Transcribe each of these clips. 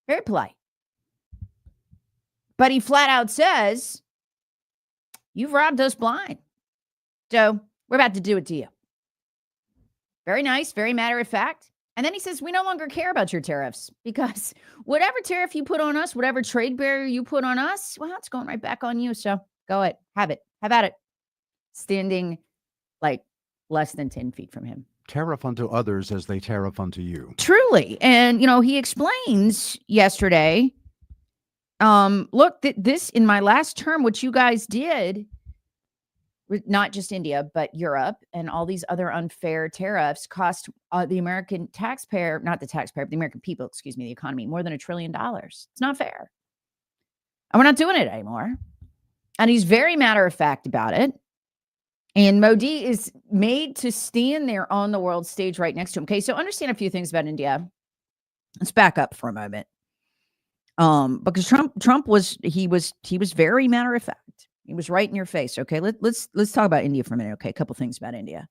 Very polite. But he flat out says, you've robbed us blind. So we're about to do it to you. Very nice, very matter of fact. And then he says, we no longer care about your tariffs because whatever tariff you put on us, whatever trade barrier you put on us, well, it's going right back on you. So go ahead, have it. Have at it. Standing like less than 10 feet from him. Tariff unto others as they tariff unto you. Truly. And, he explains yesterday, look, this in my last term, what you guys did, not just India, but Europe and all these other unfair tariffs cost the American taxpayer, not the taxpayer, but the American people, the economy, more than $1 trillion. It's not fair. And we're not doing it anymore. And he's very matter of fact about it. And Modi is made to stand there on the world stage right next to him. Okay, so understand a few things about India. Let's back up for a moment. Because Trump was very matter of fact. He was right in your face. Okay, let's talk about India for a minute. Okay, a couple things about India.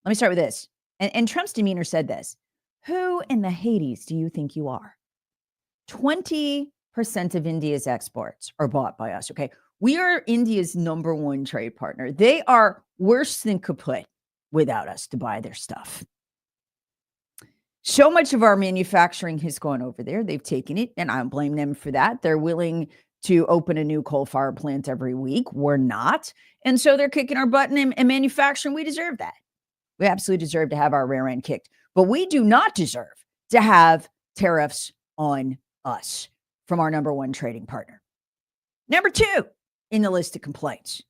Let me start with this. And Trump's demeanor said this: who in the Hades do you think you are? 20% of India's exports are bought by us. Okay, we are India's number one trade partner. They are worse than kaput without us to buy their stuff. So much of our manufacturing has gone over there. They've taken it, and I don't blame them for that. They're willing to open a new coal-fired plant every week. We're not. And so they're kicking our butt in manufacturing. We deserve that. We absolutely deserve to have our rear end kicked. But we do not deserve to have tariffs on us from our number one trading partner. Number two in the list of complaints: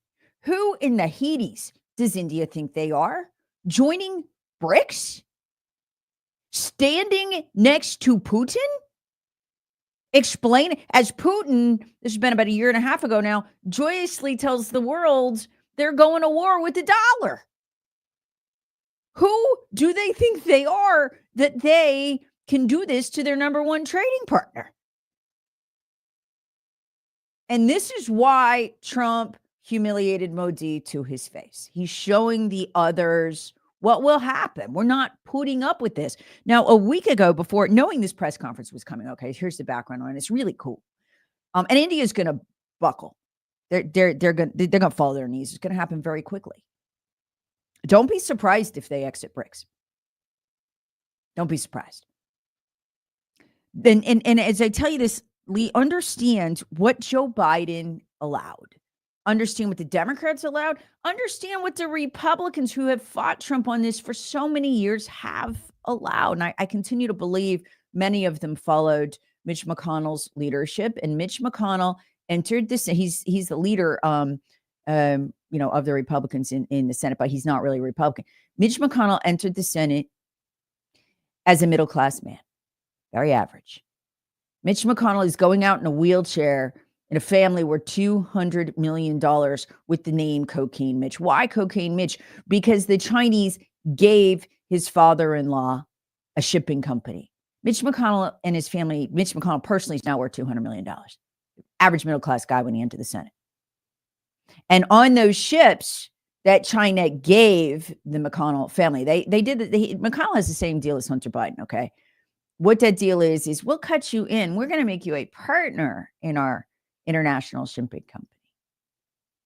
who in the Hades does India think they are? Joining BRICS? Standing next to Putin? Explain, as Putin, this has been about a year and a half ago now, joyously tells the world they're going to war with the dollar. Who do they think they are that they can do this to their number one trading partner? And this is why Trump humiliated Modi to his face. He's showing the others what will happen. We're not putting up with this. Now, a week ago, before knowing this press conference was coming, okay, here's the background on it. It's really cool. And India is going to buckle. They're going to fall to their knees. It's going to happen very quickly. Don't be surprised if they exit BRICS. Don't be surprised. And as I tell you this, Lee, understand what Joe Biden allowed. Understand what the Democrats allowed. Understand what the Republicans who have fought Trump on this for so many years have allowed. And I continue to believe many of them followed Mitch McConnell's leadership. And Mitch McConnell entered this. He's the leader, of the Republicans in the Senate, but he's not really a Republican. Mitch McConnell entered the Senate as a middle-class man, very average. Mitch McConnell is going out in a wheelchair in a family worth $200 million with the name Cocaine Mitch. Why Cocaine Mitch? Because the Chinese gave his father-in-law a shipping company. Mitch McConnell and his family, Mitch McConnell personally is now worth $200 million. Average middle-class guy when he entered the Senate. And on those ships that China gave the McConnell family, McConnell has the same deal as Hunter Biden, okay? What that deal is we'll cut you in. We're going to make you a partner in our international shipping company.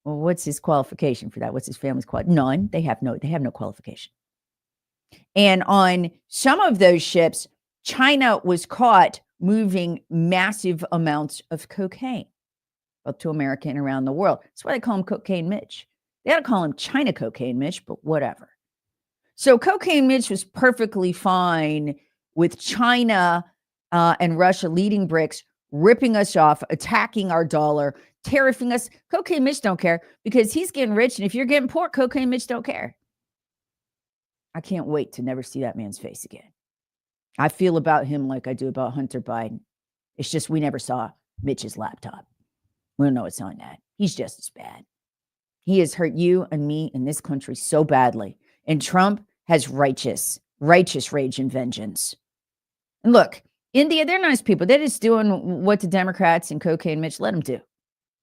Well, what's his qualification for that? What's his family's qualification? None. They have no qualification. And on some of those ships, China was caught moving massive amounts of cocaine up to America and around the world. That's why they call him Cocaine Mitch. They ought to call him China Cocaine Mitch, but whatever. So Cocaine Mitch was perfectly fine with China and Russia leading BRICS, ripping us off, attacking our dollar, tariffing us. Cocaine Mitch don't care because he's getting rich. And if you're getting poor, Cocaine Mitch don't care. I can't wait to never see that man's face again. I feel about him like I do about Hunter Biden. It's just we never saw Mitch's laptop. We don't know what's on that. He's just as bad. He has hurt you and me in this country so badly. And Trump has righteous rage and vengeance. And look, India, they're nice people. They're just doing what the Democrats and Cocaine Mitch let them do.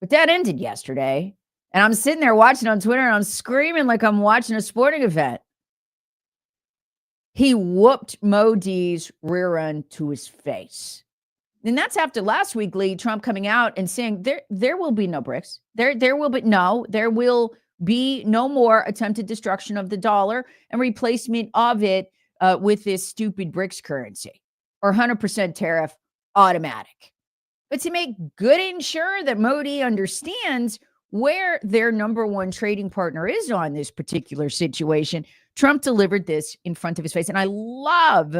But that ended yesterday. And I'm sitting there watching on Twitter and I'm screaming like I'm watching a sporting event. He whooped Modi's rear end to his face. And that's after last week, Lee, Trump coming out and saying there will be no BRICS. There will be no more attempted destruction of the dollar and replacement of it with this stupid BRICS currency or 100% tariff automatic. But to make good and sure that Modi understands where their number one trading partner is on this particular situation, Trump delivered this in front of his face. And I love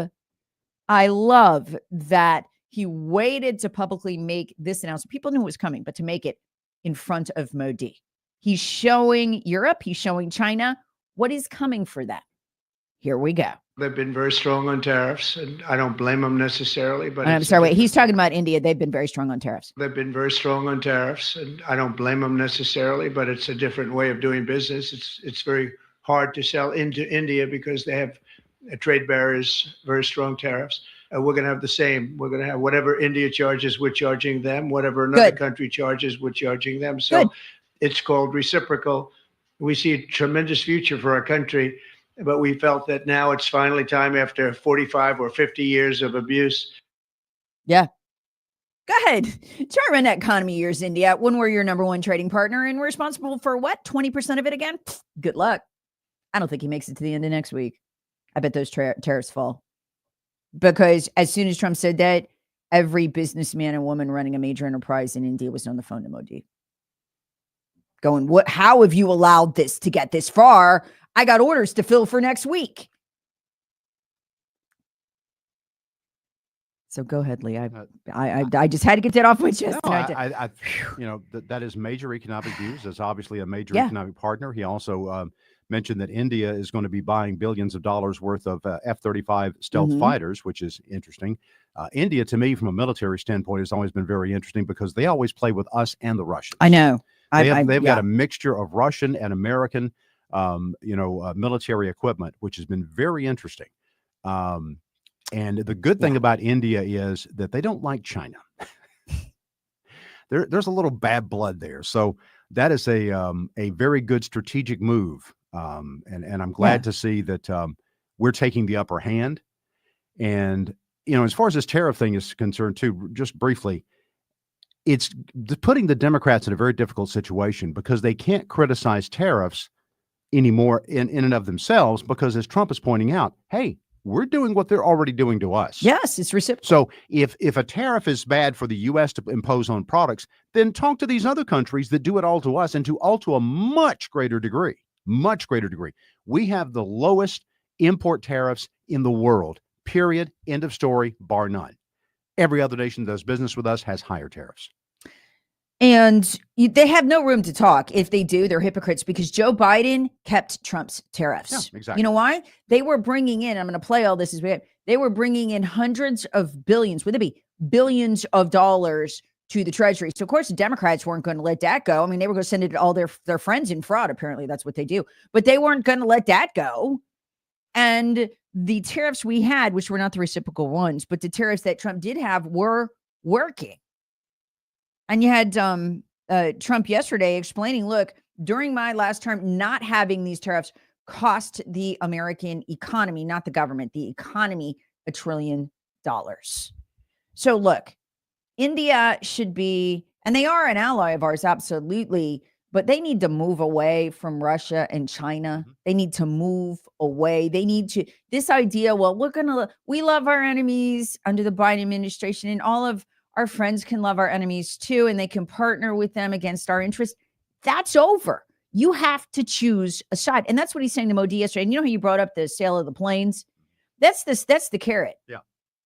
that he waited to publicly make this announcement. People knew it was coming, but to make it in front of Modi. He's showing Europe, he's showing China what is coming for them. Here we go. They've been very strong on tariffs, and I don't blame them necessarily. But I'm sorry, wait, he's talking about India. They've been very strong on tariffs. They've been very strong on tariffs, and I don't blame them necessarily, but it's a different way of doing business. It's very hard to sell into India because they have trade barriers, very strong tariffs. We're going to have the same. We're going to have whatever India charges, we're charging them. Whatever another country charges, we're charging them. So it's called reciprocal. We see a tremendous future for our country, but we felt that now it's finally time after 45 or 50 years of abuse. Yeah. Go ahead. Try to run that economy years, India, when we're your number one trading partner and we're responsible for what? 20% of it again? Good luck. I don't think he makes it to the end of next week. I bet those tariffs fall. Because as soon as Trump said that, every businessman and woman running a major enterprise in India was on the phone to Modi. Going, how have you allowed this to get this far? I got orders to fill for next week. So go ahead, Lee. I just had to get that off my chest. No, that is major economic views. That's obviously a major economic partner. He also mentioned that India is going to be buying billions of dollars worth of F-35 stealth fighters, which is interesting. India, to me, from a military standpoint, has always been very interesting because they always play with us and the Russians. I know. They've got a mixture of Russian and American, military equipment, which has been very interesting. And the good thing about India is that they don't like China. There's a little bad blood there. So that is a very good strategic move. And I'm glad to see that we're taking the upper hand. And, as far as this tariff thing is concerned, too, just briefly, it's putting the Democrats in a very difficult situation because they can't criticize tariffs anymore in and of themselves because, as Trump is pointing out, hey, we're doing what they're already doing to us. Yes, it's reciprocal. So if a tariff is bad for the U.S. to impose on products, then talk to these other countries that do it all to us and to a much greater degree. Much greater degree. We have the lowest import tariffs in the world, period, end of story, bar none. Every other nation that does business with us has higher tariffs. And they have no room to talk. If they do, they're hypocrites because Joe Biden kept Trump's tariffs. Yeah, exactly. You know why? They were bringing in, I'm going to play all this as we have, they were bringing in hundreds of billions, would it be billions of dollars to the Treasury. So, of course, the Democrats weren't going to let that go. I mean, they were going to send it to all their friends in fraud. Apparently, that's what they do. But they weren't going to let that go. And the tariffs we had, which were not the reciprocal ones, but the tariffs that Trump did have were working. And you had Trump yesterday explaining, look, during my last term, not having these tariffs cost the American economy, not the government, the economy, $1 trillion. So look, India should be, and they are an ally of ours, absolutely, but they need to move away from Russia and China. They need to move away. They need to, this idea, well, we love our enemies under the Biden administration, and all of our friends can love our enemies too, and they can partner with them against our interests. That's over. You have to choose a side. And that's what he's saying to Modi yesterday. And you know how you brought up the sale of the planes? That's the carrot. Yeah.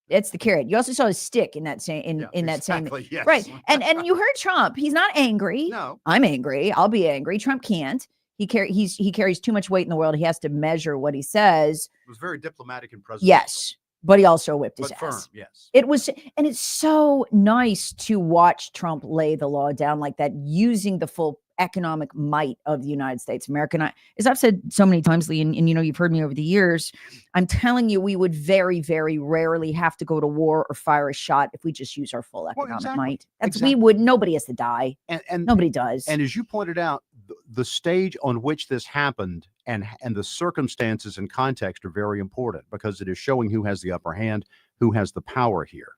That's the carrot. You also saw a stick in that same that same yes. Right. And you heard Trump. He's not angry. No. I'm angry. I'll be angry. Trump can't. He carries too much weight in the world. He has to measure what he says. It was very diplomatic and presidential. Yes. But he also whipped his ass. Firm, yes. It was, and it's so nice to watch Trump lay the law down like that, using the full economic might of the United States of America. And as I've said so many times, Lee, and you've heard me over the years, I'm telling you, we would very, very rarely have to go to war or fire a shot if we just use our full economic might. We would. Nobody has to die. And nobody does. And as you pointed out, the stage on which this happened and the circumstances and context are very important because it is showing who has the upper hand, who has the power here.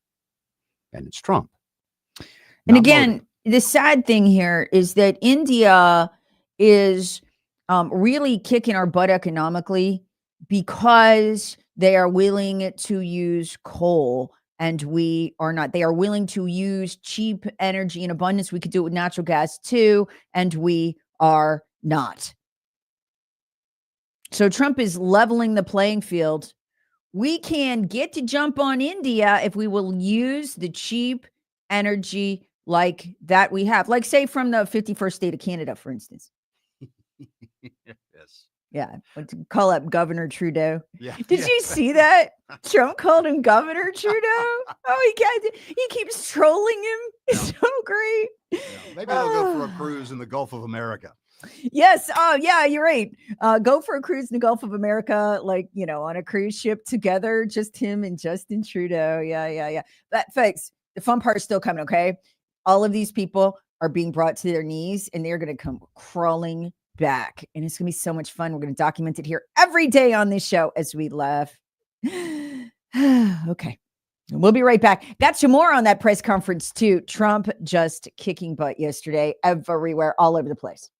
and it's Trump. And not again, Modi. the sad thing here is that India is really kicking our butt economically because they are willing to use coal and we are not. They are willing to use cheap energy in abundance. We could do it with natural gas too, and we are not. So Trump is leveling the playing field. We can get to jump on India if we will use the cheap energy like that we have. Like, say, from the 51st state of Canada, for instance. Yes. Yeah. Let's call up Governor Trudeau. Yeah. Did you see that? Trump called him Governor Trudeau. Oh, he keeps trolling him. It's so great. Yeah. Maybe they'll go for a cruise in the Gulf of America. Yes. Oh, yeah, you're right. Go for a cruise in the Gulf of America, like, on a cruise ship together, just him and Justin Trudeau. Yeah. But folks, the fun part is still coming, okay? All of these people are being brought to their knees and they're going to come crawling back. And it's going to be so much fun. We're going to document it here every day on this show as we laugh. Okay. We'll be right back. Got you more on that press conference too. Trump just kicking butt yesterday everywhere, all over the place.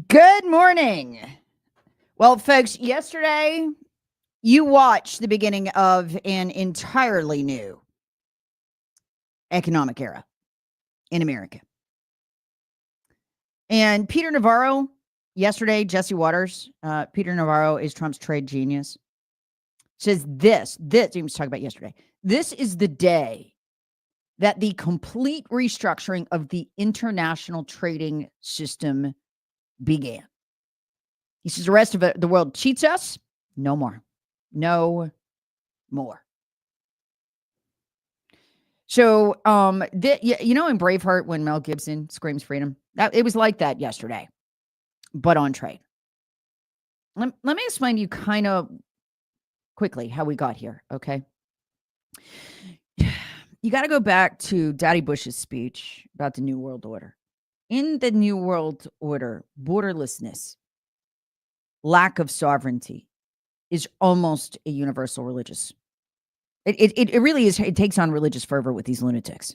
Good morning. Well, folks, yesterday you watched the beginning of an entirely new economic era in America. And Peter Navarro, yesterday, Jesse Waters, Peter Navarro is Trump's trade genius, says this, he was talking about yesterday, this is the day that the complete restructuring of the international trading system began. He says the rest of the world cheats us. No more. No more. So, you know, in Braveheart, when Mel Gibson screams freedom, it was like that yesterday, but on trade. Let me explain to you kind of quickly how we got here, okay? You got to go back to Daddy Bush's speech about the New World Order. In the New World Order, borderlessness, lack of sovereignty is almost a universal religious. It really is. It takes on religious fervor with these lunatics.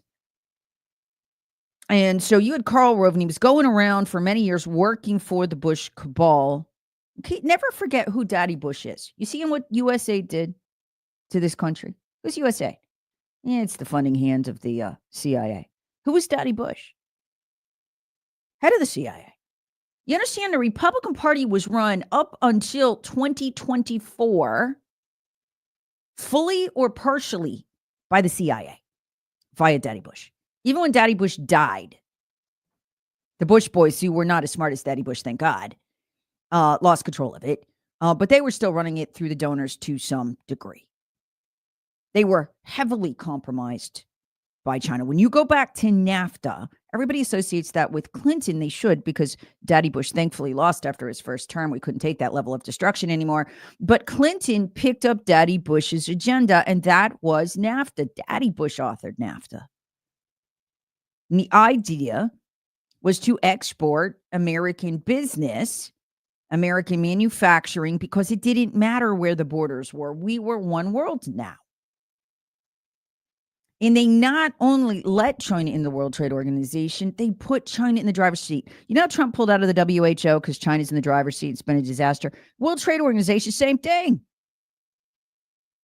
And so you had Karl Rove, and he was going around for many years working for the Bush cabal. Okay, never forget who Daddy Bush is. You see what USA did to this country? Who's USA? Yeah, it's the funding hand of the CIA. Who was Daddy Bush? Head of the CIA. You understand the Republican Party was run up until 2024 fully or partially by the CIA via Daddy Bush. Even when Daddy Bush died, the Bush boys, who were not as smart as Daddy Bush, thank God, lost control of it. But they were still running it through the donors to some degree. They were heavily compromised by China. When you go back to NAFTA, everybody associates that with Clinton. They should, because Daddy Bush thankfully lost after his first term. We couldn't take that level of destruction anymore. But Clinton picked up Daddy Bush's agenda, and that was NAFTA. Daddy Bush authored NAFTA. And the idea was to export American business, American manufacturing, because it didn't matter where the borders were. We were one world now. And they not only let China in the World Trade Organization, they put China in the driver's seat. You know, Trump pulled out of the WHO because China's in the driver's seat. It's been a disaster. World Trade Organization, same thing.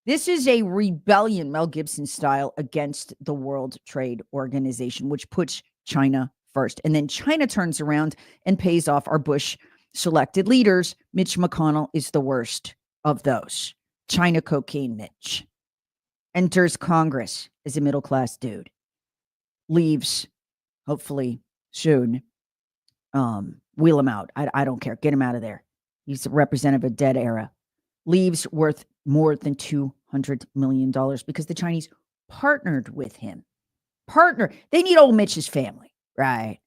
This is a rebellion, Mel Gibson style, against the World Trade Organization, which puts China first. And then China turns around and pays off our Bush-selected leaders. Mitch McConnell is the worst of those. China cocaine Mitch. Enters Congress as a middle-class dude. Leaves, hopefully soon. Wheel him out. I don't care. Get him out of there. He's a representative of a dead era. Leaves worth more than $200 million because the Chinese partnered with him. They need old Mitch's family, right?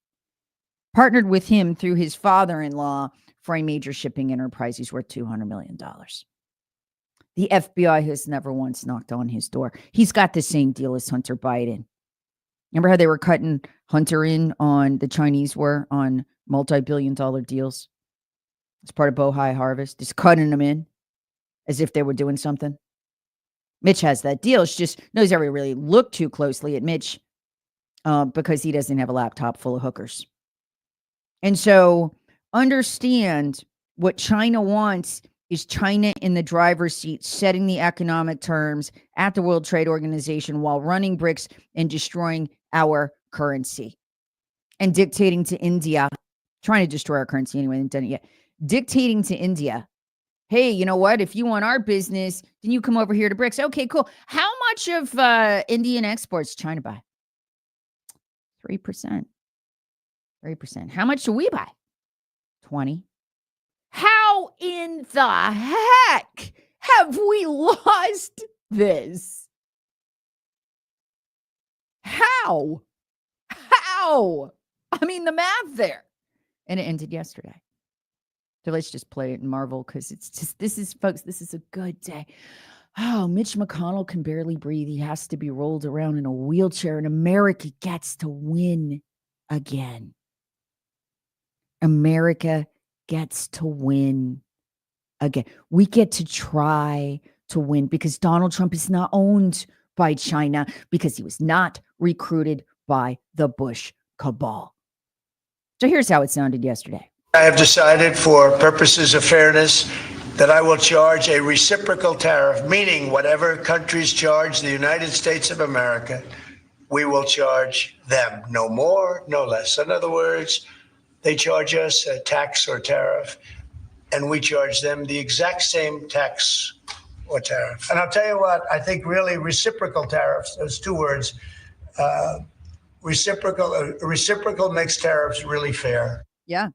Partnered with him through his father-in-law for a major shipping enterprise. He's worth $200 million. The FBI has never once knocked on his door. He's got the same deal as Hunter Biden. Remember how they were cutting Hunter in on, the Chinese were, on multi-billion-dollar deals? It's part of Bohai Harvest. Just cutting them in as if they were doing something. Mitch has that deal. It's just nobody's ever really looked too closely at Mitch because he doesn't have a laptop full of hookers. And so understand what China wants is China in the driver's seat, setting the economic terms at the World Trade Organization while running BRICS and destroying our currency and dictating to India, trying to destroy our currency anyway, they haven't done it yet, dictating to India, hey, you know what? If you want our business, then you come over here to BRICS. Okay, cool. How much of Indian exports China buy? 3%. 3%. How much do we buy? 20. How in the heck have we lost this? How? I mean, the math there. And it ended yesterday. So let's just play it and marvel because it's just, this is a good day. Oh, Mitch McConnell can barely breathe. He has to be rolled around in a wheelchair, and America gets to win again. America gets to win again. We get to try to win because Donald Trump is not owned by China because he was not recruited by the Bush cabal. So here's how it sounded yesterday. I have decided, for purposes of fairness, that I will charge a reciprocal tariff, meaning whatever countries charge the United States of America, we will charge them, no more, no less. In other words, they charge us a tax or tariff, and we charge them the exact same tax or tariff. And I'll tell you what, I think really reciprocal tariffs, those two words, reciprocal makes tariffs really fair. Yeah.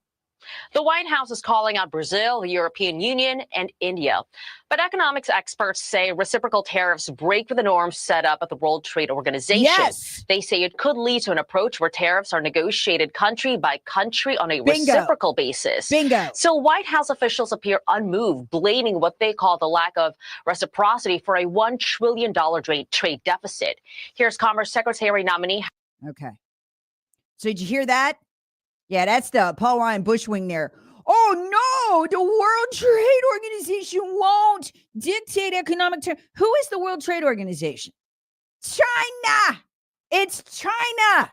The White House is calling out Brazil, the European Union, and India. But economics experts say reciprocal tariffs break with the norms set up at the World Trade Organization. Yes. They say it could lead to an approach where tariffs are negotiated country by country on a Bingo. reciprocal basis. Bingo. So White House officials appear unmoved, blaming what they call the lack of reciprocity for a $1 trillion trade deficit. Here's Commerce Secretary nominee. Okay. So did you hear that? Yeah, that's the Paul Ryan Bushwing there. Oh no, the World Trade Organization won't dictate economic terms. Who is the World Trade Organization? China. It's China.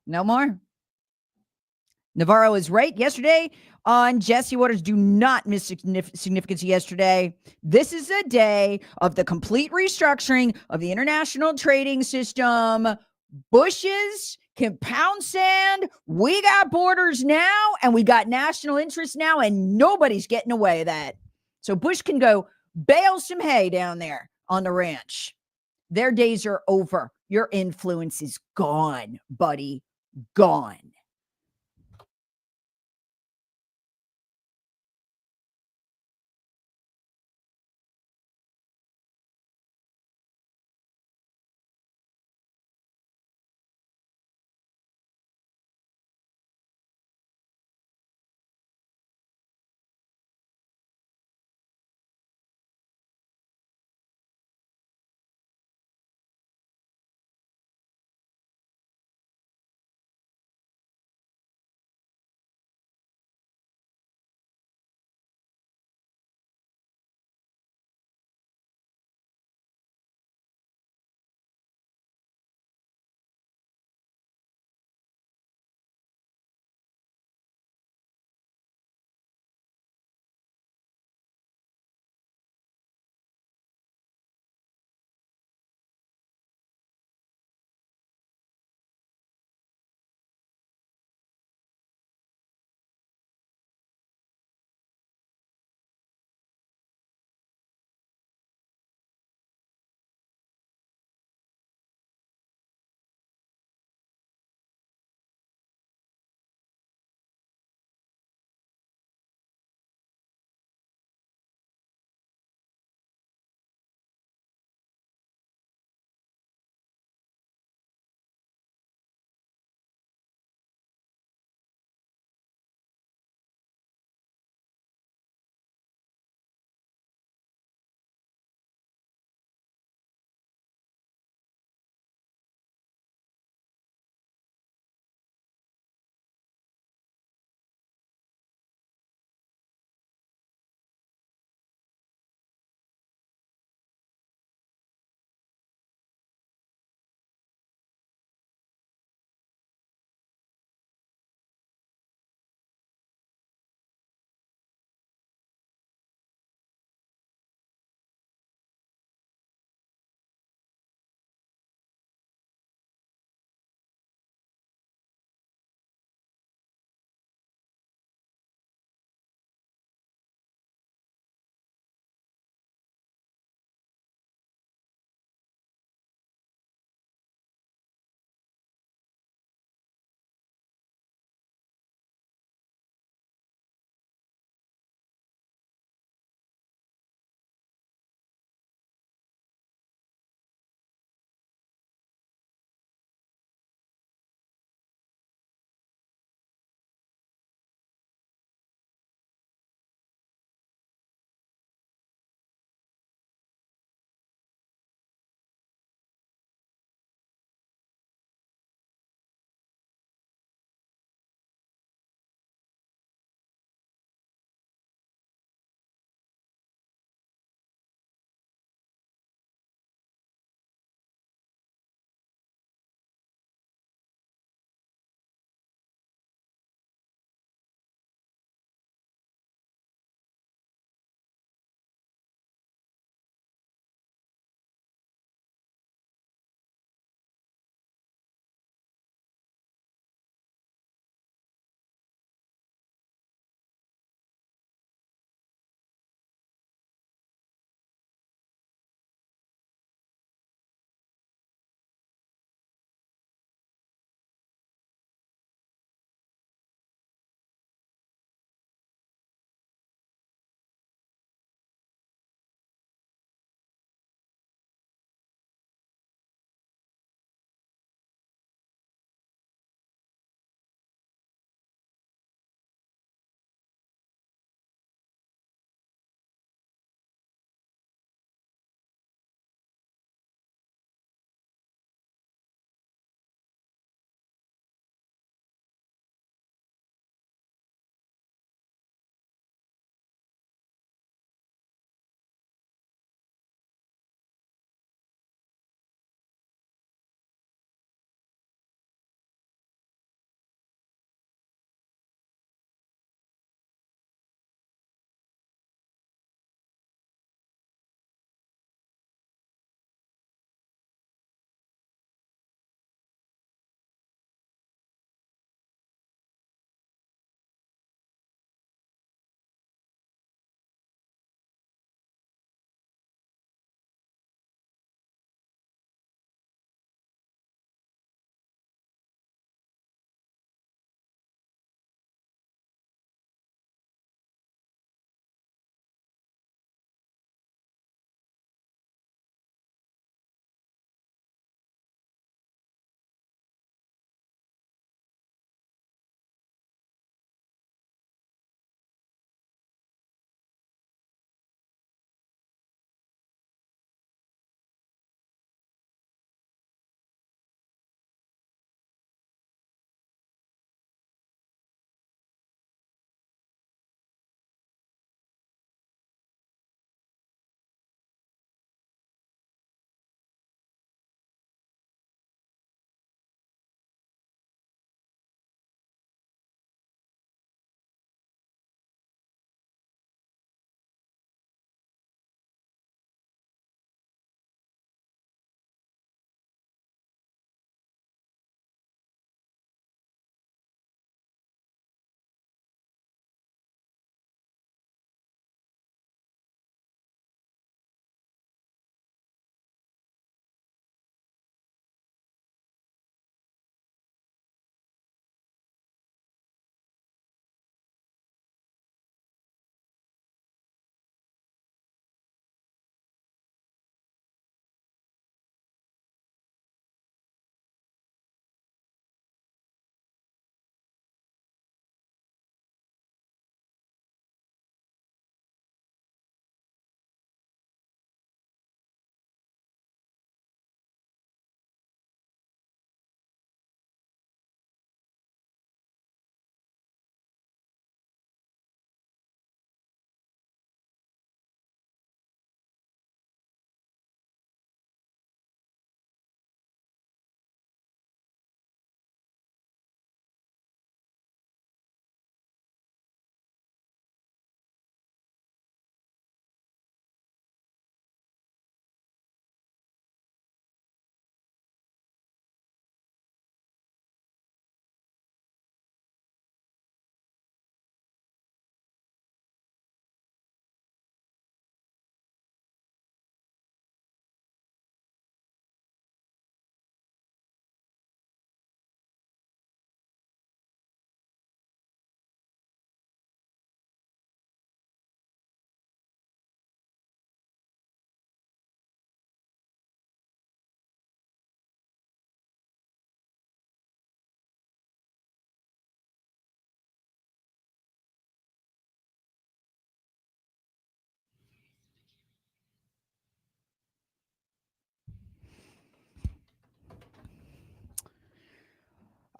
No more. Navarro is right. Yesterday on Jesse Waters, do not miss significance yesterday. This is a day of the complete restructuring of the international trading system. Bushes can pound sand. We got borders now, and we got national interest now, and nobody's getting away with that. So Bush can go bale some hay down there on the ranch. Their days are over. Your influence is gone, buddy. Gone.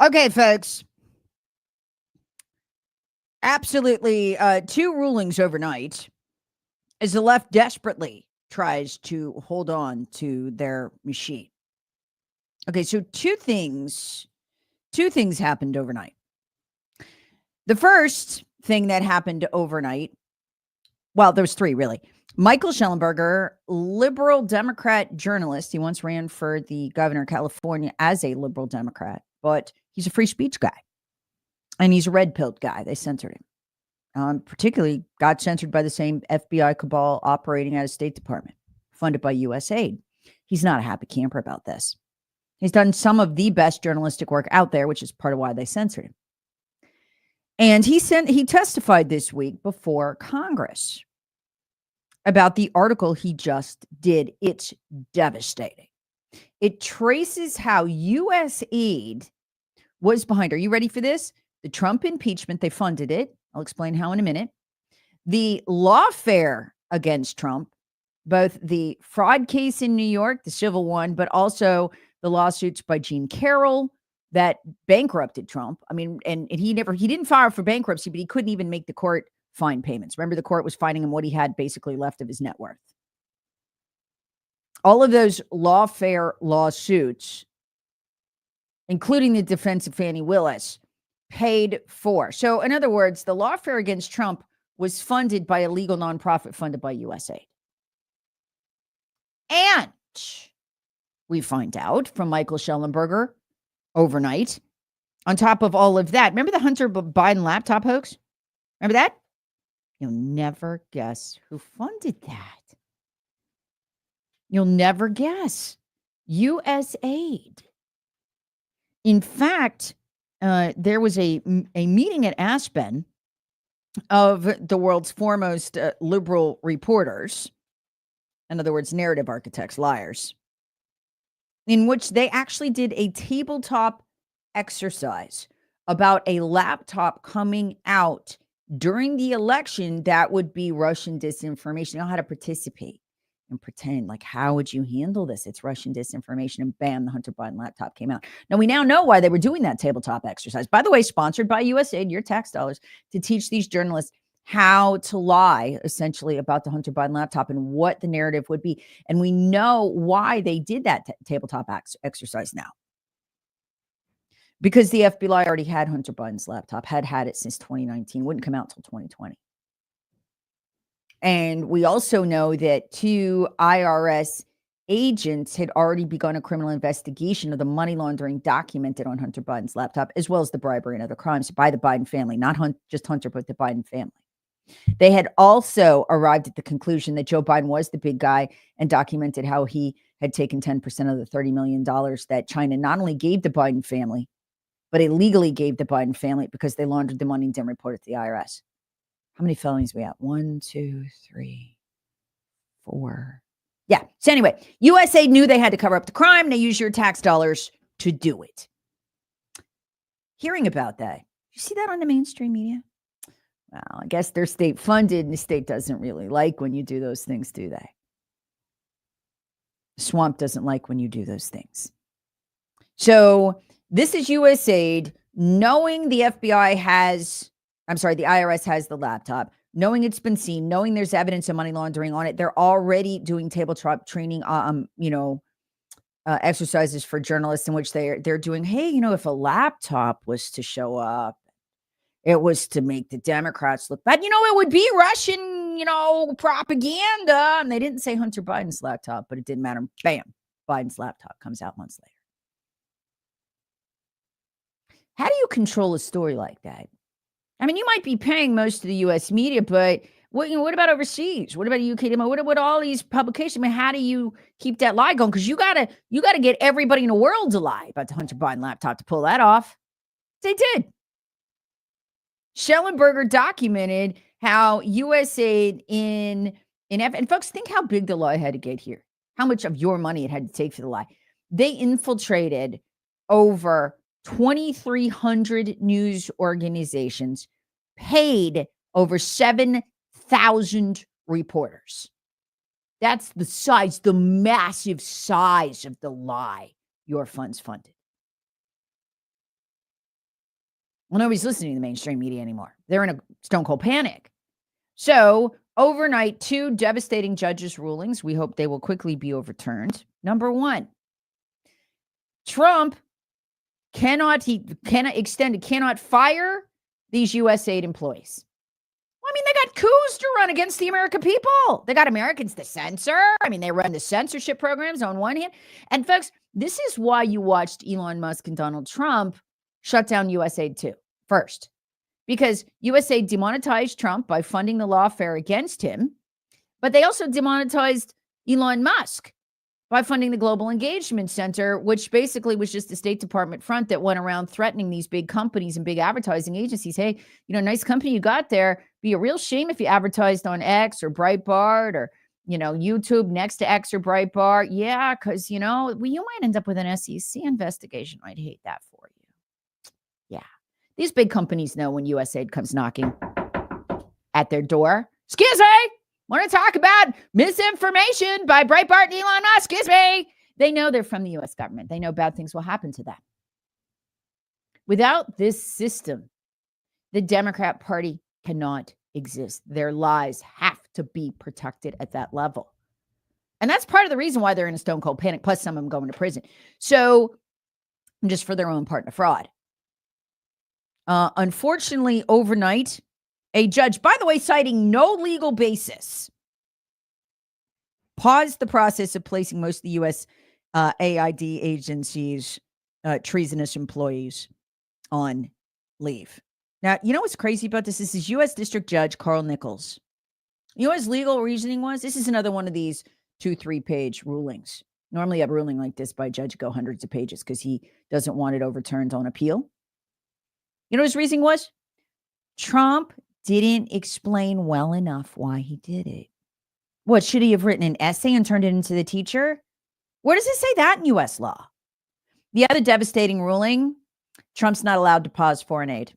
Okay, folks. Absolutely. Two rulings overnight as the left desperately tries to hold on to their machine. Okay, so two things happened overnight. The first thing that happened overnight, well, there was three really. Michael Schellenberger, liberal Democrat journalist. He once ran for the governor of California as a liberal Democrat, but he's a free speech guy. And he's a red-pilled guy. They censored him. Particularly got censored by the same FBI cabal operating out of State Department, funded by USAID. He's not a happy camper about this. He's done some of the best journalistic work out there, which is part of why they censored him. And he testified this week before Congress about the article he just did. It's devastating. It traces how U.S. aid was behind. Are you ready for this? The Trump impeachment, they funded it. I'll explain how in a minute. The lawfare against Trump, both the fraud case in New York, the civil one, but also the lawsuits by Jean Carroll that bankrupted Trump. I mean, and he didn't file for bankruptcy, but he couldn't even make the court fine payments. Remember, the court was fining him what he had basically left of his net worth. All of those lawfare lawsuits, including the defense of Fannie Willis, paid for. So in other words, the lawfare against Trump was funded by a legal nonprofit funded by USAID. And we find out from Michael Schellenberger overnight, on top of all of that, remember the Hunter Biden laptop hoax? Remember that? You'll never guess who funded that. You'll never guess. USAID. In fact, there was a meeting at Aspen of the world's foremost liberal reporters, in other words, narrative architects, liars, in which they actually did a tabletop exercise about a laptop coming out during the election that would be Russian disinformation. You know how to participate and pretend, like, how would you handle this? It's Russian disinformation, and bam, the Hunter Biden laptop came out. Now, we now know why they were doing that tabletop exercise. By the way, sponsored by USAID, your tax dollars, to teach these journalists how to lie, essentially, about the Hunter Biden laptop and what the narrative would be. And we know why they did that tabletop exercise now. Because the FBI already had Hunter Biden's laptop, had it since 2019, wouldn't come out until 2020. And we also know that 2 IRS agents had already begun a criminal investigation of the money laundering documented on Hunter Biden's laptop, as well as the bribery and other crimes by the Biden family, not just Hunter, but the Biden family. They had also arrived at the conclusion that Joe Biden was the big guy and documented how he had taken 10% of the $30 million that China not only gave the Biden family, but illegally gave the Biden family because they laundered the money and didn't report it to the IRS. How many felonies we have? 1, 2, 3, 4. Yeah. So anyway, USA knew they had to cover up the crime. They used your tax dollars to do it. Hearing about that, you see that on the mainstream media? Well, I guess they're state funded, and the state doesn't really like when you do those things, do they? The swamp doesn't like when you do those things. So this is USAID knowing the IRS has the laptop, knowing it's been seen, knowing there's evidence of money laundering on it. They're already doing tabletop training, exercises for journalists in which they're doing, hey, if a laptop was to show up, it was to make the Democrats look bad. It would be Russian, propaganda. And they didn't say Hunter Biden's laptop, but it didn't matter. Bam, Biden's laptop comes out months later. How do you control a story like that? I mean, you might be paying most of the U.S. media, but what about overseas? What about the UK? What all these publications? I mean, how do you keep that lie going? Because you gotta get everybody in the world to lie about the Hunter Biden laptop to pull that off. They did. Schellenberger documented how USAID and folks, think how big the lie had to get here. How much of your money it had to take for the lie. They infiltrated over 2,300 news organizations, paid over 7,000 reporters. That's the massive size of the lie your funds funded. Well, nobody's listening to the mainstream media anymore. They're in a stone cold panic. So overnight, 2 devastating judges' rulings. We hope they will quickly be overturned. Number 1, Trump cannot fire these USAID employees. Well, I mean, they got coups to run against the American people. They got Americans to censor. I mean, they run the censorship programs on one hand. And folks, this is why you watched Elon Musk and Donald Trump shut down USAID too, first. Because USAID demonetized Trump by funding the lawfare against him, but they also demonetized Elon Musk by funding the Global Engagement Center, which basically was just a State Department front that went around threatening these big companies and big advertising agencies. Hey, nice company you got there. Be a real shame if you advertised on X or Breitbart or, YouTube next to X or Breitbart. Yeah, because, you might end up with an SEC investigation. I'd hate that for you. Yeah. These big companies know when USAID comes knocking at their door. Excuse me. Want to talk about misinformation by Breitbart and Elon Musk? Excuse me. They know they're from the U.S. government. They know bad things will happen to them. Without this system, the Democrat Party cannot exist. Their lives have to be protected at that level. And that's part of the reason why they're in a stone cold panic, plus some of them going to prison. So just for their own part in a fraud. Unfortunately, overnight, a judge, by the way, citing no legal basis, paused the process of placing most of the U.S. AID agencies' treasonous employees on leave. Now, you know what's crazy about this? This is U.S. District Judge Carl Nichols. You know what his legal reasoning was? This is another one of these 2-3 page rulings. Normally, a ruling like this by a judge go hundreds of pages because he doesn't want it overturned on appeal. You know what his reasoning was? Trump didn't explain well enough why he did it. What, should he have written an essay and turned it into the teacher? Where does it say that in U.S. law? The other devastating ruling, Trump's not allowed to pause foreign aid,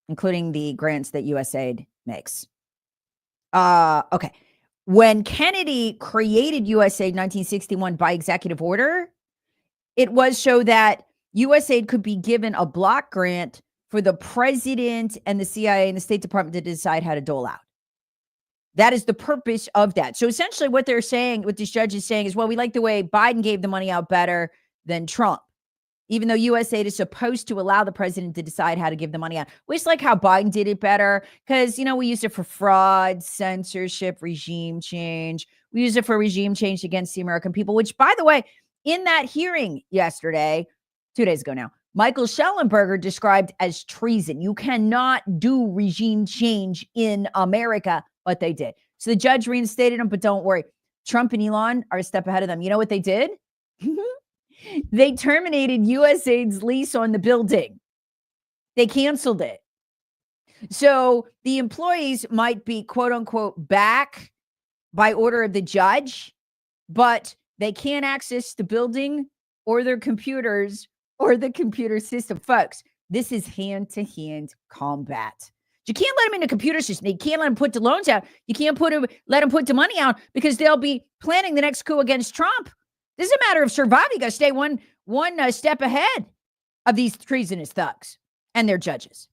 including the grants that USAID makes. Okay. When Kennedy created USAID in 1961 by executive order, it was so that USAID could be given a block grant for the president and the CIA and the State Department to decide how to dole out. That is the purpose of that. So essentially what they're saying, what this judge is saying is, well, we like the way Biden gave the money out better than Trump, even though USAID is supposed to allow the president to decide how to give the money out. We just like how Biden did it better because, we used it for fraud, censorship, regime change. We used it for regime change against the American people, which, by the way, in that hearing yesterday, 2 days ago now, Michael Schellenberger described as treason. You cannot do regime change in America, but they did. So the judge reinstated him, but don't worry. Trump and Elon are a step ahead of them. You know what they did? They terminated USAID's lease on the building. They canceled it. So the employees might be, quote unquote, back by order of the judge, but they can't access the building or their computers or the computer system. Folks, this is hand-to-hand combat. You can't let them in the computer system. You can't let them put the loans out. You can't let them put the money out because they'll be planning the next coup against Trump. This is a matter of survival. You got to stay one step ahead of these treasonous thugs and their judges.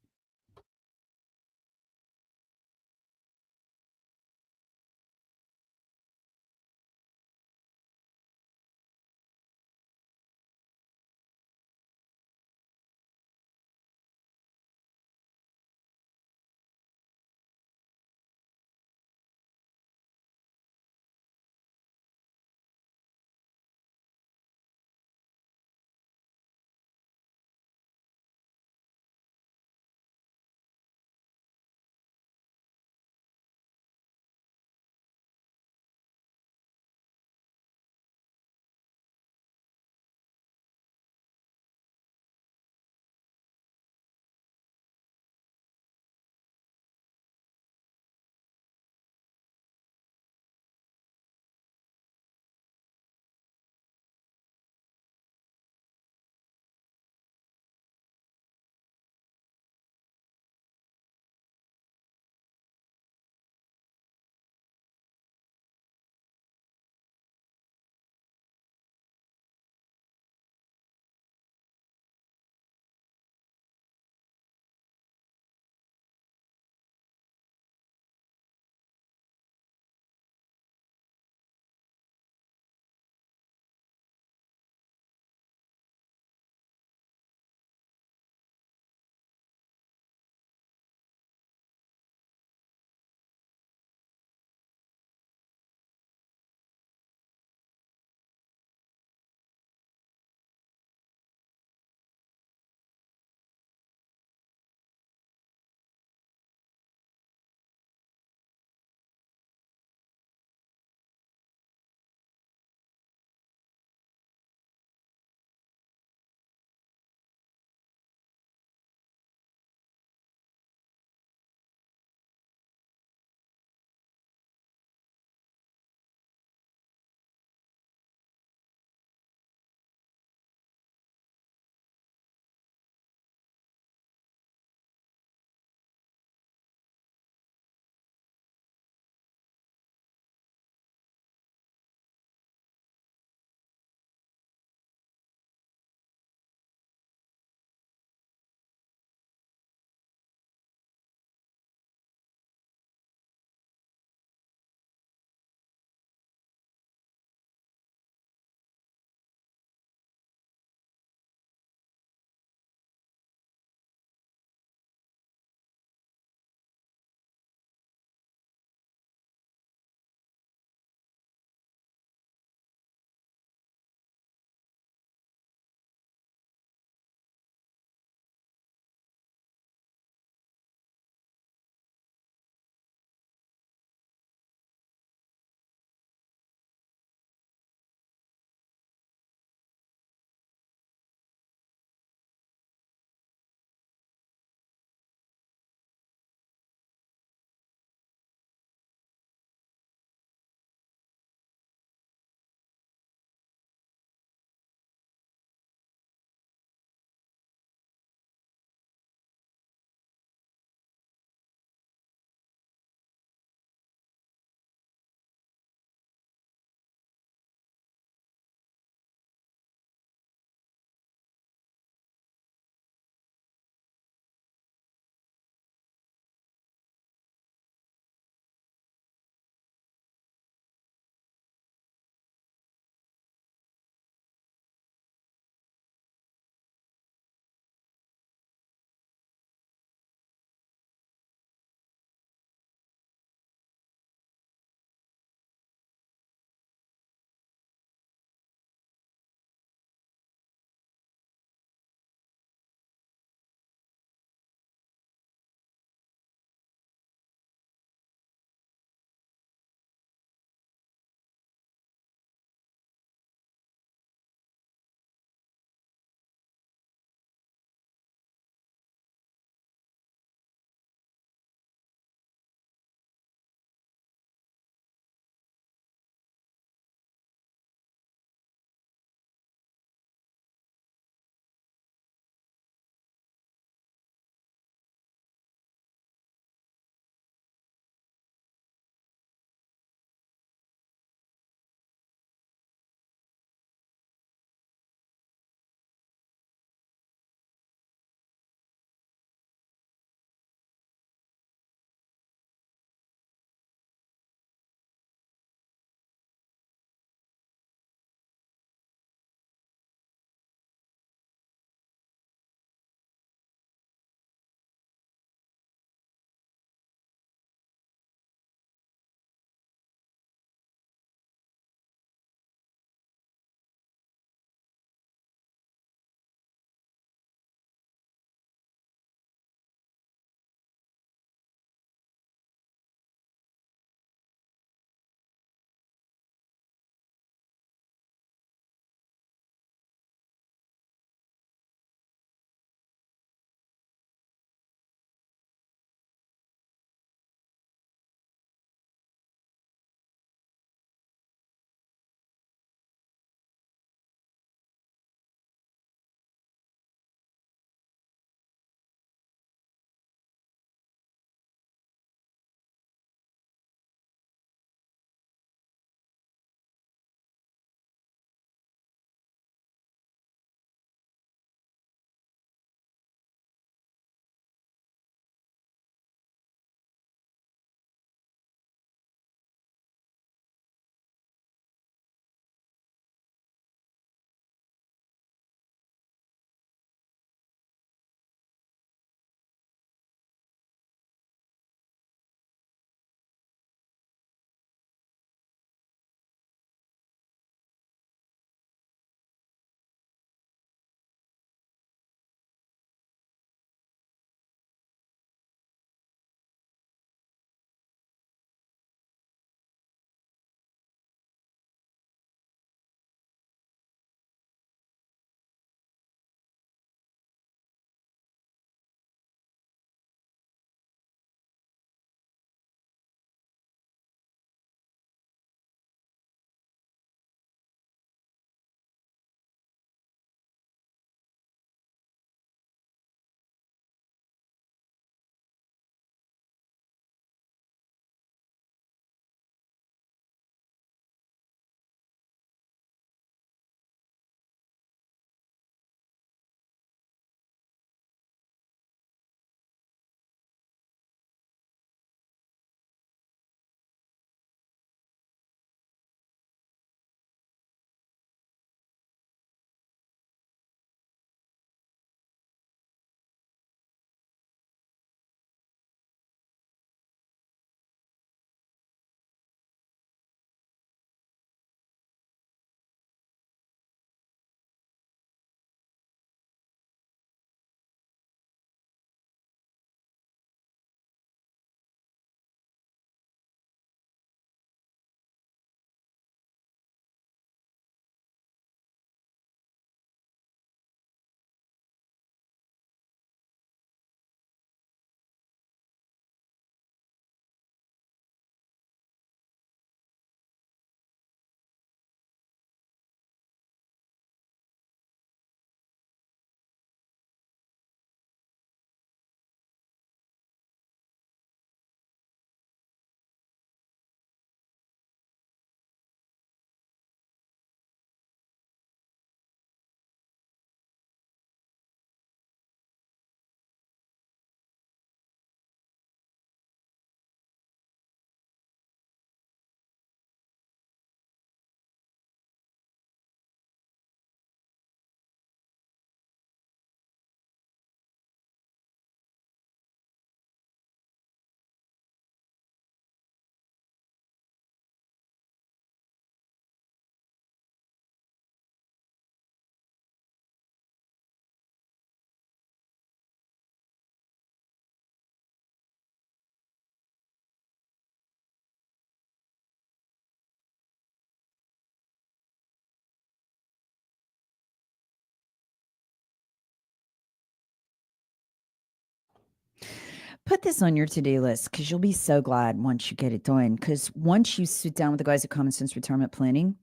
put this on your to-do list because you'll be so glad once you get it done. Because once you sit down with the guys at Common Sense Retirement Planning,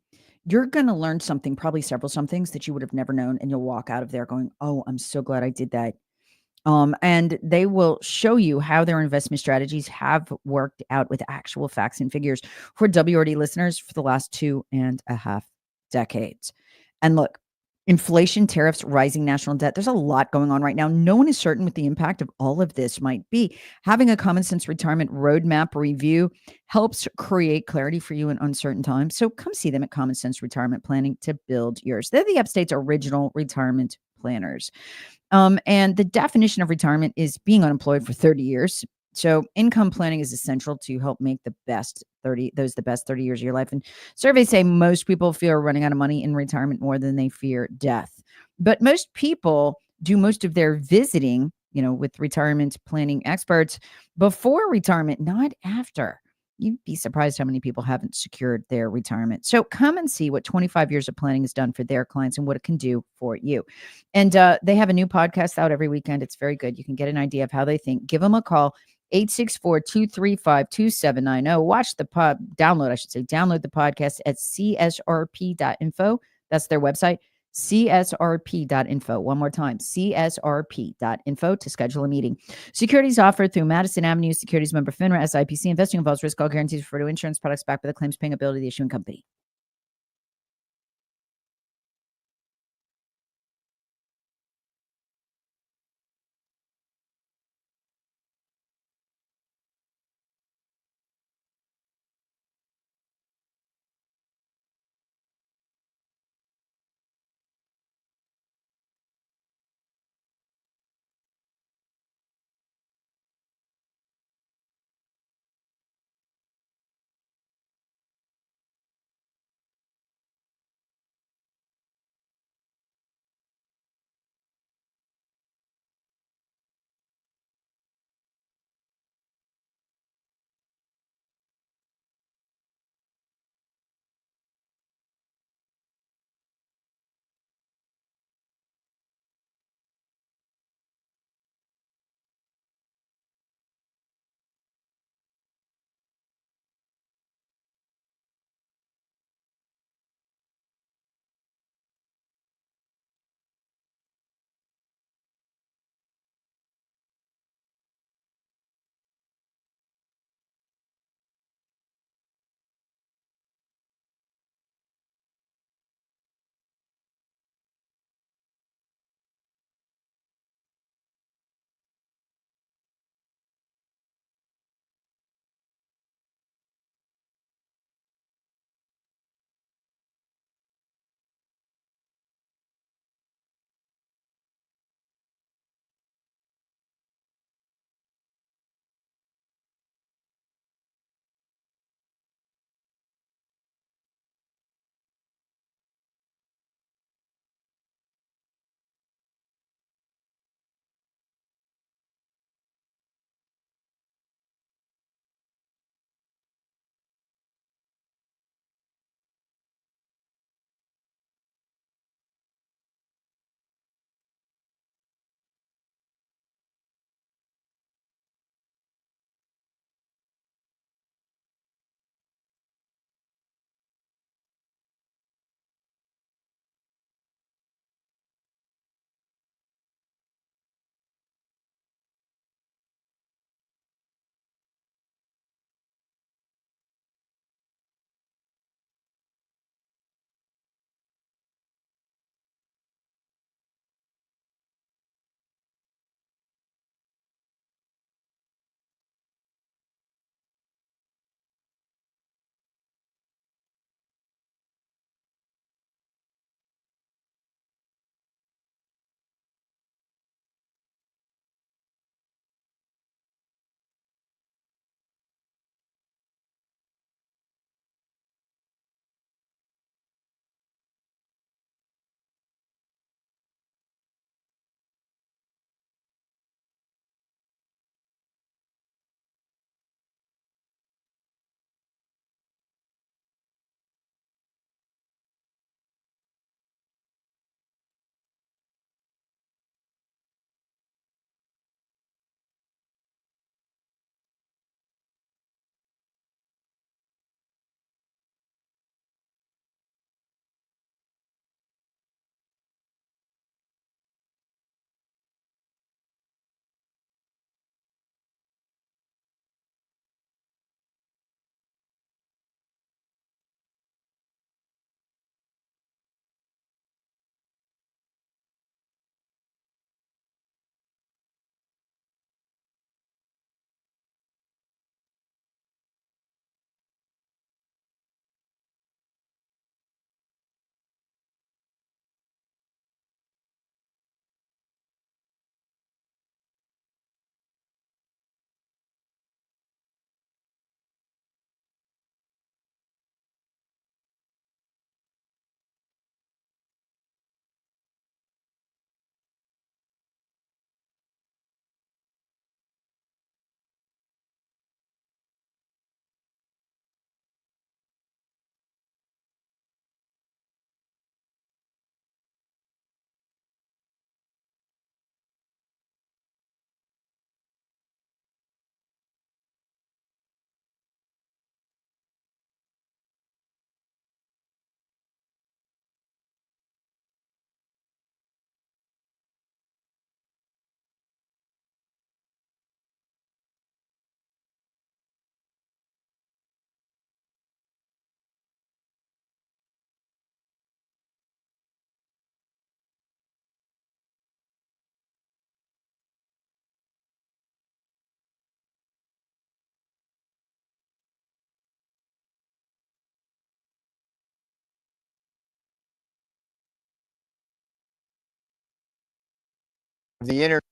you're going to learn something, probably several somethings that you would have never known. And you'll walk out of there going, oh, I'm so glad I did that. And they will show you how their investment strategies have worked out with actual facts and figures for WRD listeners for the last 2.5 decades. And look, inflation, tariffs, rising national debt. There's a lot going on right now. No one is certain what the impact of all of this might be. Having a Common Sense Retirement Roadmap review helps create clarity for you in uncertain times. So come see them at Common Sense Retirement Planning to build yours. They're the Upstate's original retirement planners. And the definition of retirement is being unemployed for 30 years. So income planning is essential to help make the best 30 years of your life. And surveys say most people fear running out of money in retirement more than they fear death. But most people do most of their visiting, with retirement planning experts before retirement, not after. You'd be surprised how many people haven't secured their retirement. So come and see what 25 years of planning has done for their clients and what it can do for you. And they have a new podcast out every weekend. It's very good. You can get an idea of how they think. Give them a call, 864-235-2790. Download the podcast at csrp.info. That's their website, csrp.info. One more time, csrp.info to schedule a meeting. Securities offered through Madison Avenue Securities member FINRA, SIPC. Investing involves risk. All guarantees refer to insurance products backed by the claims paying ability of the issuing company. the internet.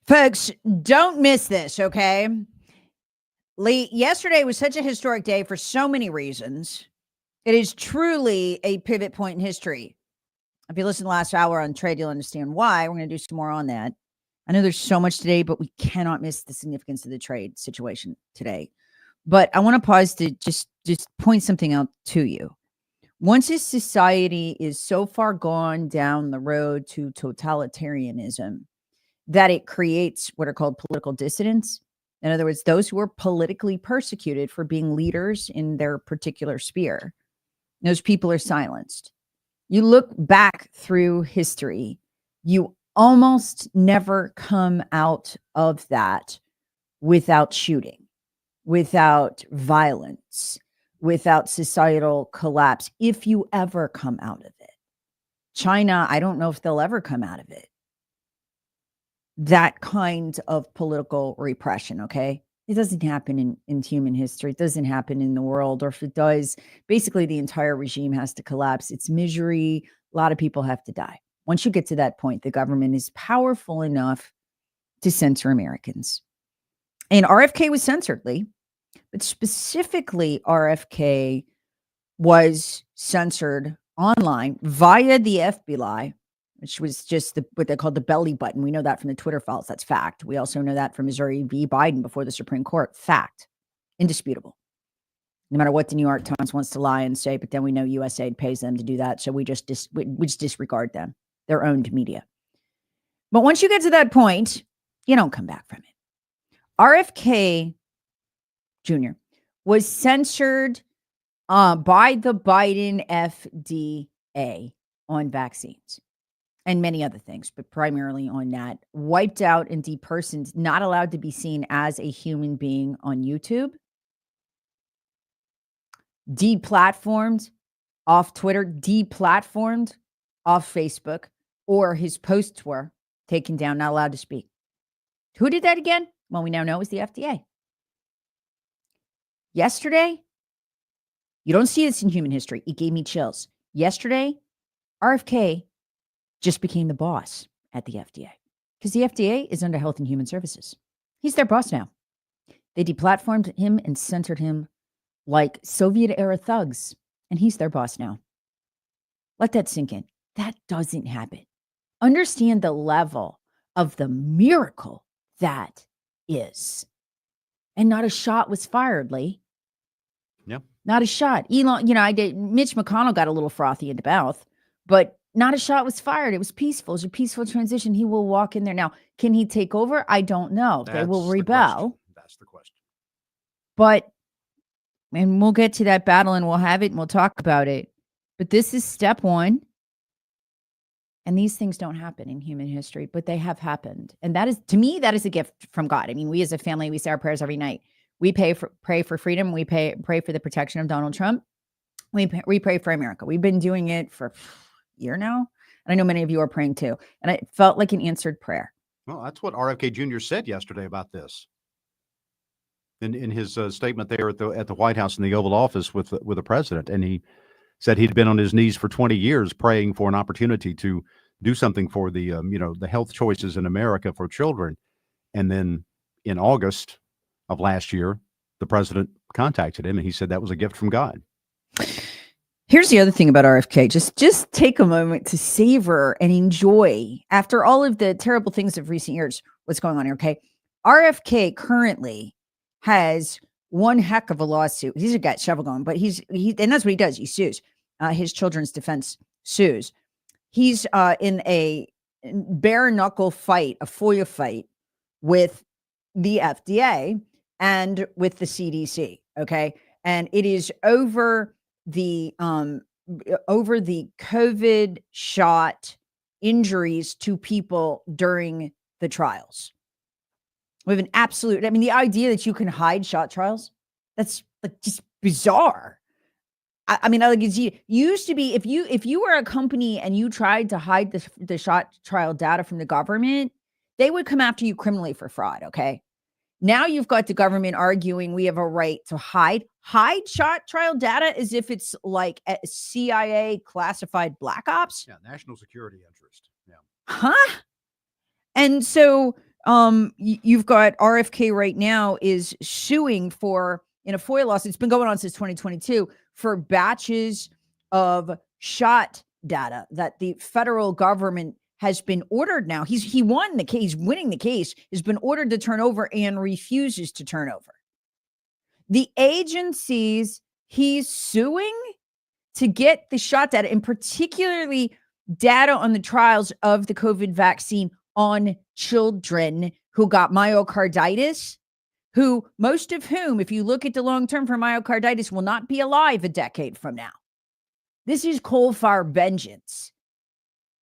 Folks, don't miss this, okay? Lee, yesterday was such a historic day for so many reasons. It is truly a pivot point in history. If you listened last hour on trade, you'll understand why. We're going to do some more on that. I know there's so much today, but we cannot miss the significance of the trade situation today. But I want to pause to just point something out to you. Once a society is so far gone down the road to totalitarianism that it creates what are called political dissidents. In other words, those who are politically persecuted for being leaders in their particular sphere. Those people are silenced. You look back through history, you almost never come out of that without shooting, without violence, without societal collapse, if you ever come out of it. China, I don't know if they'll ever come out of it. That kind of political repression, okay? It doesn't happen in human history. It doesn't happen in the world. Or if it does, basically the entire regime has to collapse. It's misery. A lot of people have to die. Once you get to that point, the government is powerful enough to censor Americans. And RFK was censored, Lee. But specifically, RFK was censored online via the FBI, which was just what they called the belly button. We know that from the Twitter files. That's fact. We also know that from Missouri v. Biden before the Supreme Court. Fact. Indisputable. No matter what the New York Times wants to lie and say, but then we know USAID pays them to do that. So we just disregard them. They're owned media. But once you get to that point, you don't come back from it. RFK Jr. was censored by the Biden FDA on vaccines. and many other things, but primarily on that. Wiped out and depersoned, not allowed to be seen as a human being on YouTube. Deplatformed off Twitter, deplatformed off Facebook, or his posts were taken down, not allowed to speak. Who did that again? Well, we now know it was the FDA. Yesterday, you don't see this in human history. It gave me chills. Yesterday, RFK just became the boss at the FDA because the FDA is under Health and Human Services. He's their boss now. They deplatformed him and censored him like Soviet-era thugs, and he's their boss now. Let that sink in. That doesn't happen. Understand the level of the miracle that is. And not a shot was fired, Lee. Yep. Not a shot. Elon, Mitch McConnell got a little frothy in the mouth, but not a shot was fired. It was peaceful. It was a peaceful transition. He will walk in there. Now, can he take over? I don't know. They will rebel. That's the question. But, and we'll get to that battle and we'll have it and we'll talk about it. But this is step one. And these things don't happen in human history, but they have happened. And that is, to me, that is a gift from God. I mean, we as a family, we say our prayers every night. We pray for freedom. We pray for the protection of Donald Trump. We pray for America. We've been doing it for a year now. And I know many of you are praying too. And it felt like an answered prayer. Well, that's what RFK Jr. said yesterday about this. In his statement there at the White House in the Oval Office with the president. And he said he'd been on his knees for 20 years praying for an opportunity to do something for the the health choices in America for children. And then in August of last year, the president contacted him and he said that was a gift from God. Here's the other thing about RFK. Just take a moment to savor and enjoy, after all of the terrible things of recent years, what's going on here, okay? RFK currently has one heck of a lawsuit. He's got shovel going, but and that's what he does. He sues. His children's defense sues. He's in a bare knuckle fight, a FOIA fight with the FDA and with the CDC. Okay. And it is over the COVID shot injuries to people during the trials. We have an absolute, I mean, the idea that you can hide shot trials, that's like just bizarre. I mean, like it used to be, if you were a company and you tried to hide the shot trial data from the government, they would come after you criminally for fraud. Okay. Now you've got the government arguing we have a right to hide shot trial data as if it's like a CIA classified black ops. Yeah. National security interest. Yeah. Huh? And so you've got RFK right now is suing for, in a FOIA lawsuit, it's been going on since 2022, for batches of shot data that the federal government has been ordered now. He won the case, winning the case, has been ordered to turn over and refuses to turn over. The agencies he's suing to get the shot data, and particularly data on the trials of the COVID vaccine on children who got myocarditis, who most of whom, if you look at the long-term for myocarditis, will not be alive a decade from now. This is coal-fire vengeance.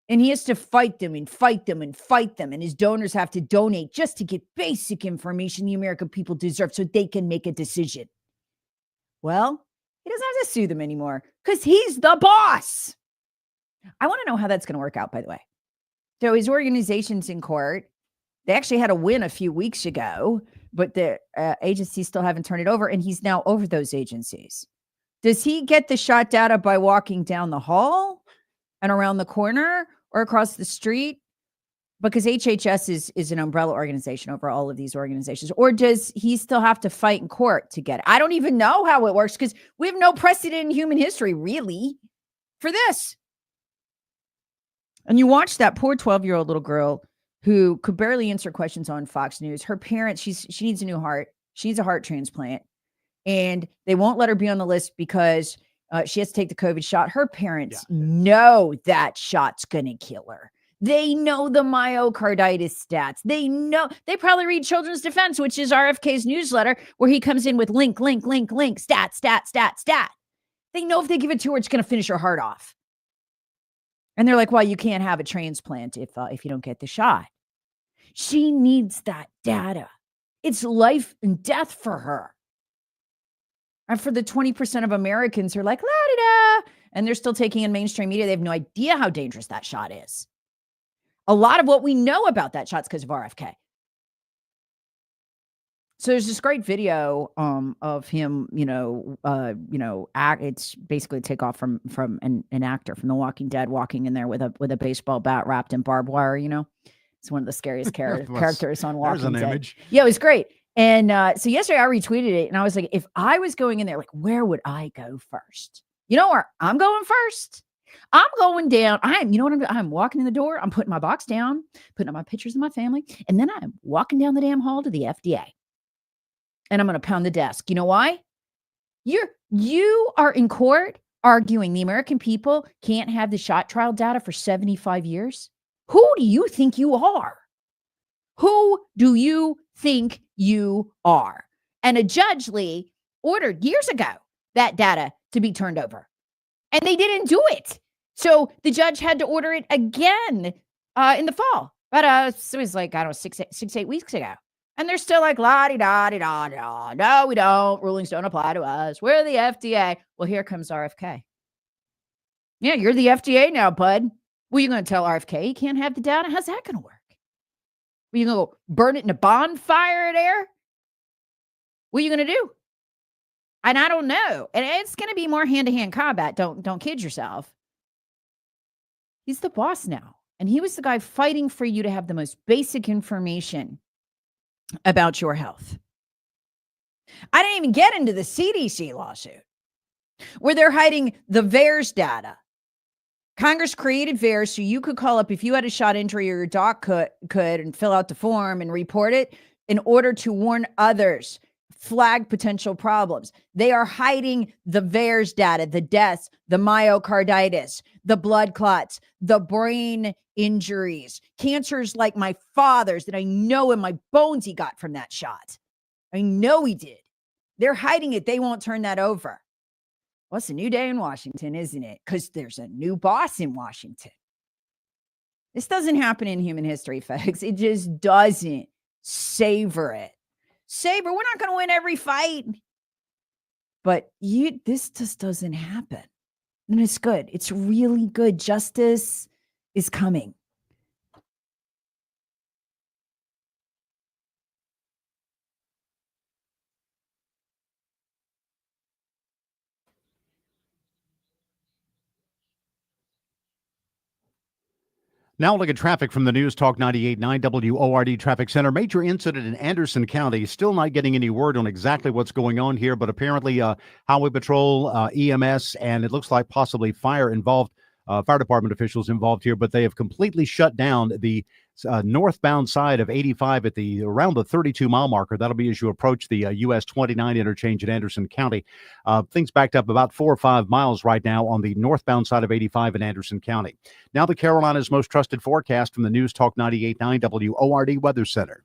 And he has to fight them and fight them and fight them. And his donors have to donate just to get basic information the American people deserve so they can make a decision. Well, he doesn't have to sue them anymore because he's the boss. I want to know how that's going to work out, by the way. So his organization's in court. They actually had a win a few weeks ago, but the agencies still haven't turned it over, and he's now over those agencies. Does he get the shot data by walking down the hall and around the corner or across the street? Because HHS is an umbrella organization over all of these organizations. Or does he still have to fight in court to get it? I don't even know how it works because we have no precedent in human history, really, for this. And you watch that poor 12-year-old little girl who could barely answer questions on Fox News. Her parents, she needs a new heart. She needs a heart transplant. And they won't let her be on the list because she has to take the COVID shot. Her parents know that shot's going to kill her. They know the myocarditis stats. They know, they probably read Children's Defense, which is RFK's newsletter, where he comes in with link, stat. They know if they give it to her, it's going to finish her heart off. And they're like, well, you can't have a transplant if you don't get the shot. She needs that data. It's life and death for her. And for the 20% of Americans who are like, la-da-da, and they're still taking in mainstream media, they have no idea how dangerous that shot is. A lot of what we know about that shot's because of RFK. So there's this great video of him, it's basically a takeoff from an actor from The Walking Dead walking in there with a baseball bat wrapped in barbed wire, It's one of the scariest characters on Walking Dead. Image. Yeah, it was great. And so yesterday I retweeted it and I was like, if I was going in there, like, where would I go first? You know where I'm going first? I'm going down. I'm walking in the door. I'm putting my box down, putting up my pictures of my family. And then I'm walking down the damn hall to the FDA. And I'm going to pound the desk. You know why? You are in court arguing the American people can't have the shot trial data for 75 years. Who do you think you are? Who do you think you are? And a judge, Lee, ordered years ago that data to be turned over. And they didn't do it. So the judge had to order it again in the fall. But it was like, I don't know, 6-8 weeks ago. And they're still like, la-di-da-di-da-da. No, we don't. Rulings don't apply to us. We're the FDA. Well, here comes RFK. Yeah, you're the FDA now, bud. Well, you going to tell RFK he can't have the data? How's that going to work? Well, you going to go burn it in a bonfire there? What are you going to do? And I don't know. And it's going to be more hand-to-hand combat. Don't kid yourself. He's the boss now. And he was the guy fighting for you to have the most basic information about your health. I didn't even get into the CDC lawsuit where they're hiding the VAERS data. Congress created VAERS so you could call up if you had a shot injury or your doc could and fill out the form and report it in order to warn others, flag potential problems. They are hiding the VAERS data, the deaths, the myocarditis, the blood clots, the brain injuries, cancers like my father's that I know in my bones he got from that shot. I know he did. They're hiding it. They won't turn that over. Well, it's a new day in Washington, isn't it? Because there's a new boss in Washington. This doesn't happen in human history, folks. It just doesn't. Savor it. Savor. We're not going to win every fight. But this just doesn't happen. And it's good. It's really good. Justice is coming. Now look at traffic from the News Talk 98.9 WORD Traffic Center. Major incident in Anderson County. Still not getting any word on exactly what's going on here, but apparently Highway Patrol, EMS, and it looks like possibly fire department officials involved here, but they have completely shut down the northbound side of 85 at around the 32-mile marker. That'll be as you approach the US 29 interchange in Anderson County. Things backed up about 4 or 5 miles right now on the northbound side of 85 in Anderson County. Now the Carolina's most trusted forecast from the News Talk 98.9 WORD Weather Center.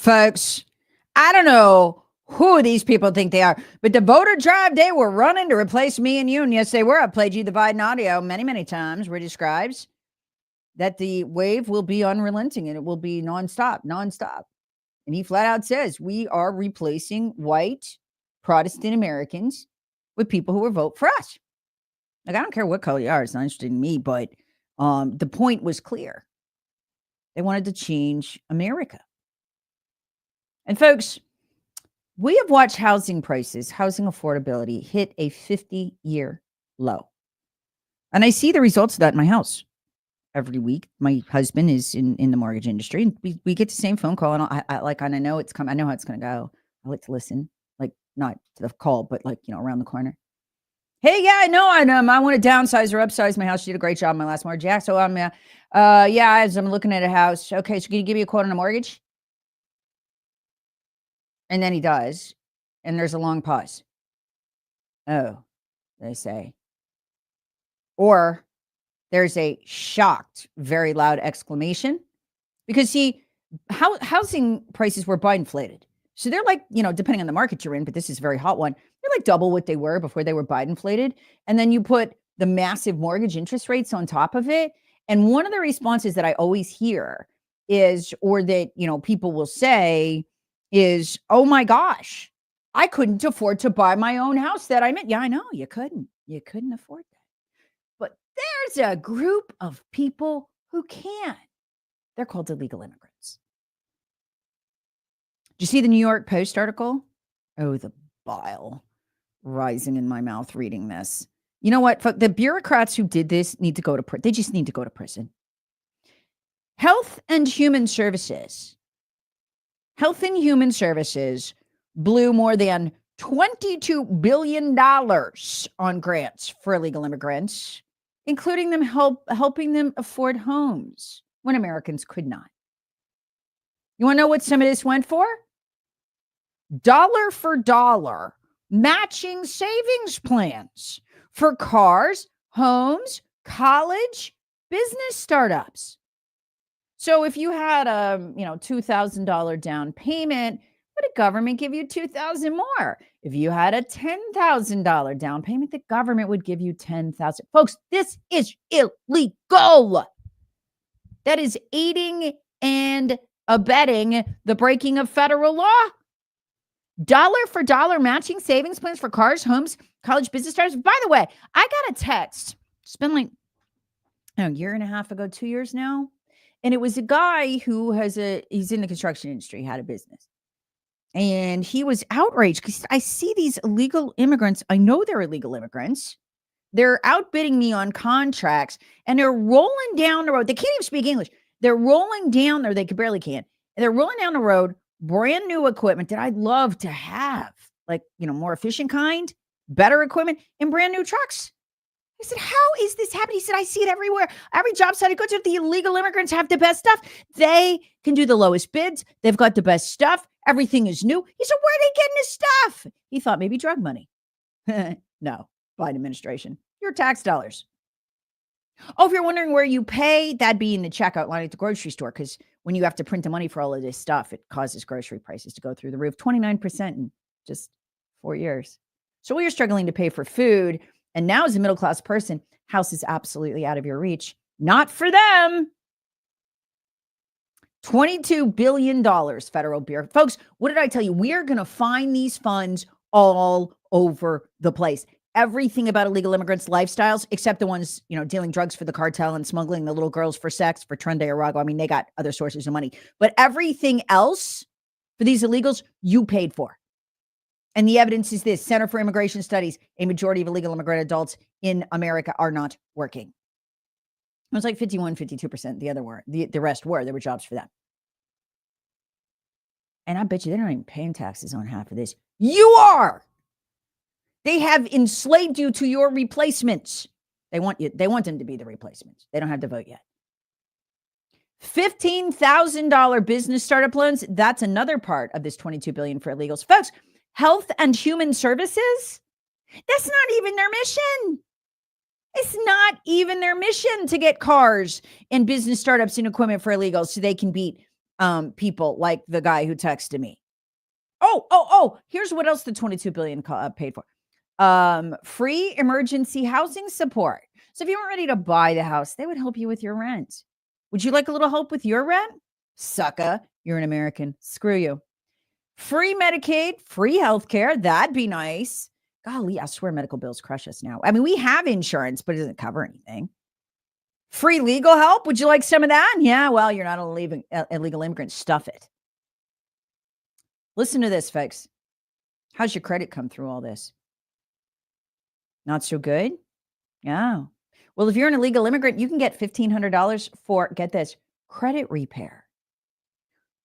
folks. I don't know who these people think they are, but the voter drive, they were running to replace me and you. And yes, they were. I've played you the Biden audio many, many times where it describes that the wave will be unrelenting and it will be nonstop. And he flat out says, we are replacing white Protestant Americans with people who will vote for us. Like, I don't care what color you are. It's not interested in me, but the point was clear. They wanted to change America. And folks, we have watched housing prices, housing affordability hit a 50-year low. And I see the results of that in my house every week. My husband is in the mortgage industry. And we get the same phone call. And I know it's coming. I know how it's going to go. I like to listen, like not to the call, but like, around the corner. Hey, yeah, I know. I want to downsize or upsize my house. She did a great job on my last mortgage. Yeah, so I'm looking at a house. Okay, so can you give me a quote on a mortgage? And then he does, and there's a long pause. Oh, they say. Or there's a shocked, very loud exclamation. Because see, housing prices were Biden-inflated. So they're like, depending on the market you're in, but this is a very hot one, they're like double what they were before they were Biden-inflated. And then you put the massive mortgage interest rates on top of it. And one of the responses that I always hear is, or that, people will say is, oh my gosh, I couldn't afford to buy my own house that I'm in. Yeah, I know, you couldn't afford that. But there's a group of people who can. They're called illegal immigrants. Did you see the New York Post article? Oh, the bile rising in my mouth reading this. You know what? The bureaucrats who did this need to go to prison. They just need to go to prison. Health and Human Services blew more than $22 billion on grants for illegal immigrants, including them helping them afford homes when Americans could not. You want to know what some of this went for? Dollar for dollar matching savings plans for cars, homes, college, business startups. So if you had a, $2,000 down payment, would the government give you $2,000 more? If you had a $10,000 down payment, the government would give you $10,000. Folks, this is illegal. That is aiding and abetting the breaking of federal law. Dollar for dollar matching savings plans for cars, homes, college, business startups. By the way, I got a text. It's been like a year and a half ago, 2 years now. And it was a guy who he's in the construction industry, had a business. And he was outraged because I see these illegal immigrants. I know they're illegal immigrants. They're outbidding me on contracts and they're rolling down the road. They can't even speak English. They're rolling down there. They barely can. And they're rolling down the road, brand new equipment that I'd love to have, like, more efficient kind, better equipment and brand new trucks. I said, how is this happening? He said, I see it everywhere. Every job site I go to, the illegal immigrants have the best stuff. They can do the lowest bids. They've got the best stuff. Everything is new. He said, where are they getting this stuff? He thought maybe drug money. No, Biden administration. Your tax dollars. Oh, if you're wondering where you pay, that'd be in the checkout line at the grocery store. Because when you have to print the money for all of this stuff, it causes grocery prices to go through the roof. 29% in just 4 years. So you're struggling to pay for food. And now as a middle-class person, house is absolutely out of your reach. Not for them. $22 billion federal bureau. Folks, what did I tell you? We are going to find these funds all over the place. Everything about illegal immigrants' lifestyles, except the ones, dealing drugs for the cartel and smuggling the little girls for sex for Trendy Arago. I mean, they got other sources of money. But everything else for these illegals, you paid for. And the evidence is this: Center for Immigration Studies, a majority of illegal immigrant adults in America are not working. It was like 51, 52%. The rest were. There were jobs for them. And I bet you they're not even paying taxes on half of this. You are. They have enslaved you to your replacements. They want them to be the replacements. They don't have to vote yet. $15,000 business startup loans. That's another part of this $22 billion for illegals. Folks, Health and Human Services, that's not even their mission. It's not even their mission to get cars and business startups and equipment for illegals so they can beat people like the guy who texted me. Oh, here's what else the 22 billion paid for. Free emergency housing support. So if you weren't ready to buy the house, they would help you with your rent. Would you like a little help with your rent? Sucka, you're an American. Screw you. Free Medicaid, free healthcare. That'd be nice. Golly, I swear medical bills crush us now. I mean, we have insurance, but it doesn't cover anything. Free legal help. Would you like some of that? Yeah, well, you're not an illegal immigrant. Stuff it. Listen to this, folks. How's your credit come through all this? Not so good? Yeah. Well, if you're an illegal immigrant, you can get $1,500 for, get this, credit repair.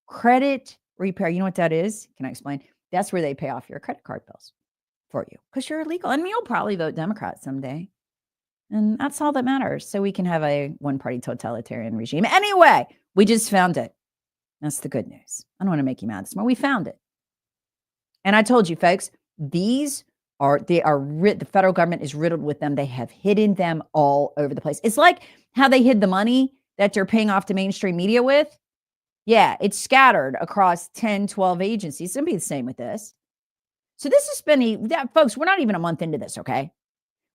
Credit repair. You know what that is? Can I explain? That's where they pay off your credit card bills for you because you're illegal. And you'll probably vote Democrat someday. And that's all that matters. So we can have a one-party totalitarian regime. Anyway, we just found it. That's the good news. I don't want to make you mad this morning. We found it. And I told you, folks, the federal government is riddled with them. They have hidden them all over the place. It's like how they hid the money that you're paying off to mainstream media with. Yeah, it's scattered across 10, 12 agencies. It's going to be the same with this. So this has been, folks, we're not even a month into this, okay?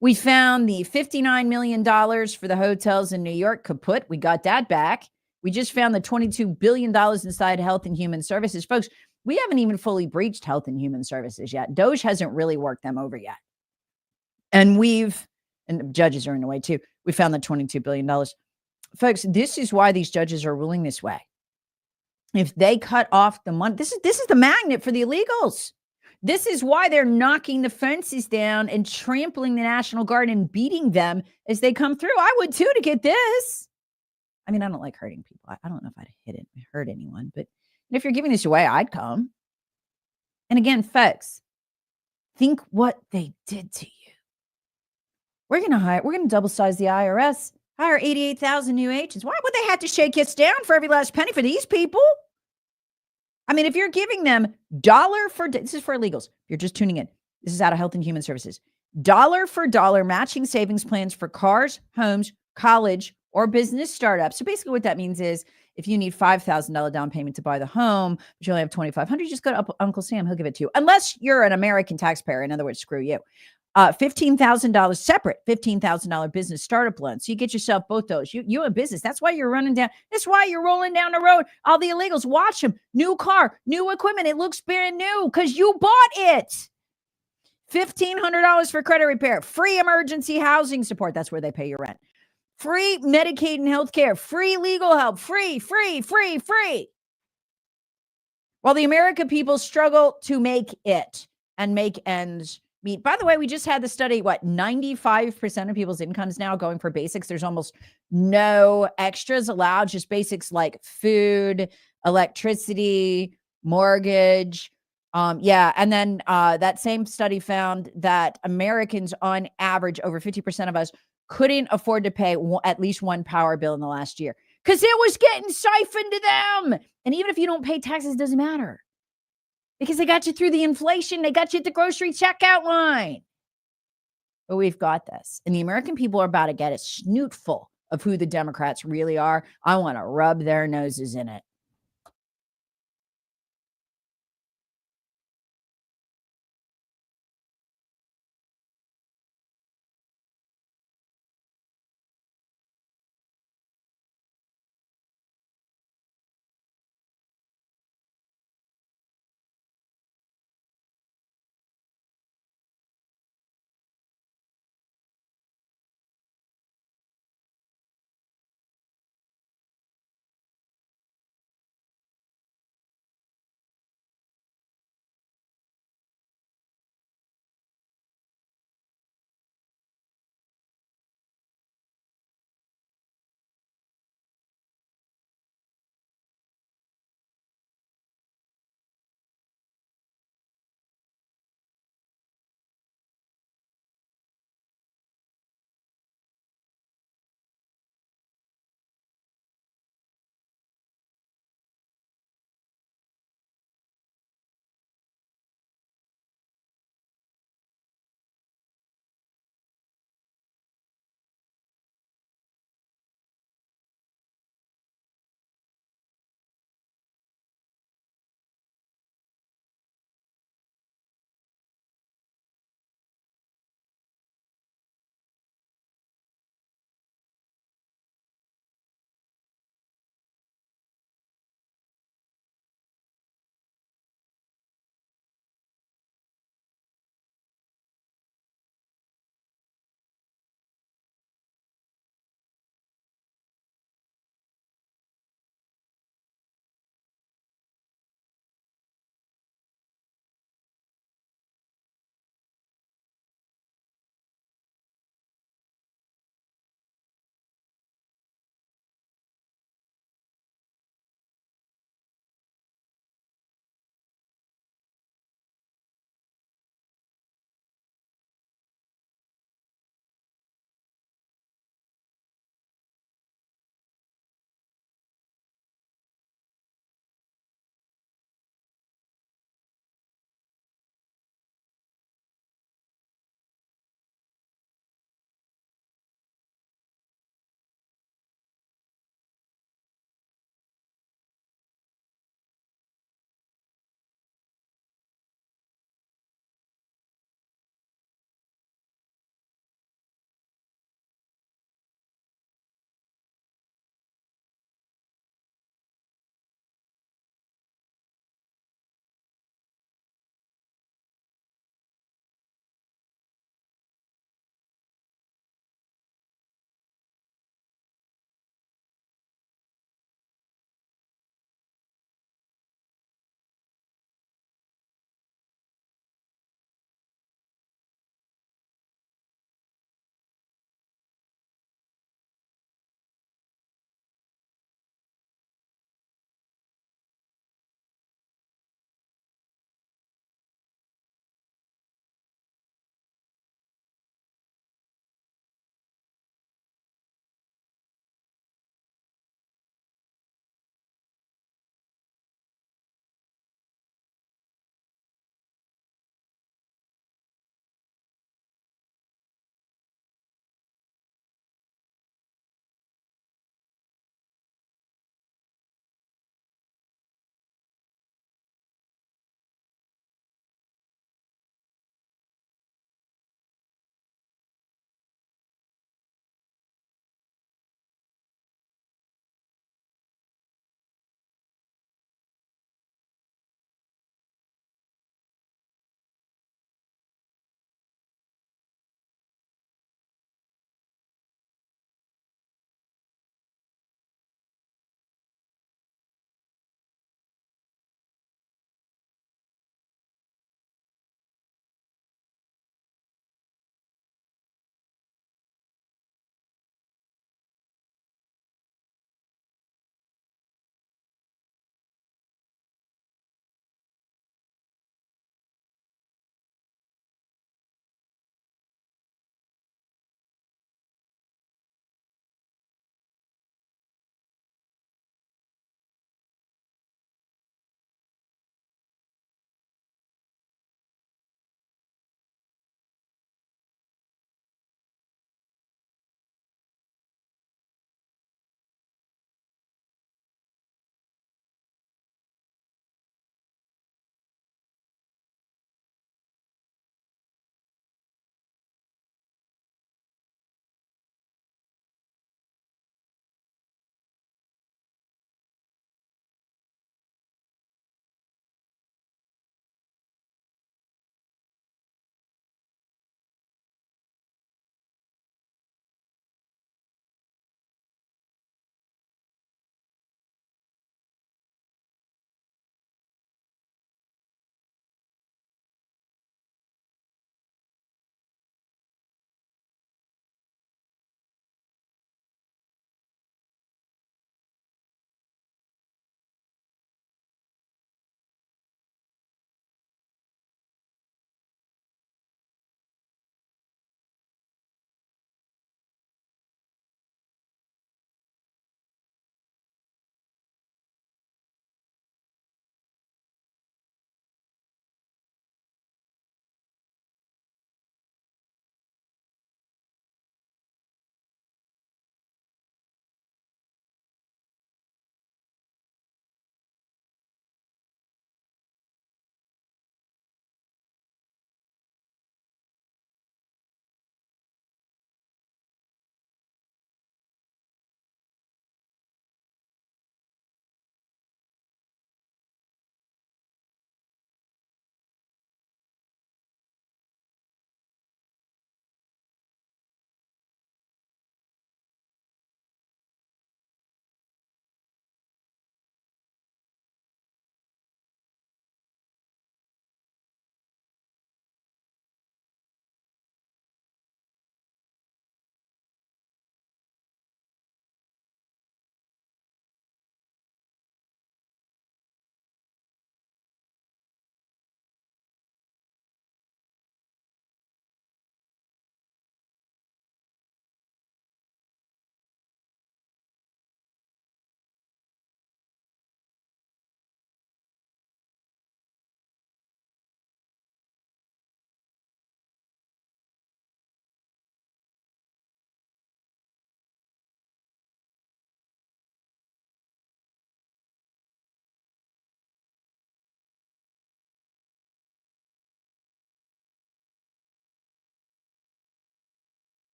We found the $59 million for the hotels in New York kaput. We got that back. We just found the $22 billion inside Health and Human Services. Folks, we haven't even fully breached Health and Human Services yet. DOJ hasn't really worked them over yet. And the judges are in the way too. We found the $22 billion. Folks, this is why these judges are ruling this way. If they cut off the money, this is the magnet for the illegals. This is why they're knocking the fences down and trampling the National Guard and beating them as they come through. I would too to get this. I mean, I don't like hurting people. I don't know if I'd hurt anyone, but if you're giving this away, I'd come. And again, folks, think what they did to you. We're going to double size the IRS, hire 88,000 new agents. Why would they have to shake us down for every last penny for these people? I mean, if you're giving them this is for illegals. If you're just tuning in, this is out of Health and Human Services. Dollar for dollar matching savings plans for cars, homes, college, or business startups. So basically what that means is if you need $5,000 down payment to buy the home, but you only have $2,500, you just go to Uncle Sam. He'll give it to you. Unless you're an American taxpayer. In other words, screw you. $15,000 separate, $15,000 business startup loan. So you get yourself both those. You a business. That's why you're rolling down the road. All the illegals, watch them. New car, new equipment. It looks brand new because you bought it. $1,500 for credit repair. Free emergency housing support. That's where they pay your rent. Free Medicaid and healthcare. Free legal help. Free. While the American people struggle to make it and make ends meet. By the way, we just had the study, 95% of people's incomes now going for basics. There's almost no extras allowed, just basics like food, electricity, mortgage. And then that same study found that Americans on average, over 50% of us, couldn't afford to pay at least one power bill in the last year because it was getting siphoned to them. And even if you don't pay taxes, it doesn't matter. Because they got you through the inflation. They got you at the grocery checkout line. But we've got this. And the American people are about to get a snootful of who the Democrats really are. I want to rub their noses in it.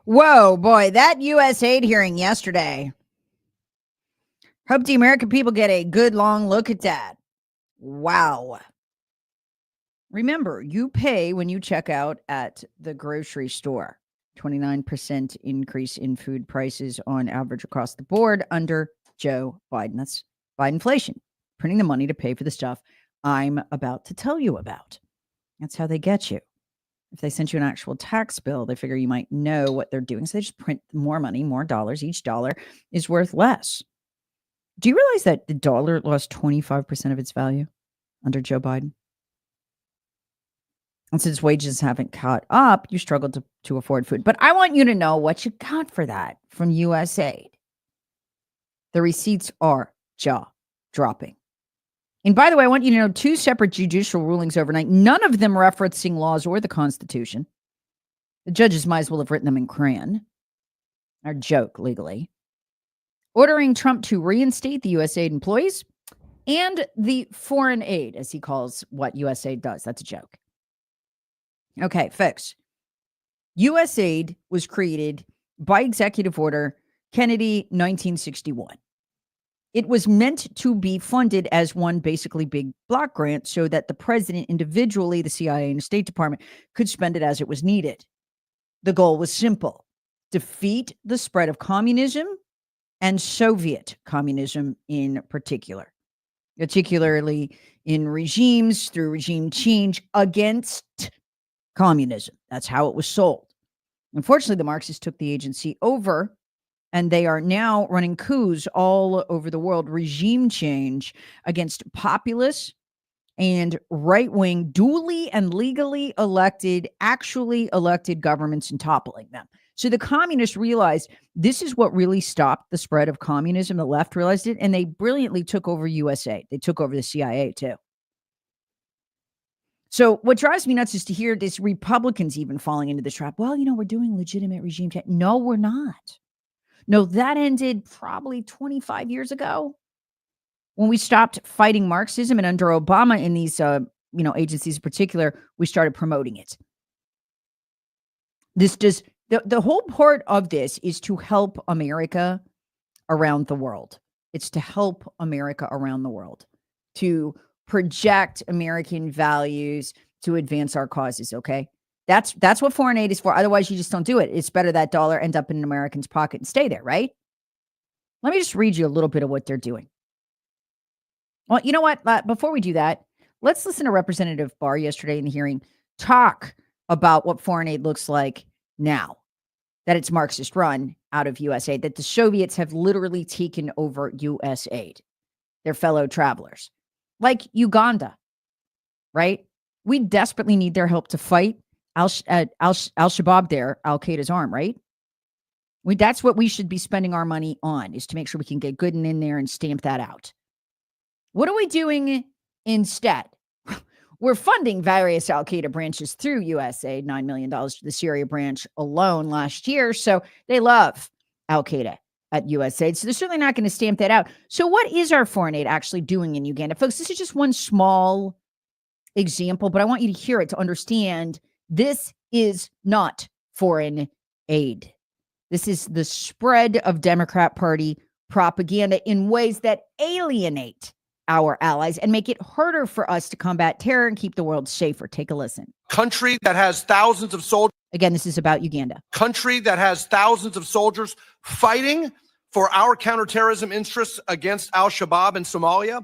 Whoa, boy, that U.S. aid hearing yesterday. Hope the American people get a good long look at that. Wow. Remember, you pay when you check out at the grocery store. 29% increase in food prices on average across the board under Joe Biden. That's Bidenflation, printing the money to pay for the stuff I'm about to tell you about. That's how they get you. If they sent you an actual tax bill, they figure you might know what they're doing. So they just print more money, more dollars. Each dollar is worth less. Do you realize that the dollar lost 25% of its value under Joe Biden? And since wages haven't caught up, you struggle to afford food. But I want you to know what you got for that from USAID. The receipts are jaw-dropping. And by the way, I want you to know 2 separate judicial rulings overnight, none of them referencing laws or the Constitution. The judges might as well have written them in crayon, or joke legally. Ordering Trump to reinstate the USAID employees and the foreign aid, as he calls what USAID does. That's a joke. Okay, folks. USAID was created by Executive Order Kennedy 1961. It was meant to be funded as one basically big block grant so that the president individually, the CIA and the State Department could spend it as it was needed. The goal was simple: defeat the spread of communism and Soviet communism in particularly in regimes through regime change against communism. That's how it was sold. Unfortunately, the Marxists took the agency over, and they are now running coups all over the world, regime change against populist and right-wing, duly and legally elected, actually elected governments and toppling them. So the communists realized this is what really stopped the spread of communism. The left realized it, and they brilliantly took over USA. They took over the CIA too. So what drives me nuts is to hear this Republicans even falling into this trap. Well, we're doing legitimate regime change. No, we're not. No, that ended probably 25 years ago when we stopped fighting Marxism, and under Obama in these, agencies in particular, we started promoting it. The whole part of this is to help America around the world. It's to help America around the world, to project American values, to advance our causes, okay? That's what foreign aid is for. Otherwise, you just don't do it. It's better that dollar end up in an American's pocket and stay there, right? Let me just read you a little bit of what they're doing. Well, you know what? Before we do that, let's listen to Representative Barr yesterday in the hearing talk about what foreign aid looks like now, that it's Marxist run out of USAID, that the Soviets have literally taken over USAID, their fellow travelers. Like Uganda, right? We desperately need their help to fight Al-Shabaab there, Al-Qaeda's arm, right? That's what we should be spending our money on, is to make sure we can get Gooden in there and stamp that out. What are we doing instead? We're funding various Al-Qaeda branches through USAID, $9 million to the Syria branch alone last year. So they love Al-Qaeda at USAID. So they're certainly not going to stamp that out. So what is our foreign aid actually doing in Uganda? Folks, this is just one small example, but I want you to hear it to understand this is not foreign aid. This is the spread of Democrat Party propaganda in ways that alienate our allies and make it harder for us to combat terror and keep the world safer. Take a listen. Country that has thousands of soldiers. Again, this is about Uganda. Country that has thousands of soldiers fighting for our counterterrorism interests against Al-Shabaab in Somalia.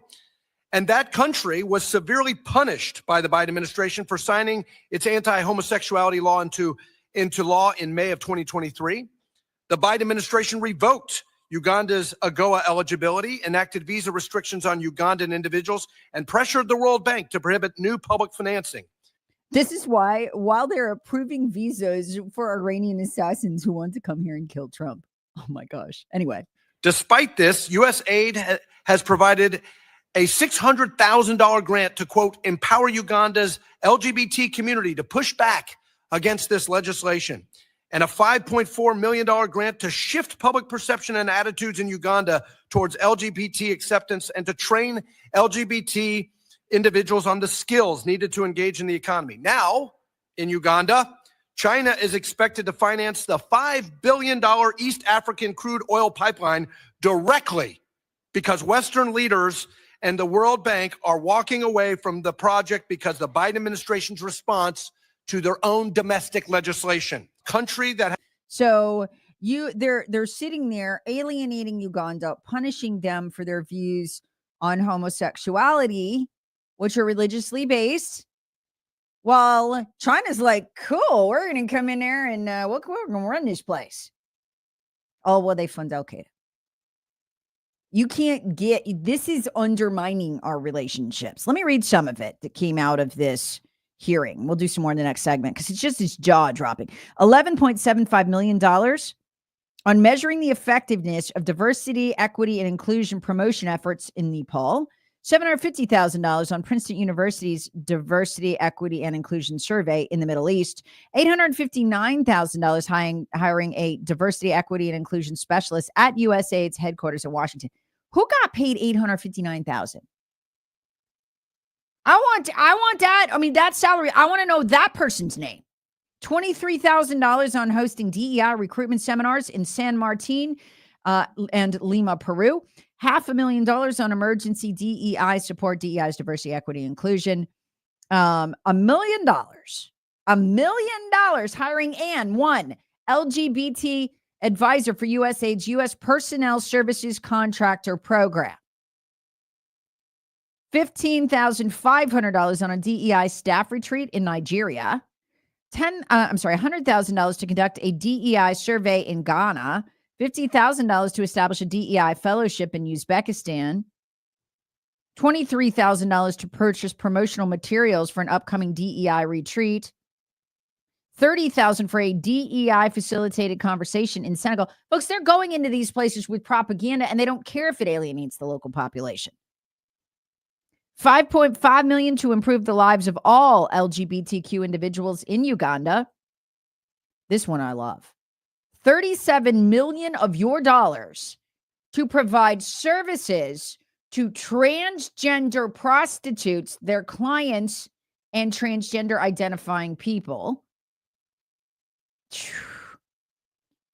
And that country was severely punished by the Biden administration for signing its anti-homosexuality law into law in May of 2023. The Biden administration revoked Uganda's AGOA eligibility, enacted visa restrictions on Ugandan individuals, and pressured the World Bank to prohibit new public financing. This is why, while they're approving visas for Iranian assassins who want to come here and kill Trump. Oh my gosh. Anyway. Despite this, USAID has provided a $600,000 grant to, quote, empower Uganda's LGBT community to push back against this legislation, and a $5.4 million grant to shift public perception and attitudes in Uganda towards LGBT acceptance and to train LGBT individuals on the skills needed to engage in the economy. Now, in Uganda, China is expected to finance the $5 billion East African crude oil pipeline directly because Western leaders and the World Bank are walking away from the project because the Biden administration's response to their own domestic legislation. Country that So they're sitting there alienating Uganda, punishing them for their views on homosexuality, which are religiously based. While China's like, cool, we're going to come in there and we're going to run this place. Oh, well, they fund Al Qaeda. You can't get, this is undermining our relationships. Let me read some of it that came out of this hearing. We'll do some more in the next segment because it's jaw dropping. $11.75 million on measuring the effectiveness of diversity, equity, and inclusion promotion efforts in Nepal. $750,000 on Princeton University's Diversity, Equity, and Inclusion Survey in the Middle East. $859,000 hiring a diversity, equity, and inclusion specialist at USAID's headquarters in Washington. Who got paid $859,000? I want that. I mean, that salary. I want to know that person's name. $23,000 on hosting DEI recruitment seminars in San Martin and Lima, Peru. $500,000 on emergency DEI support, DEI's diversity, equity, inclusion. $1 million hiring one LGBT advisor for USAID's U.S. Personnel Services Contractor Program. $15,500 on a DEI staff retreat in Nigeria. $100,000 to conduct a DEI survey in Ghana. $50,000 to establish a DEI fellowship in Uzbekistan. $23,000 to purchase promotional materials for an upcoming DEI retreat. $30,000 for a DEI facilitated conversation in Senegal. Folks, they're going into these places with propaganda and they don't care if it alienates the local population. $5.5 million to improve the lives of all LGBTQ individuals in Uganda. This one I love. $37 million of your dollars to provide services to transgender prostitutes, their clients, and transgender identifying people.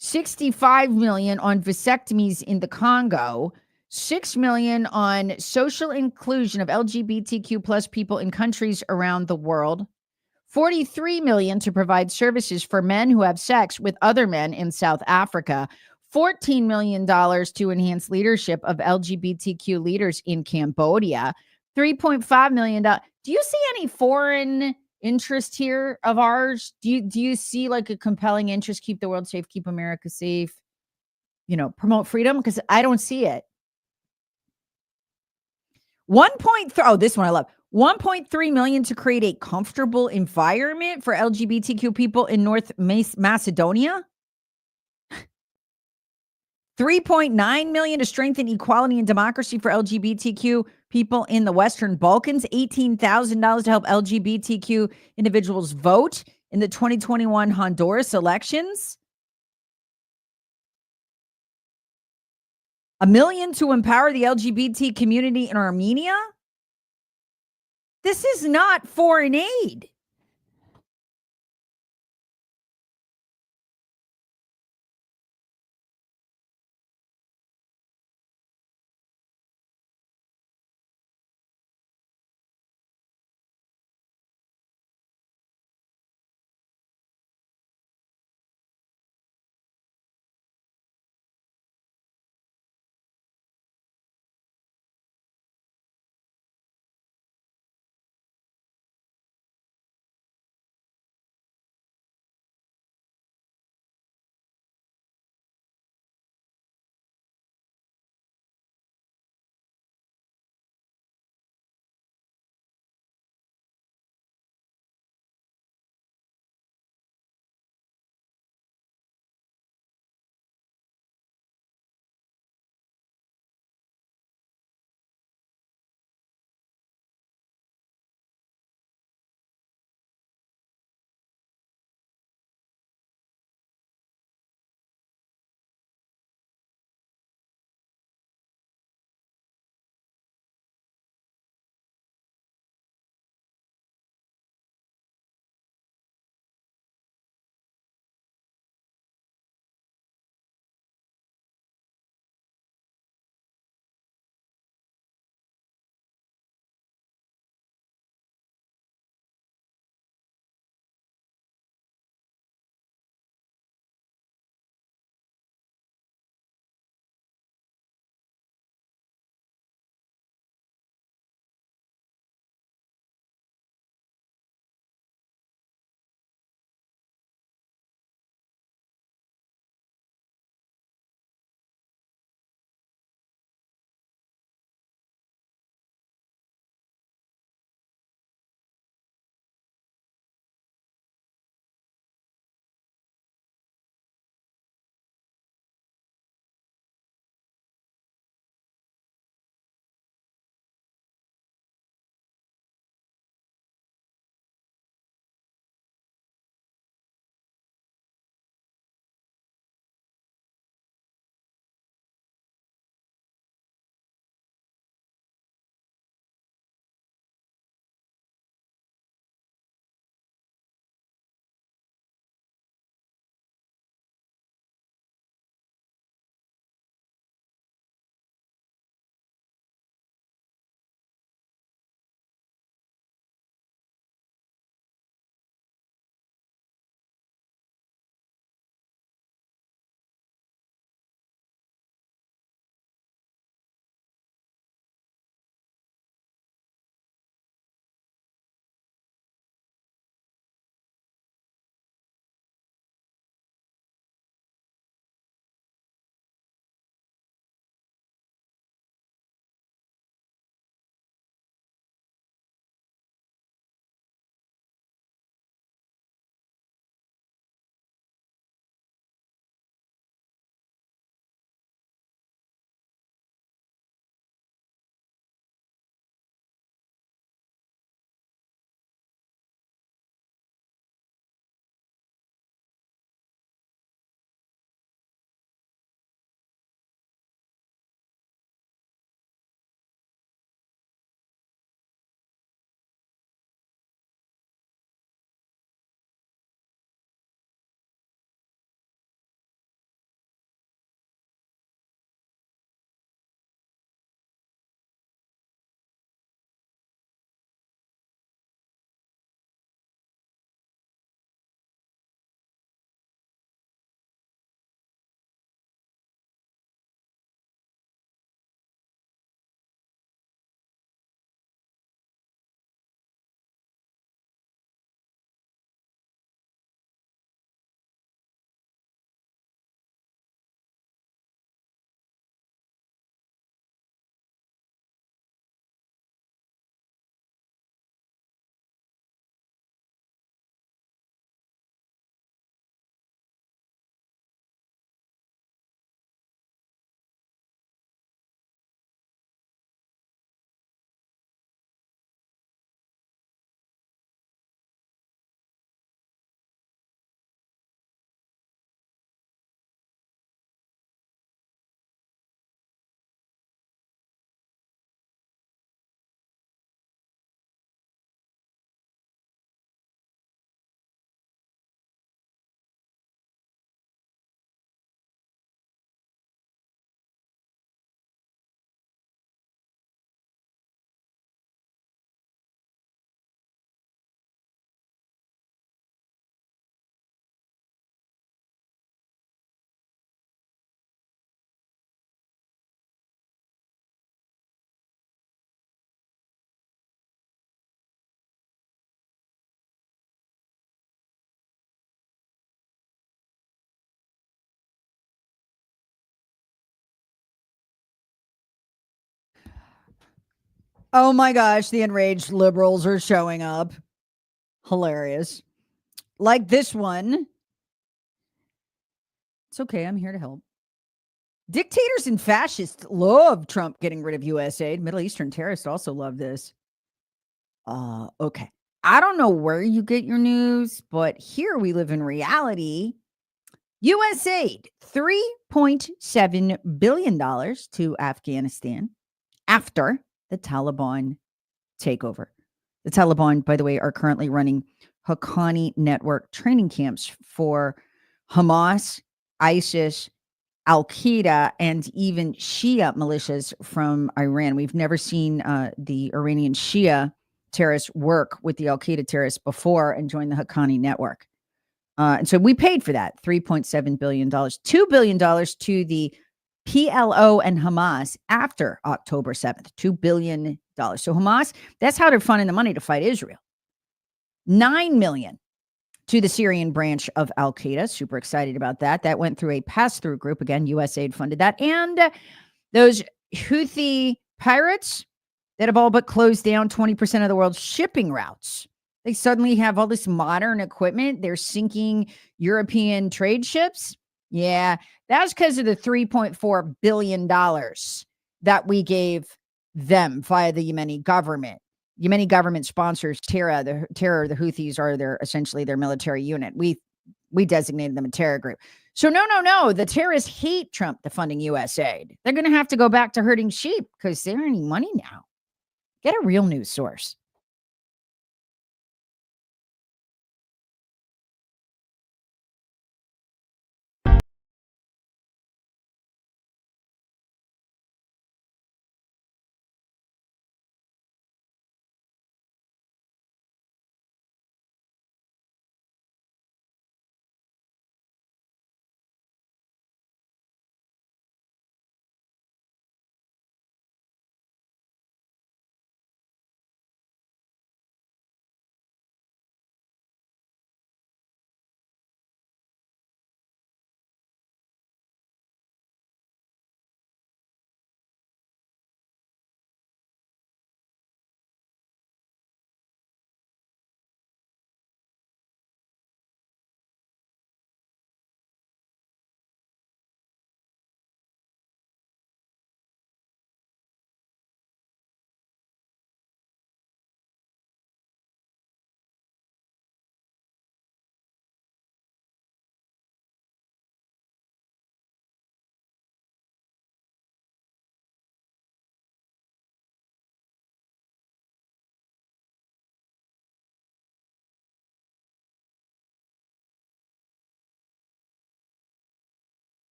$65 million on vasectomies in the Congo. $6 million on social inclusion of LGBTQ plus people in countries around the world. $43 million to provide services for men who have sex with other men in South Africa. $14 million to enhance leadership of LGBTQ leaders in Cambodia. $3.5 million. Do you see any foreign interest here of ours? Do you see like a compelling interest? Keep the world safe, keep America safe, promote freedom? Because I don't see it. This one I love. $1.3 million to create a comfortable environment for LGBTQ people in North Macedonia. $3.9 million to strengthen equality and democracy for LGBTQ people in the Western Balkans. $18,000 to help LGBTQ individuals vote in the 2021 Honduras elections. $1 million to empower the LGBT community in Armenia. This is not foreign aid. Oh my gosh, the enraged liberals are showing up. Hilarious. Like this one. It's okay. I'm here to help. Dictators and fascists love Trump getting rid of U.S. aid. Middle Eastern terrorists also love this. Okay. I don't know where you get your news, but here we live in reality. U.S. aid, $3.7 billion to Afghanistan after the Taliban takeover. The Taliban, by the way, are currently running Haqqani network training camps for Hamas, ISIS, Al-Qaeda, and even Shia militias from Iran. We've never seen the Iranian Shia terrorists work with the Al-Qaeda terrorists before and join the Haqqani network. And so we paid for that, $3.7 billion, $2 billion to the PLO and Hamas after October 7th, $2 billion. So Hamas, that's how they're funding the money to fight Israel. $9 million to the Syrian branch of Al-Qaeda. Super excited about that. That went through a pass-through group. Again, USAID funded that. And those Houthi pirates that have all but closed down 20% of the world's shipping routes. They suddenly have all this modern equipment. They're sinking European trade ships. Yeah, that's because of the $3.4 billion that we gave them via the Yemeni government. Yemeni government sponsors terror. The Houthis are essentially their military unit. We designated them a terror group. So no. The terrorists hate Trump defunding U.S. aid. They're going to have to go back to herding sheep because they don't have any money now. Get a real news source.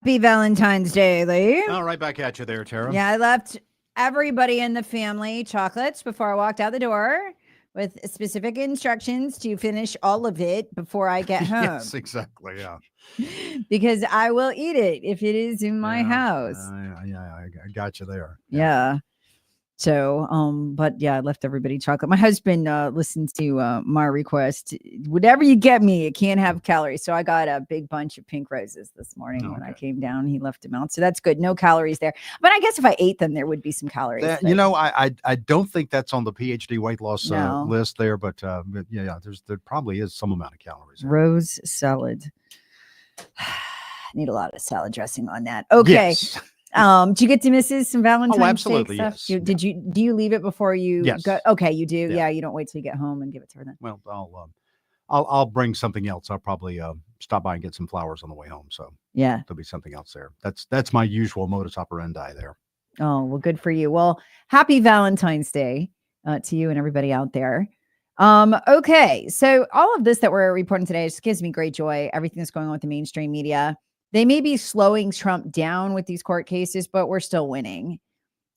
Happy Valentine's Day, Lee. All right, back at you there, Tara. Yeah, I left everybody in the family chocolates before I walked out the door with specific instructions to finish all of it before I get home. Yes, exactly. Yeah. Because I will eat it if it is in my house. I got you there. Yeah. So, but yeah, I left everybody chocolate. My husband listens to my request. Whatever you get me, it can't have calories. So I got a big bunch of pink roses this morning when I came down. He left them out, so that's good. No calories there. But I guess if I ate them, there would be some calories. I don't think that's on the PhD weight loss list there, but yeah, there probably is some amount of calories. Rose salad. Need a lot of salad dressing on that. Okay. Yes. Do you get to Mrs. some Valentine's absolutely, Day stuff? yes. Do you leave it before you go? Okay, you do. Yeah. Yeah, you don't wait till you get home and give it to her then. Well, I'll bring something else. I'll probably stop by and get some flowers on the way home. So yeah, there'll be something else there. That's my usual modus operandi there. Oh, well, good for you. Well, happy Valentine's Day to you and everybody out there. Okay, so all of this that we're reporting today just gives me great joy. Everything that's going on with the mainstream media. They may be slowing Trump down with these court cases, but we're still winning.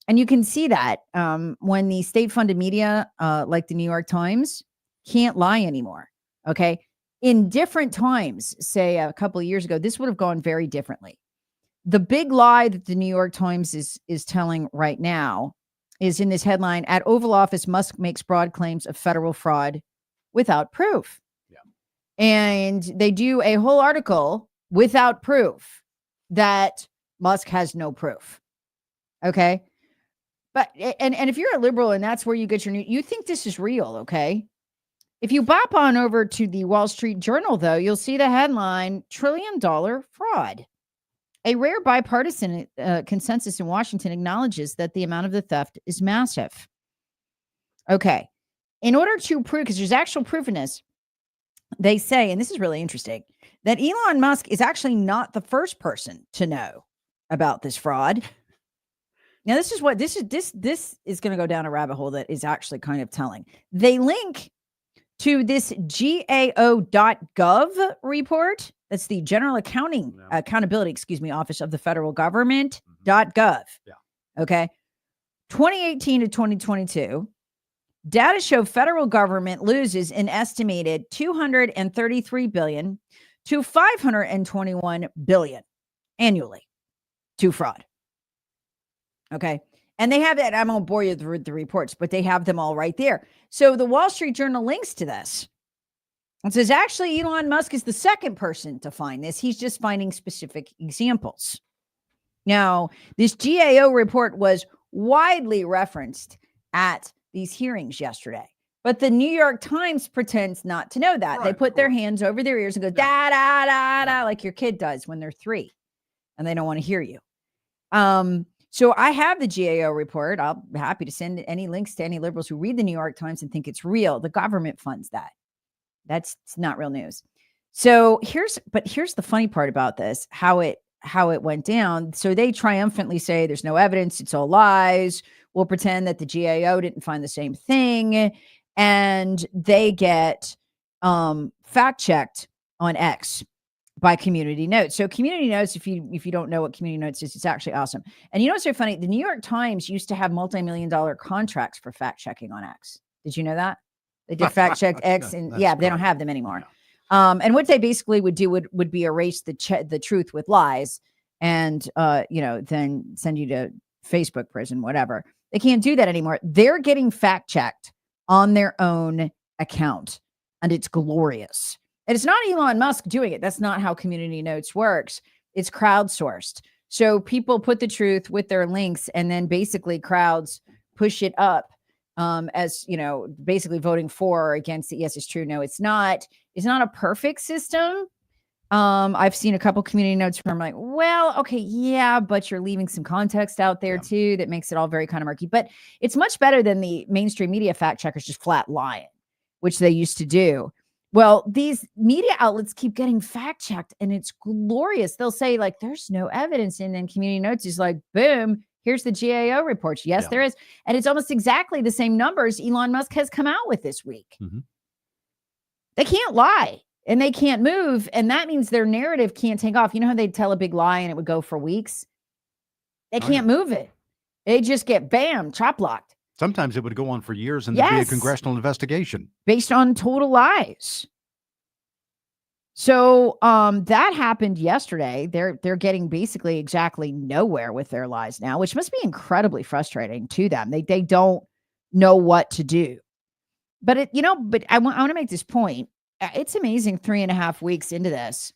And you can see that when the state-funded media, like the New York Times, can't lie anymore. Okay. In different times, say a couple of years ago, this would have gone very differently. The big lie that the New York Times is telling right now is in this headline: at Oval Office, Musk makes broad claims of federal fraud without proof. Yeah. And they do a whole article without proof that Musk has no proof. Okay. But, and if you're a liberal and that's where you get your news, you think this is real. Okay. If you bop on over to the Wall Street Journal, though, you'll see the headline: $1 trillion fraud. A rare bipartisan consensus in Washington acknowledges that the amount of the theft is massive. Okay. In order to prove, because there's actual proof in this, they say, and this is really interesting, that Elon Musk is actually not the first person to know about this fraud. Now, this is what this is going to go down a rabbit hole that is actually kind of telling. They link to this GAO.gov report. That's the General Accountability, Office of the Federal Government.gov. Yeah. Okay. 2018 to 2022. Data show federal government loses an estimated $233 billion to $521 billion annually to fraud. Okay. And they have that. I won't bore you with the reports, but they have them all right there. So the Wall Street Journal links to this. It says, actually, Elon Musk is the second person to find this. He's just finding specific examples. Now, this GAO report was widely referenced at these hearings yesterday, but the New York Times pretends not to know that. Right, they put their hands over their ears and go, da, da, da, da, like your kid does when they're 3 and they don't want to hear you. So I have the GAO report. I'm happy to send any links to any liberals who read the New York Times and think it's real. The government funds that. That's not real news. So here's the funny part about this, how it went down. So they triumphantly say there's no evidence. It's all lies. We'll pretend that the GAO didn't find the same thing. And they get fact checked on X by Community Notes. So Community Notes, if you don't know what Community Notes is, it's actually awesome. And you know what's so funny? The New York Times used to have multi-million-dollar contracts for fact checking on X. Did you know that? They did fact check X, and they don't have them anymore. And what they basically would do would be erase the truth with lies, and then send you to Facebook prison, whatever. They can't do that anymore. They're getting fact checked on their own account, and it's glorious. And it's not Elon Musk doing it. That's not how Community Notes works. It's crowdsourced. So people put the truth with their links, and then basically crowds push it up. As basically voting for or against it. Yes, it's true. No, it's not. It's not a perfect system. I've seen a couple Community Notes where I'm like, well, okay, yeah, but you're leaving some context out there too that makes it all very kind of murky. But it's much better than the mainstream media fact checkers just flat lying, which they used to do. Well, these media outlets keep getting fact checked, and it's glorious. They'll say like, "There's no evidence," and then Community Notes is like, "Boom." Here's the GAO reports. Yes, there is. And it's almost exactly the same numbers Elon Musk has come out with this week. Mm-hmm. They can't lie. and they can't move. And that means their narrative can't take off. You know how they'd tell a big lie and it would go for weeks? They can't move it. They just get bam, chop blocked. Sometimes it would go on for years and there'd be a Yes. congressional investigation. Based on total lies. So that happened yesterday. They're getting basically exactly nowhere with their lies now, which must be incredibly frustrating to them. They don't know what to do. But but I want to make this point. It's amazing 3.5 weeks into this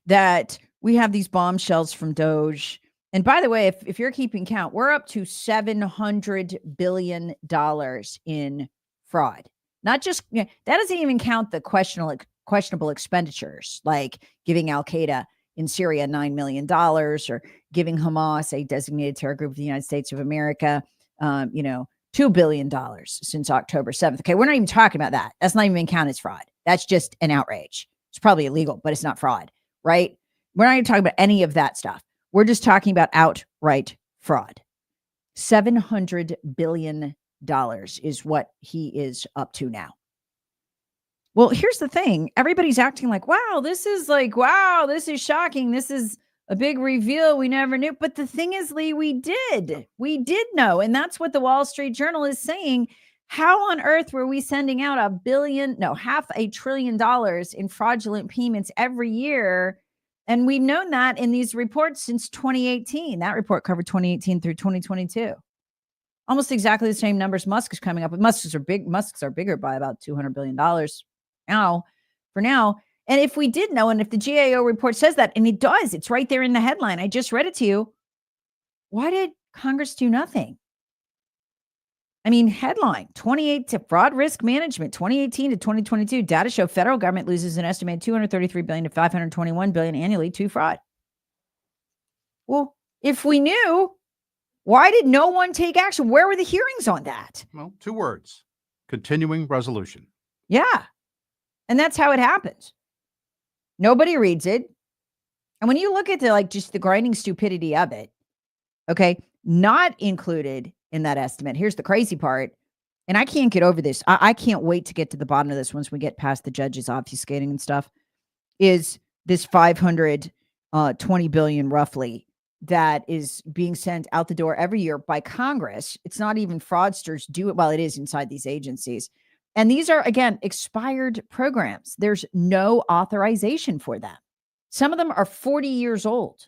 that we have these bombshells from Doge. And by the way, if you're keeping count, we're up to $700 billion in fraud. Not just, that doesn't even count the questionable expenditures, like giving Al-Qaeda in Syria $9 million or giving Hamas, a designated terror group of the United States of America, $2 billion since October 7th. Okay, we're not even talking about that. That's not even counted as fraud. That's just an outrage. It's probably illegal, but it's not fraud, right? We're not even talking about any of that stuff. We're just talking about outright fraud. $700 billion is what he is up to now. Well, here's the thing. Everybody's acting like, wow, this is shocking. This is a big reveal. We never knew. But the thing is, Lee, we did know. And that's what the Wall Street Journal is saying. How on earth were we sending out $500 billion in fraudulent payments every year? And we've known that in these reports since 2018. That report covered 2018 through 2022. Almost exactly the same numbers Musk is coming up with. Musk's are bigger by about $200 billion for now. And if we did know, and if the GAO report says that, and it does, it's right there in the headline. I just read it to you. Why did Congress do nothing? I mean, headline, 28 to fraud risk management, 2018 to 2022. Data show federal government loses an estimated $233 billion to $521 billion annually to fraud. Well, if we knew, why did no one take action? Where were the hearings on that? Well, 2 words, continuing resolution. Yeah. And that's how it happens. Nobody reads it. And when you look at just the grinding stupidity of it, okay, not included in that estimate. Here's the crazy part. And I can't get over this. I can't wait to get to the bottom of this once we get past the judges obfuscating and stuff, is this $520 billion roughly that is being sent out the door every year by Congress. It's not even fraudsters do it. Well, it is inside these agencies. And these are, again, expired programs. There's no authorization for them. Some of them are 40 years old.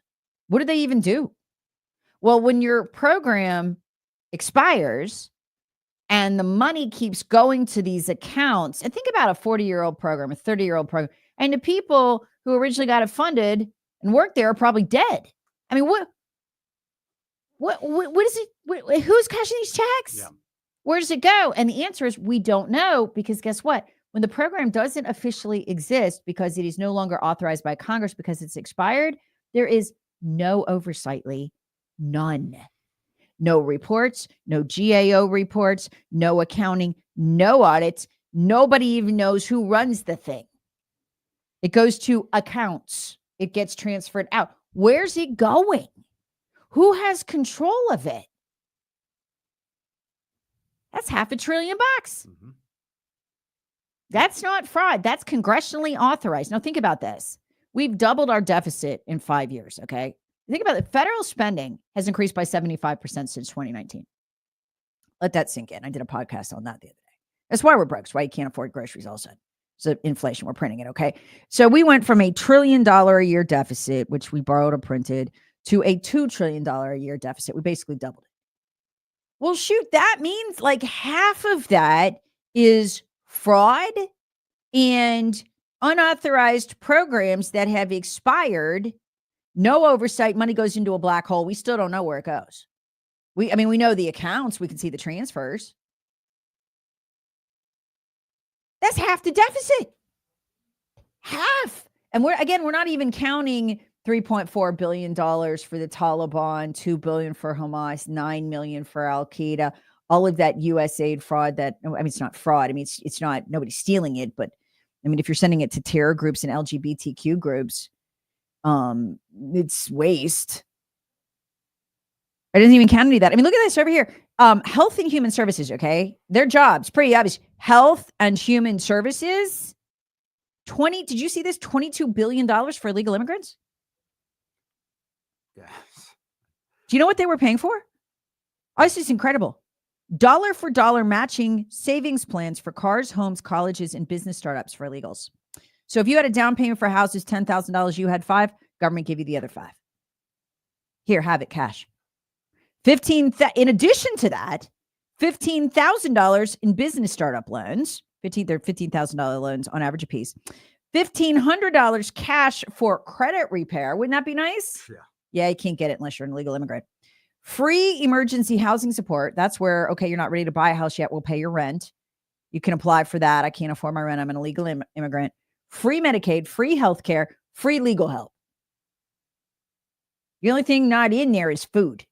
What do they even do? Well, when your program expires and the money keeps going to these accounts, and think about a 40-year-old program, a 30-year-old program, and the people who originally got it funded and worked there are probably dead. I mean, what is it? Who's cashing these checks? Yeah. Where does it go? And the answer is we don't know, because guess what? When the program doesn't officially exist because it is no longer authorized by Congress because it's expired, there is no oversight, Lee. None. No reports, no GAO reports, no accounting, no audits. Nobody even knows who runs the thing. It goes to accounts. It gets transferred out. Where's it going? Who has control of it? That's $500 billion. Mm-hmm. That's not fraud. That's congressionally authorized. Now think about this. We've doubled our deficit in 5 years, okay? Think about it. Federal spending has increased by 75% since 2019. Let that sink in. I did a podcast on that the other day. That's why we're broke. That's why you can't afford groceries all of a sudden. So inflation, we're printing it, okay? So we went from a $1 trillion a year deficit, which we borrowed or printed, to a $2 trillion a year deficit. We basically doubled it. Well, shoot, that means like half of that is fraud and unauthorized programs that have expired. No oversight. Money goes into a black hole. We still don't know where it goes. We know the accounts. We can see the transfers. That's half the deficit. Half. And we're not even counting $3.4 billion for the Taliban, $2 billion for Hamas, $9 million for Al-Qaeda, all of that USAID fraud it's not fraud. It's not, nobody's stealing it, but if you're sending it to terror groups and LGBTQ groups, it's waste. I didn't even count any of that. Look at this over here. Health and Human Services, okay? Their jobs, pretty obvious. Health and Human Services, Did you see this? $22 billion for illegal immigrants? Yes. Do you know what they were paying for? Oh, this is incredible. Dollar for dollar matching savings plans for cars, homes, colleges, and business startups for illegals. So if you had a down payment for houses, $10,000, you had $5,000, government gave you the other $5,000. Here, have it cash. In addition to that, $15,000 in business startup loans. They're $15,000 loans on average a piece. $1,500 cash for credit repair. Wouldn't that be nice? Yeah. Yeah, you can't get it unless you're an illegal immigrant. Free emergency housing support. That's where, okay, you're not ready to buy a house yet. We'll pay your rent. You can apply for that. I can't afford my rent. I'm an illegal immigrant. Free Medicaid, free healthcare, free legal help. The only thing not in there is food.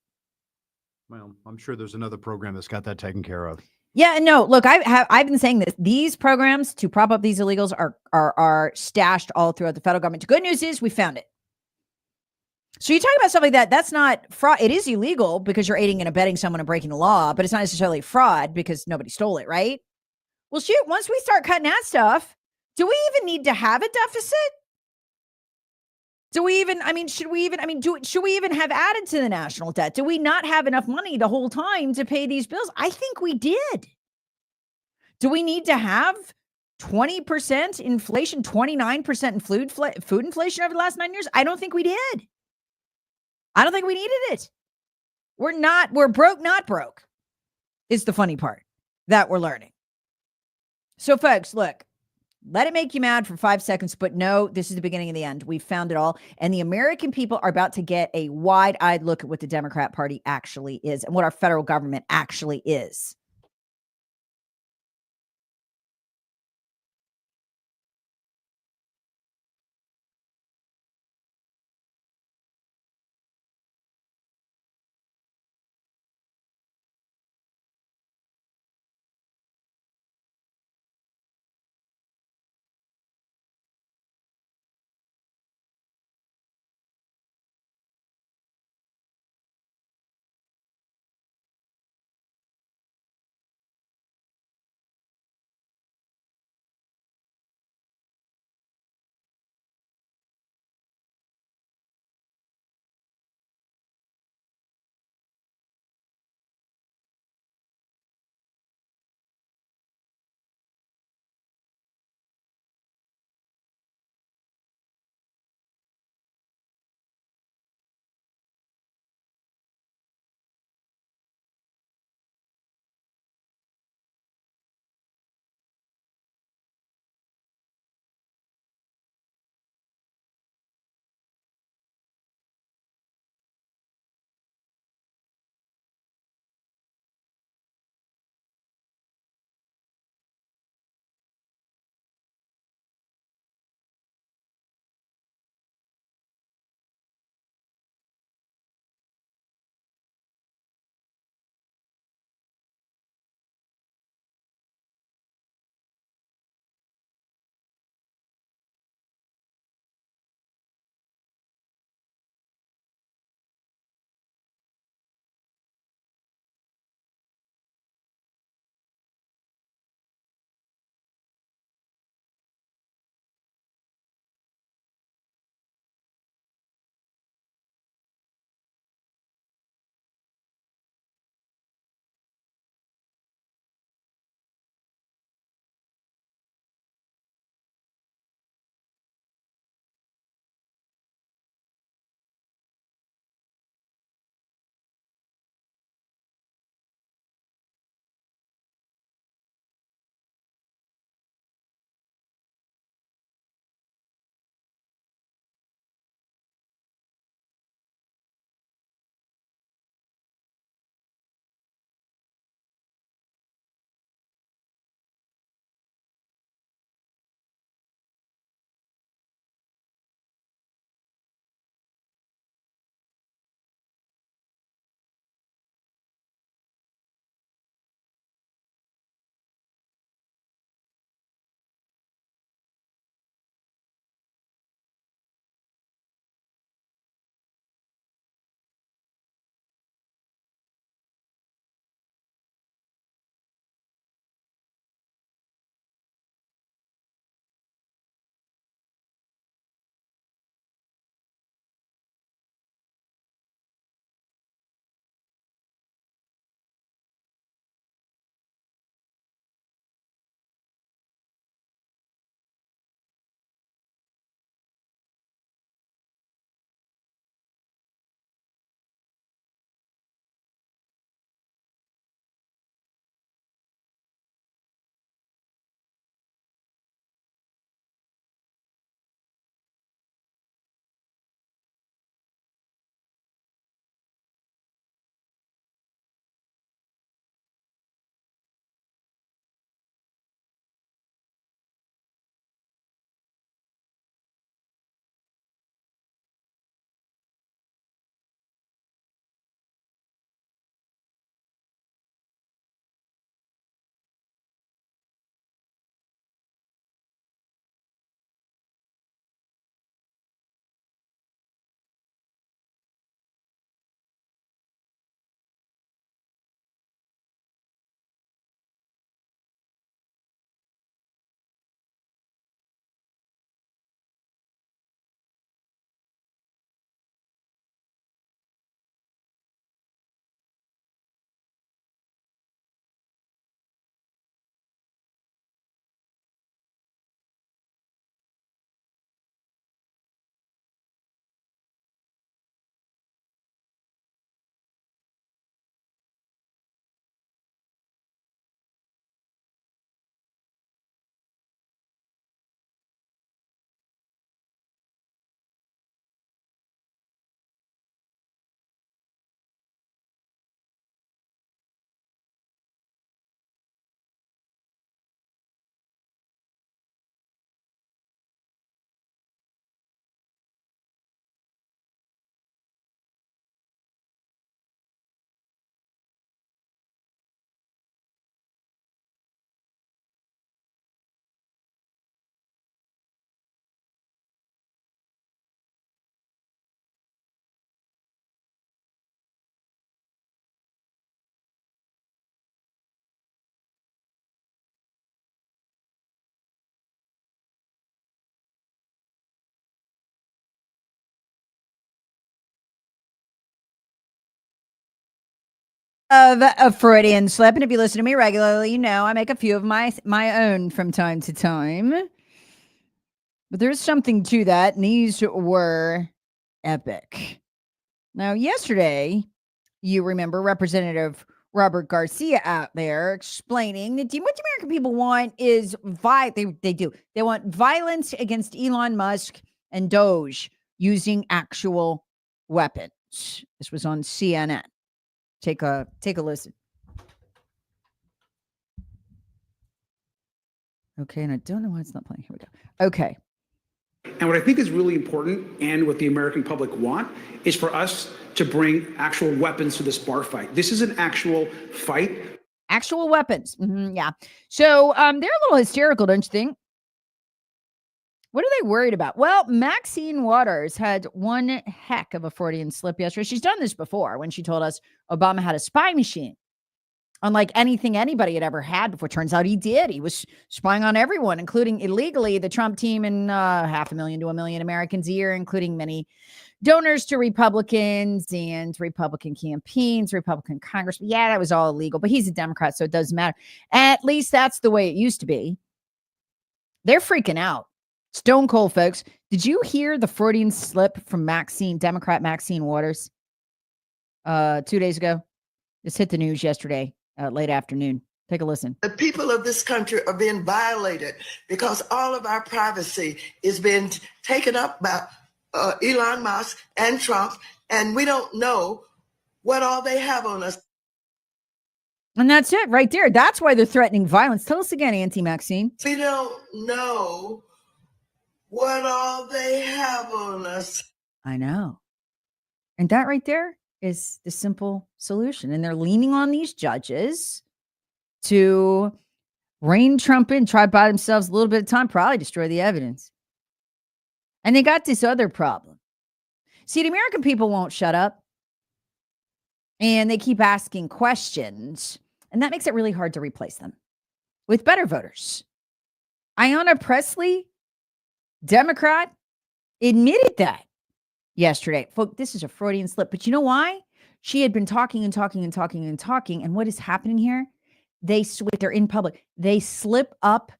Well, I'm sure there's another program that's got that taken care of. Yeah, no, look, I've been saying this. These programs to prop up these illegals are stashed all throughout the federal government. The good news is we found it. So you talk about stuff like that. That's not fraud. It is illegal because you're aiding and abetting someone and breaking the law, but it's not necessarily fraud because nobody stole it, right? Well, shoot, once we start cutting that stuff, do we even need to have a deficit? Should we even have added to the national debt? Do we not have enough money the whole time to pay these bills? I think we did. Do we need to have 20% inflation, 29% in food inflation over the last 9 years? I don't think we did. I don't think we needed it. We're broke, not broke, is the funny part that we're learning. So folks, look, let it make you mad for 5 seconds, but no, this is the beginning of the end. We've found it all. And the American people are about to get a wide-eyed look at what the Democrat Party actually is and what our federal government actually is. of a Freudian slip. And if you listen to me regularly, you know I make a few of my own from time to time. But there's something to that, and these were epic. Now, yesterday, you remember Representative Robert Garcia out there explaining that what the American people want is they want violence against Elon Musk and Doge using actual weapons. This was on CNN. Take a listen. Okay, and I don't know why it's not playing. Here we go. Okay. And what I think is really important, and what the American public want, is for us to bring actual weapons to this bar fight. This is an actual fight. Actual weapons. Yeah. So they're a little hysterical, don't you think? What are they worried about? Well, Maxine Waters had one heck of a Freudian slip yesterday. She's done this before when she told us Obama had a spy machine. Unlike anything anybody had ever had before. Turns out he did. He was spying on everyone, including illegally the Trump team and 500,000 to 1 million Americans a year, including many donors to Republicans and Republican campaigns, Republican Congress. Yeah, that was all illegal, but he's a Democrat, so it doesn't matter. At least that's the way it used to be. They're freaking out. Stone cold, folks. Did you hear the Freudian slip from Democrat Maxine Waters 2 days ago? This hit the news yesterday. Late afternoon. Take a listen. The people of this country are being violated because all of our privacy is being taken up by Elon Musk and Trump, and we don't know what all they have on us. And that's it right there. That's why they're threatening violence. Tell us again, Auntie Maxine. We don't know what all they have on us. I know. And that right there is the simple solution. And they're leaning on these judges to rein Trump in, try by themselves a little bit of time, probably destroy the evidence. And they got this other problem. See, the American people won't shut up. And they keep asking questions. And that makes it really hard to replace them with better voters. Ayanna Pressley, Democrat, admitted that yesterday. Folks, this is a Freudian slip. But you know why? She had been talking and talking and talking and talking. And what is happening here? They're in public. They slip up,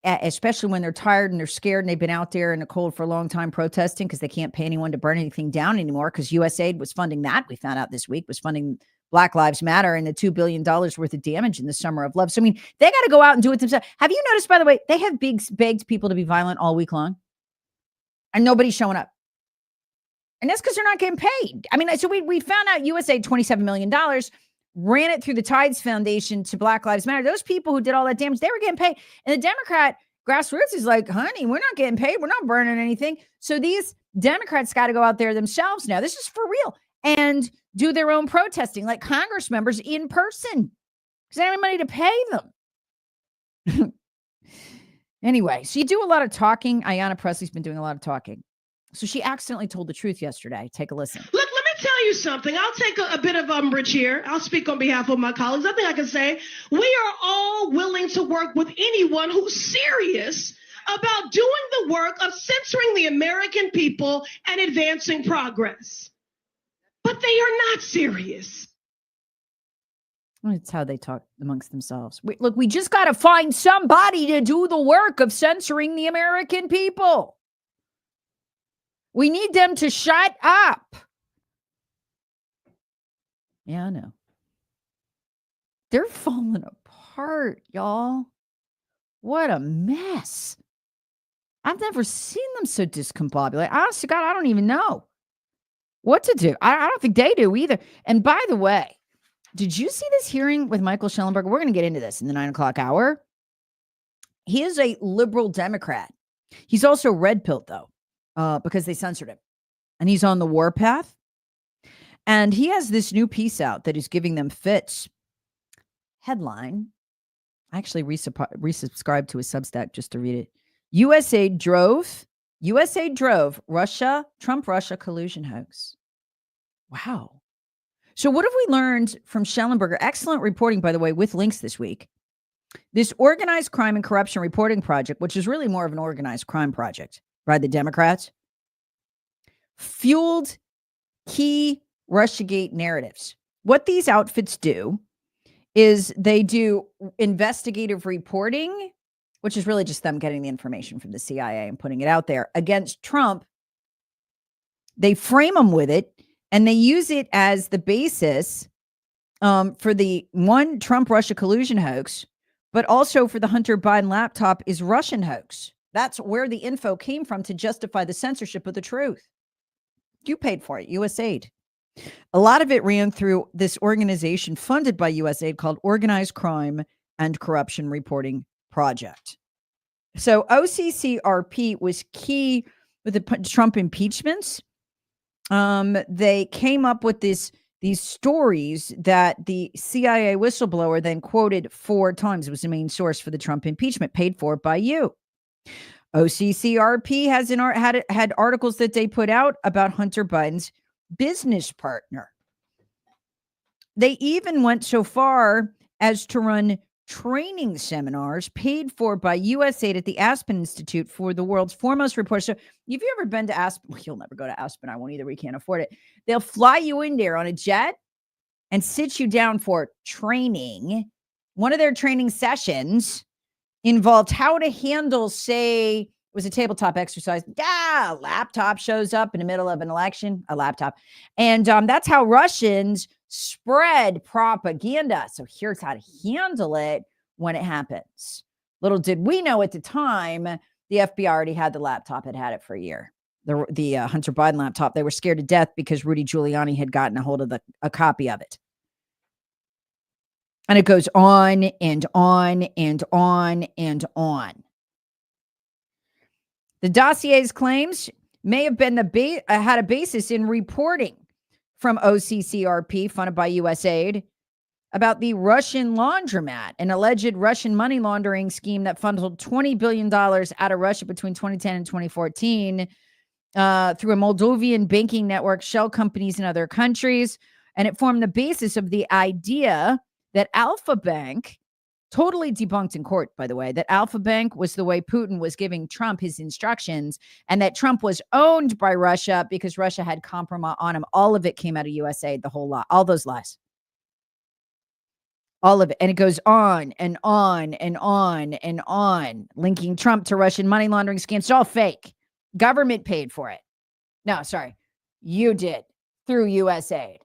especially when they're tired and they're scared and they've been out there in the cold for a long time protesting because they can't pay anyone to burn anything down anymore because USAID was funding that. We found out this week was funding Black Lives Matter and the $2 billion worth of damage in the summer of love. So, I mean, they got to go out and do it themselves. Have you noticed, by the way, they have begged people to be violent all week long and nobody's showing up. And that's because they're not getting paid. I mean, so we found out USAID $27 million, ran it through the Tides Foundation to Black Lives Matter. Those people who did all that damage, they were getting paid. And the Democrat grassroots is like, honey, we're not getting paid. We're not burning anything. So these Democrats got to go out there themselves now. This is for real. And do their own protesting like Congress members in person because they don't have money to pay them. Anyway, so you do a lot of talking. Ayanna Pressley's been doing a lot of talking. So she accidentally told the truth yesterday. Take a listen. Look, let me tell you something. I'll take a bit of umbrage here. I'll speak on behalf of my colleagues. I think I can say we are all willing to work with anyone who's serious about doing the work of censoring the American people and advancing progress. But they are not serious. It's how they talk amongst themselves. We just got to find somebody to do the work of censoring the American people. We need them to shut up. Yeah, I know. They're falling apart, y'all. What a mess. I've never seen them so discombobulated. Honest to God, I don't even know what to do. I don't think they do either. And by the way, did you see this hearing with Michael Schellenberger? We're going to get into this in the 9 o'clock hour. He is a liberal Democrat. He's also red-pilled, though, because they censored him. And he's on the warpath. And he has this new piece out that is giving them fits. Headline. I actually resubscribed to his Substack just to read it. USA drove Trump-Russia collusion hoax. Wow. So what have we learned from Schellenberger? Excellent reporting, by the way, with links this week. This organized crime and corruption reporting project, which is really more of an organized crime project by the Democrats, fueled key Russiagate narratives. what these outfits do is they do investigative reporting, which is really just them getting the information from the CIA and putting it out there against Trump. They frame him with it, and they use it as the basis for the one Trump-Russia collusion hoax, but also for the Hunter Biden laptop is Russian hoax. That's where the info came from to justify the censorship of the truth. You paid for it, USAID. A lot of it ran through this organization funded by USAID called Organized Crime and Corruption Reporting Project. So OCCRP was key with the Trump impeachments. They came up with these stories that the CIA whistleblower then quoted 4 times. It was the main source for the Trump impeachment, paid for by you. OCCRP has had articles that they put out about Hunter Biden's business partner. They even went so far as to run training seminars paid for by USAID at the Aspen Institute for the world's foremost reporters. So, if you've ever been to Aspen, well, you'll never go to Aspen. I won't either. We can't afford it. They'll fly you in there on a jet and sit you down for training. One of their training sessions involved how to handle, say, it was a tabletop exercise. A laptop shows up in the middle of an election, a laptop. And that's how Russians spread propaganda. So here's how to handle it when it happens. Little did we know at the time, the FBI already had the laptop, had it for a year. The Hunter Biden laptop. They were scared to death because Rudy Giuliani had gotten a hold of a copy of it. And it goes on and on and on and on. The dossier's claims may have been had a basis in reporting from OCCRP, funded by USAID, about the Russian laundromat, an alleged Russian money laundering scheme that funneled $20 billion out of Russia between 2010 and 2014 through a Moldovan banking network, shell companies in other countries. And it formed the basis of the idea that Alpha Bank, totally debunked in court, by the way, that Alpha Bank was the way Putin was giving Trump his instructions, and that Trump was owned by Russia because Russia had compromise on him. All of it came out of USAID, the whole lot, all those lies. All of it. And it goes on and on and on and on, linking Trump to Russian money laundering scams. It's all fake. Government paid for it. No, sorry. You did through USAID.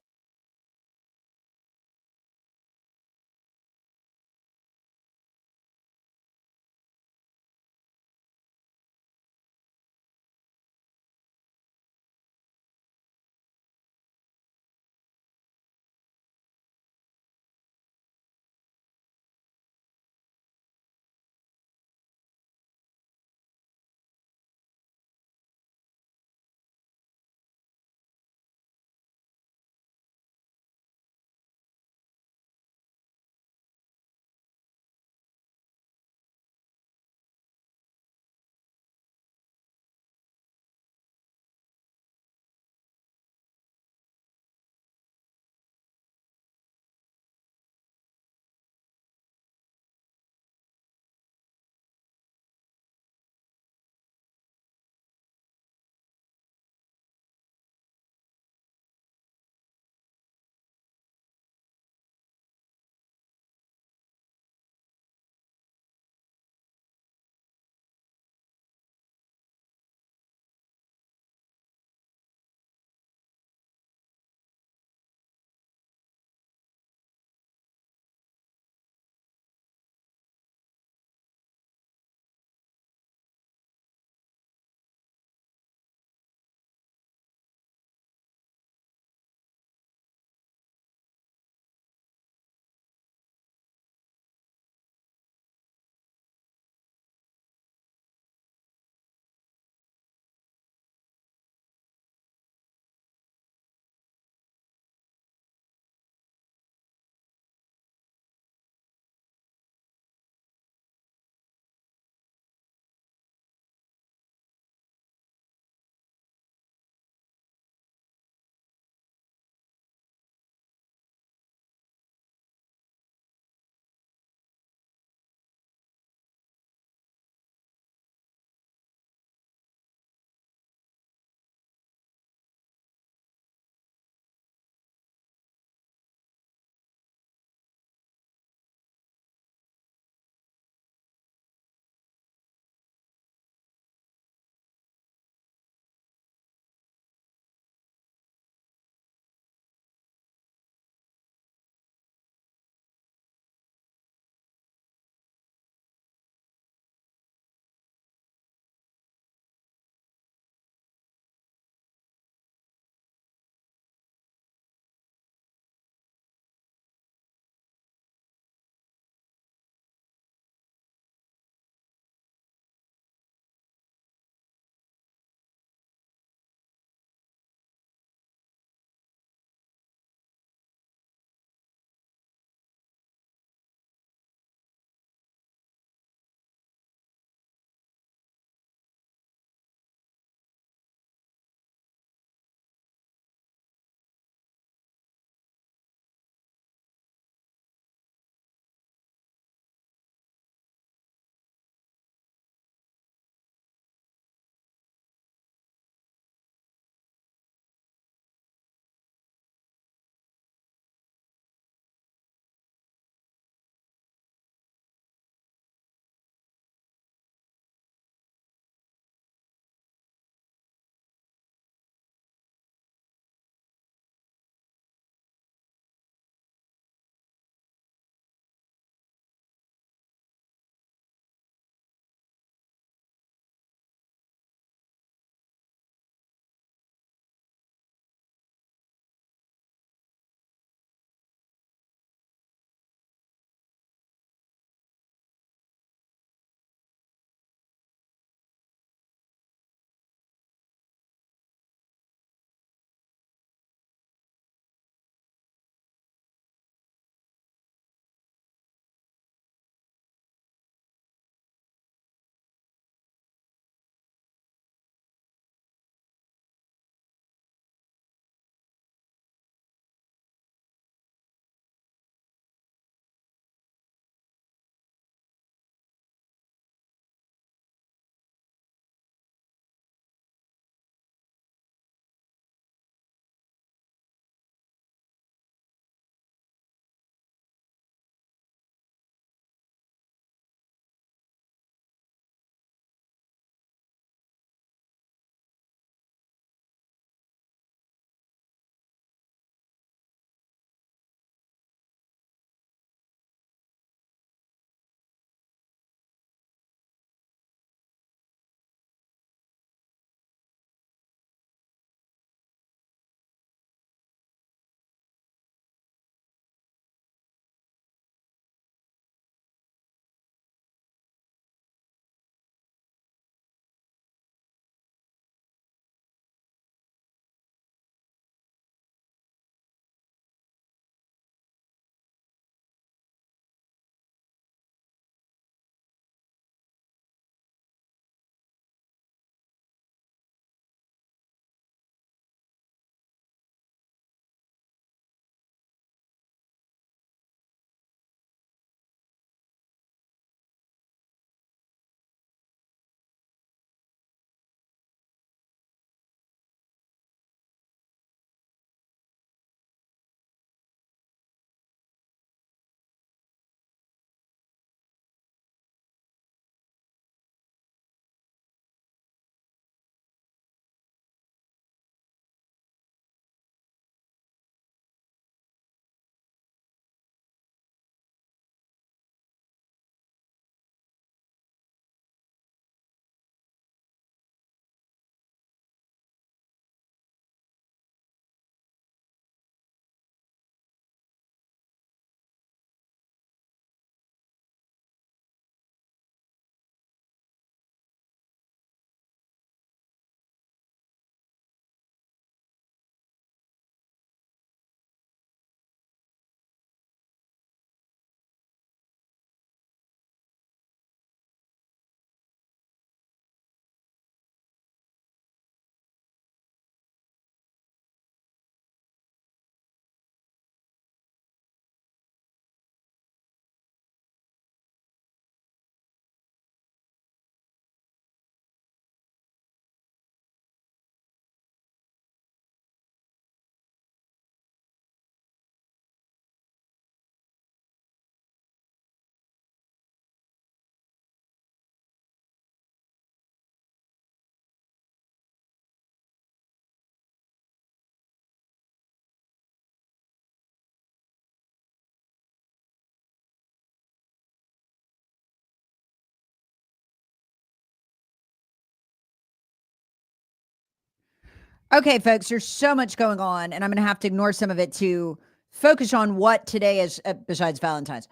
Okay, folks, there's so much going on, and I'm going to have to ignore some of it to focus on what today is, besides Valentine's.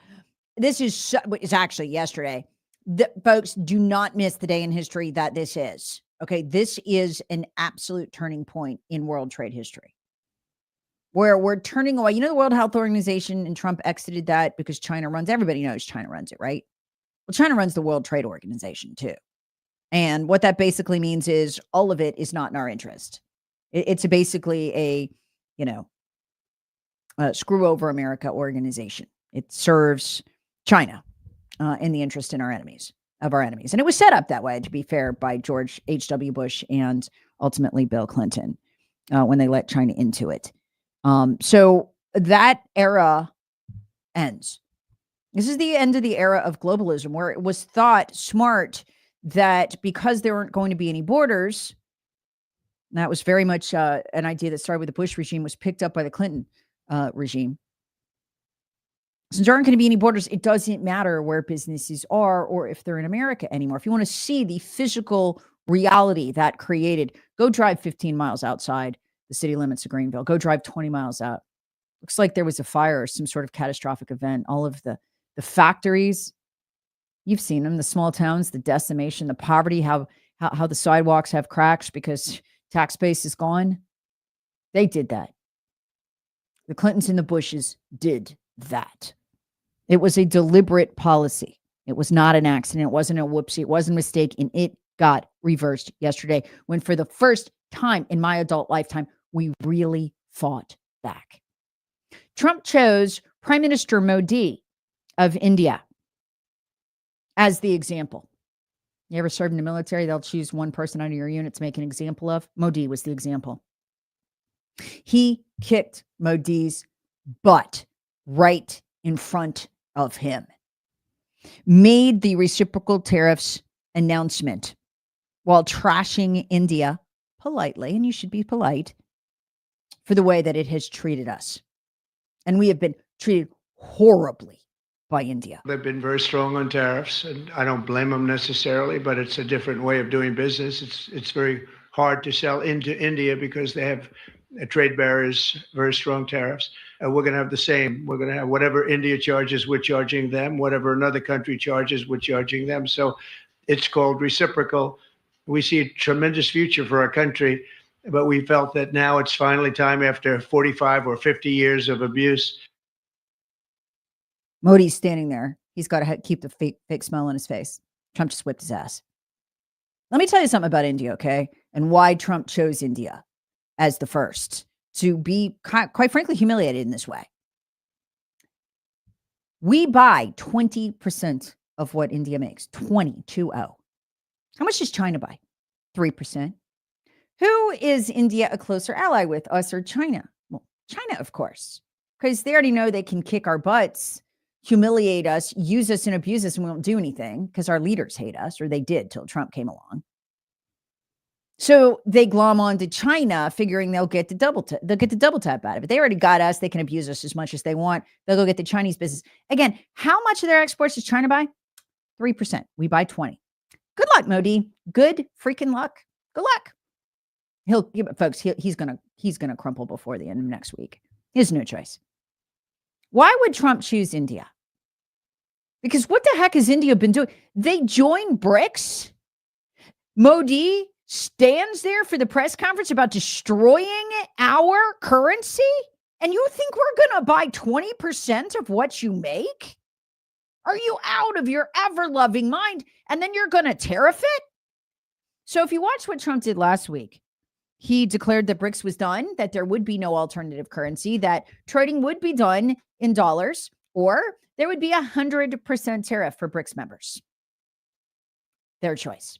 This is actually yesterday. Folks, do not miss the day in history that this is. Okay, this is an absolute turning point in world trade history, where we're turning away. You know, the World Health Organization, and Trump exited that because China runs, everybody knows China runs it, right? Well, China runs the World Trade Organization too. And what that basically means is all of it is not in our interest. It's basically a, screw over America organization. It serves China in the interest of our enemies. And it was set up that way, to be fair, by George H.W. Bush and ultimately Bill Clinton when they let China into it. So that era ends. This is the end of the era of globalism, where it was thought smart that because there weren't going to be any borders, and that was very much an idea that started with the Bush regime, was picked up by the Clinton regime. Since there aren't going to be any borders, it doesn't matter where businesses are or if they're in America anymore. If you want to see the physical reality that created, go drive 15 miles outside the city limits of Greenville. Go drive 20 miles out. Looks like there was a fire or some sort of catastrophic event. All of the factories, you've seen them, the small towns, the decimation, the poverty, how the sidewalks have cracks because tax base is gone. They did that. The Clintons and the Bushes did that. It was a deliberate policy. It was not an accident. It wasn't a whoopsie. It wasn't a mistake. And it got reversed yesterday when, for the first time in my adult lifetime, we really fought back. Trump chose Prime Minister Modi of India as the example. You ever served in the military? They'll choose one person out of your unit to make an example of. Modi was the example. He kicked Modi's butt right in front of him, made the reciprocal tariffs announcement while trashing India politely, and you should be polite, for the way that it has treated us. And we have been treated horribly by India. They've been very strong on tariffs, and I don't blame them necessarily, but it's a different way of doing business. It's very hard to sell into India because they have trade barriers, very strong tariffs. We're going to have the same. We're going to have whatever India charges, we're charging them. Whatever another country charges, we're charging them. So it's called reciprocal. We see a tremendous future for our country, but we felt that now it's finally time, after 45 or 50 years of abuse. Modi's standing there. He's got to keep the fake smile on his face. Trump just whipped his ass. Let me tell you something about India, okay? And why Trump chose India as the first to be, quite frankly, humiliated in this way. We buy 20% of what India makes. 20. How much does China buy? 3%. Who is India a closer ally with, us or China? Well, China, of course, because they already know they can kick our butts, humiliate us, use us and abuse us, and we won't do anything because our leaders hate us, or they did till Trump came along. So they glom onto China, figuring they'll get the double tap out of it. They already got us. They can abuse us as much as they want. They'll go get the Chinese business. Again, how much of their exports does China buy? 3%. We buy 20. Good luck, Modi. Good freaking luck. Good luck. He's gonna crumple before the end of next week. He has no choice. Why would Trump choose India? Because what the heck has India been doing? They joined BRICS. Modi stands there for the press conference about destroying our currency, and you think we're going to buy 20% of what you make? Are you out of your ever-loving mind? And then you're going to tariff it? So if you watch what Trump did last week, he declared that BRICS was done, that there would be no alternative currency, that trading would be done in dollars, or there would be 100% tariff for BRICS members. Their choice.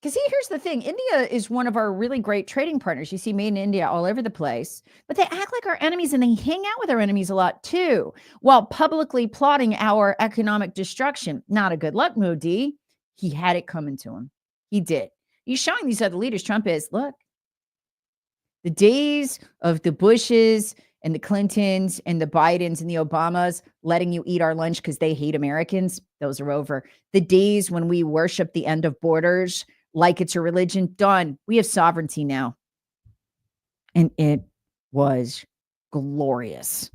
Because see, here's the thing. India is one of our really great trading partners. You see made in India all over the place, but they act like our enemies and they hang out with our enemies a lot too, while publicly plotting our economic destruction. Not a good luck, Modi. He had it coming to him. He did. He's showing these other leaders, Trump is, look, the days of the Bushes and the Clintons and the Bidens and the Obamas letting you eat our lunch because they hate Americans, those are over. The days when we worship the end of borders like it's a religion, done. We have sovereignty now. And it was glorious.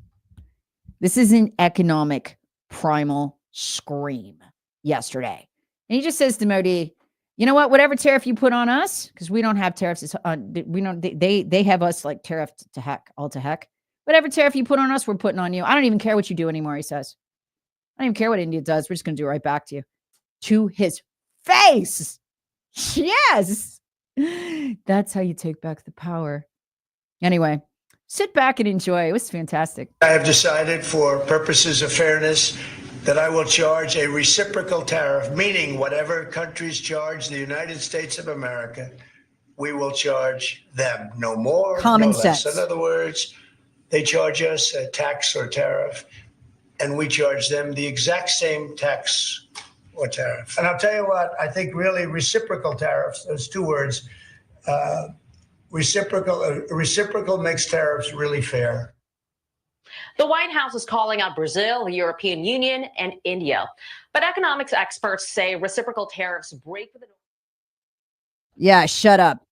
This is an economic primal scream yesterday. And he just says to Modi, you know what, whatever tariff you put on us, because we don't have tariffs, they have us like tariff to heck, all to heck. Whatever tariff you put on us, we're putting on you. I don't even care what you do anymore, he says. I don't even care what India does. We're just going to do it right back to you. To his face. Yes. That's how you take back the power. Anyway, sit back and enjoy. It was fantastic. I have decided, for purposes of fairness, that I will charge a reciprocal tariff, meaning whatever countries charge the United States of America, we will charge them. No more, Common no less. sense. In other words, they charge us a tax or tariff, and we charge them the exact same tax or tariff. And I'll tell you what, I think really reciprocal tariffs, those two words, reciprocal makes tariffs really fair. The White House is calling out Brazil, the European Union, and India. But economics experts say reciprocal tariffs break with the. Yeah, shut up.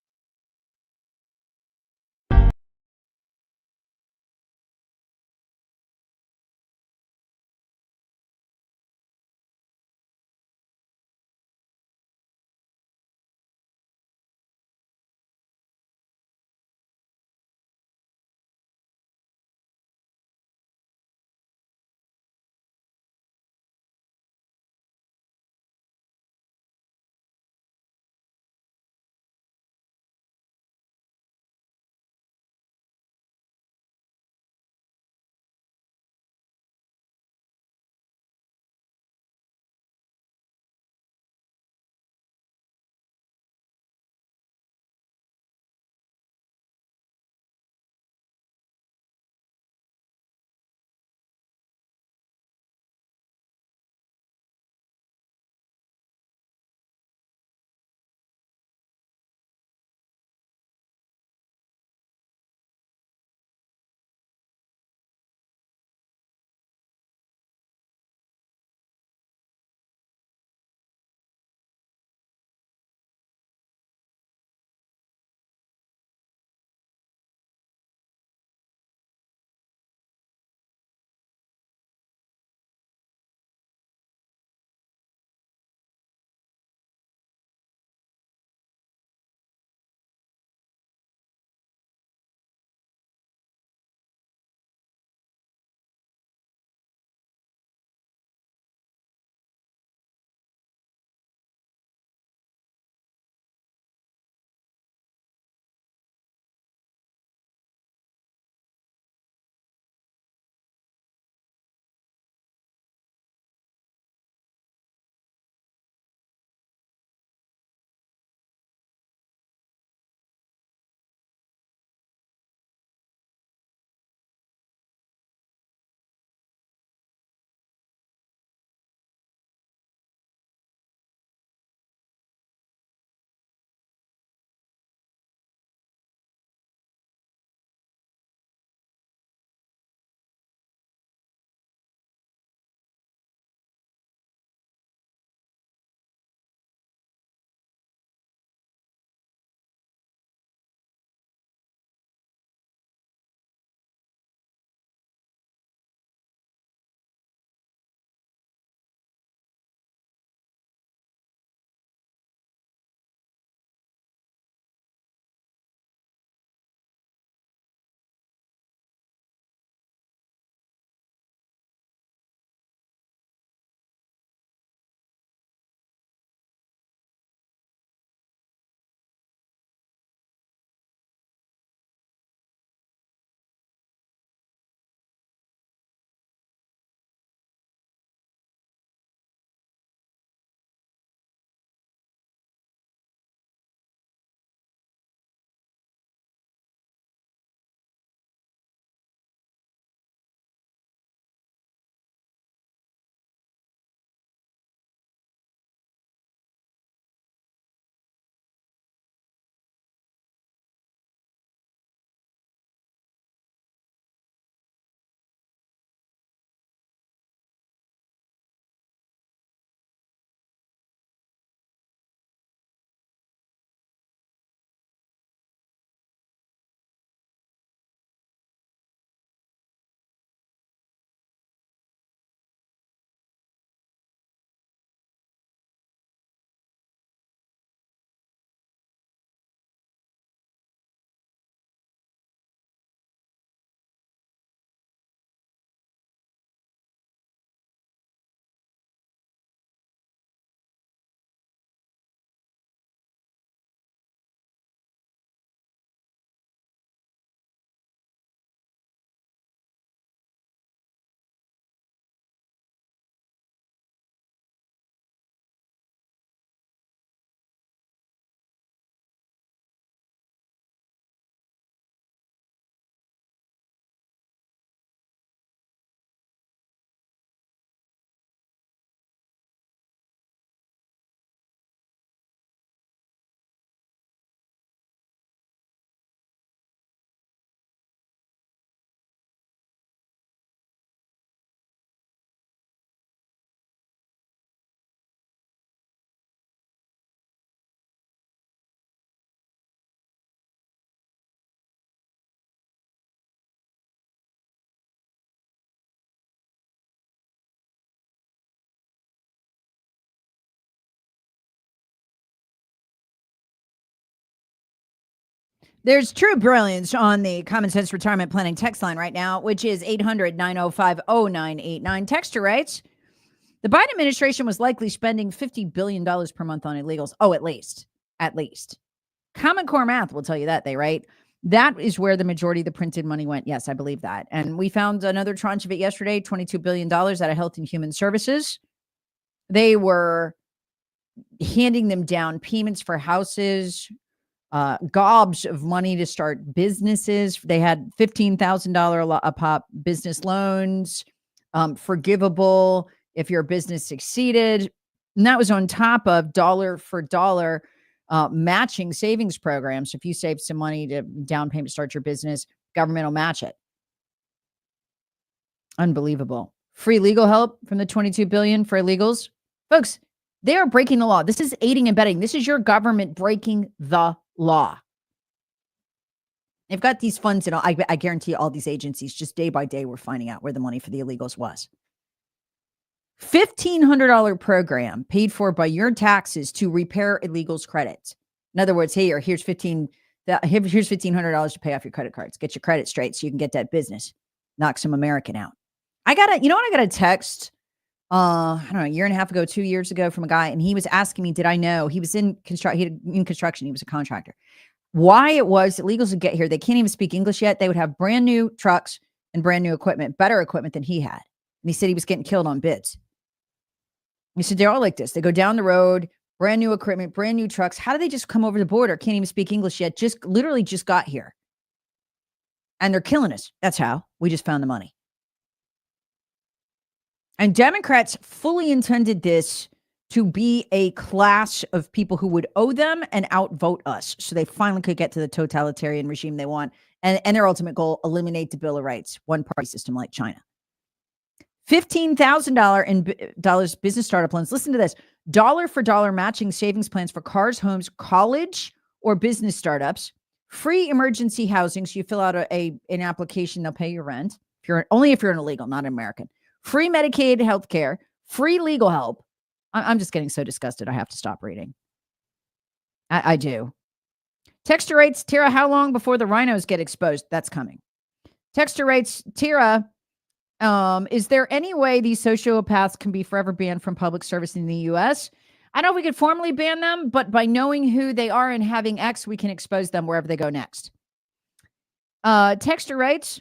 There's true brilliance on the Common Sense Retirement Planning text line right now, which is 800-905-0989. Texter writes, the Biden administration was likely spending $50 billion per month on illegals. Oh, at least. Common Core math will tell you that, they write. That is where the majority of the printed money went. Yes, I believe that. And we found another tranche of it yesterday, $22 billion out of Health and Human Services. They were handing them down payments for houses, gobs of money to start businesses. They had $15,000 a pop business loans, forgivable if your business succeeded. And that was on top of dollar for dollar matching savings programs. If you save some money to down payment to start your business, government will match it. Unbelievable. Free legal help from the $22 billion for illegals. Folks, they are breaking the law. This is aiding and abetting. This is your government breaking the law. They've got these funds, and I guarantee all these agencies, just day by day, we're finding out where the money for the illegals was. $1,500 program paid for by your taxes to repair illegals' credits. In other words, hey, here's $1,500 to pay off your credit cards. Get your credit straight so you can get that business. Knock some American out. I got a text, I don't know, a year and a half ago, 2 years ago from a guy, and he was asking me, did I know he was in construction? He was a contractor. Why it was illegals would get here. They can't even speak English yet. They would have brand new trucks and brand new equipment, better equipment than he had. And he said he was getting killed on bids. He said, they're all like this. They go down the road, brand new equipment, brand new trucks. How do they just come over the border? Can't even speak English yet. Literally just got here. And they're killing us. That's how. We just found the money. And Democrats fully intended this to be a class of people who would owe them and outvote us. So they finally could get to the totalitarian regime they want. And their ultimate goal, eliminate the Bill of Rights, one party system like China. $15,000 in business startup loans. Listen to this. Dollar for dollar matching savings plans for cars, homes, college, or business startups. Free emergency housing. So you fill out an application, they'll pay your rent. Only if you're an illegal, not an American. Free Medicaid health care. Free legal help. I'm just getting so disgusted. I have to stop reading. I do. Texter writes, Tara, how long before the rhinos get exposed? That's coming. Texter writes, Tara, is there any way these sociopaths can be forever banned from public service in the U.S.? I don't know if we could formally ban them, but by knowing who they are and having X, we can expose them wherever they go next. Texter writes,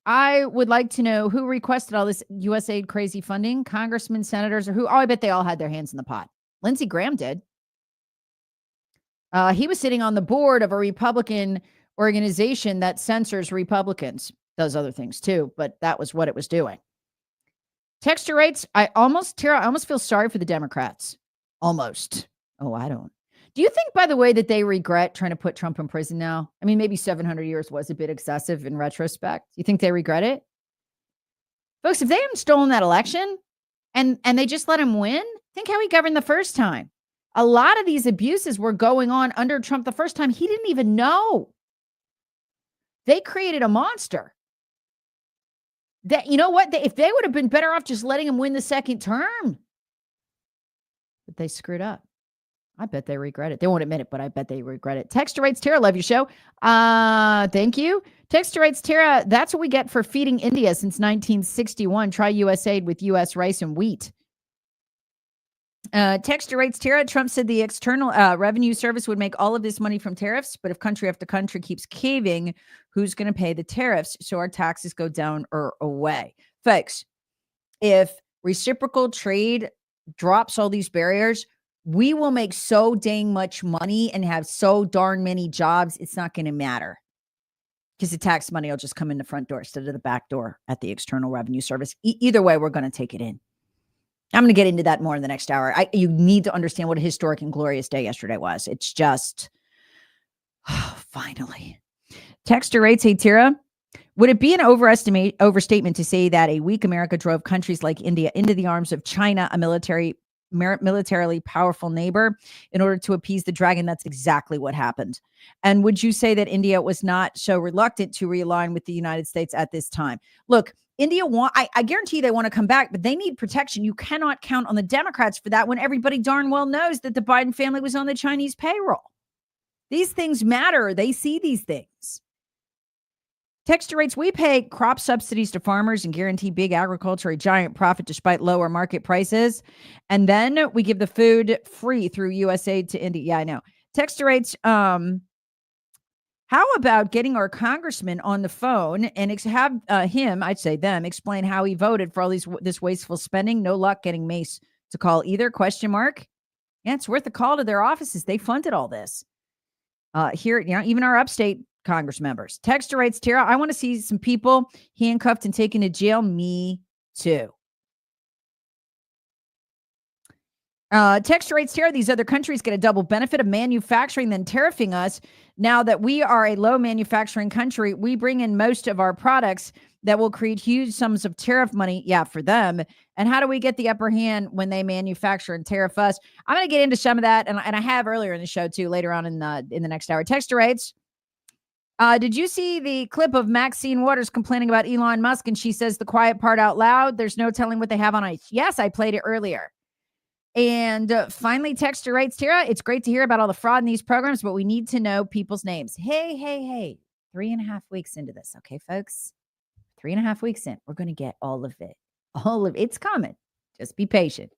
I would like to know who requested all this USAID crazy funding, congressmen, senators, or who? Oh, I bet they all had their hands in the pot. Lindsey Graham did. He was sitting on the board of a Republican organization that censors Republicans. Does other things too, but that was what it was doing. Texter writes, I almost feel sorry for the Democrats. Almost. Oh, I don't. Do you think, by the way, that they regret trying to put Trump in prison now? I mean, maybe 700 years was a bit excessive in retrospect. You think they regret it? Folks, if they hadn't stolen that election and they just let him win, think how he governed the first time. A lot of these abuses were going on under Trump the first time. He didn't even know. They created a monster. That, you know what? If they would have been better off just letting him win the second term. But they screwed up. I bet they regret it. They won't admit it, but I bet they regret it. Texter writes, Tara, love your show. Thank you. Texter writes, Tara, that's what we get for feeding India since 1961. Try USAID with U.S. rice and wheat. Texter writes, Tara, Trump said the External Revenue Service would make all of this money from tariffs, but if country after country keeps caving, who's going to pay the tariffs? So our taxes go down or away. Folks, if reciprocal trade drops all these barriers, we will make so dang much money and have so darn many jobs, it's not going to matter. Because the tax money will just come in the front door instead of the back door at the External Revenue Service. Either way, we're going to take it in. I'm going to get into that more in the next hour. You need to understand what a historic and glorious day yesterday was. It's just, finally. Texter rates, hey, Tara, would it be an overstatement to say that a weak America drove countries like India into the arms of China, a militarily powerful neighbor, in order to appease the dragon? That's exactly what happened. And would you say that India was not so reluctant to realign with the United States at this time? Look, India I guarantee they want to come back, but they need protection. You cannot count on the Democrats for that when everybody darn well knows that the Biden family was on the Chinese payroll. These things matter. They see these things. Texture rates, we pay crop subsidies to farmers and guarantee big agriculture a giant profit despite lower market prices. And then we give the food free through USAID to India. Yeah, I know. Texture rates, how about getting our congressman on the phone and have him, I'd say them, explain how he voted for all this wasteful spending? No luck getting Mace to call either, question mark. Yeah, it's worth a call to their offices. They funded all this. Here, even our upstate Congress members. Texture rates, Tara, I want to see some people handcuffed and taken to jail. Me too. Texture rates, Tara, these other countries get a double benefit of manufacturing than tariffing us. Now that we are a low manufacturing country, we bring in most of our products that will create huge sums of tariff money, for them. And how do we get the upper hand when they manufacture and tariff us? I'm going to get into some of that, and I have earlier in the show too, later on in the next hour. Texture rates. Did you see the clip of Maxine Waters complaining about Elon Musk? And she says the quiet part out loud. There's no telling what they have on ice. Yes, I played it earlier. And finally, texture rates, Tara. It's great to hear about all the fraud in these programs, but we need to know people's names. Hey. 3.5 weeks into this. Okay, folks. 3.5 weeks in. We're going to get all of it. All of it's coming. Just be patient.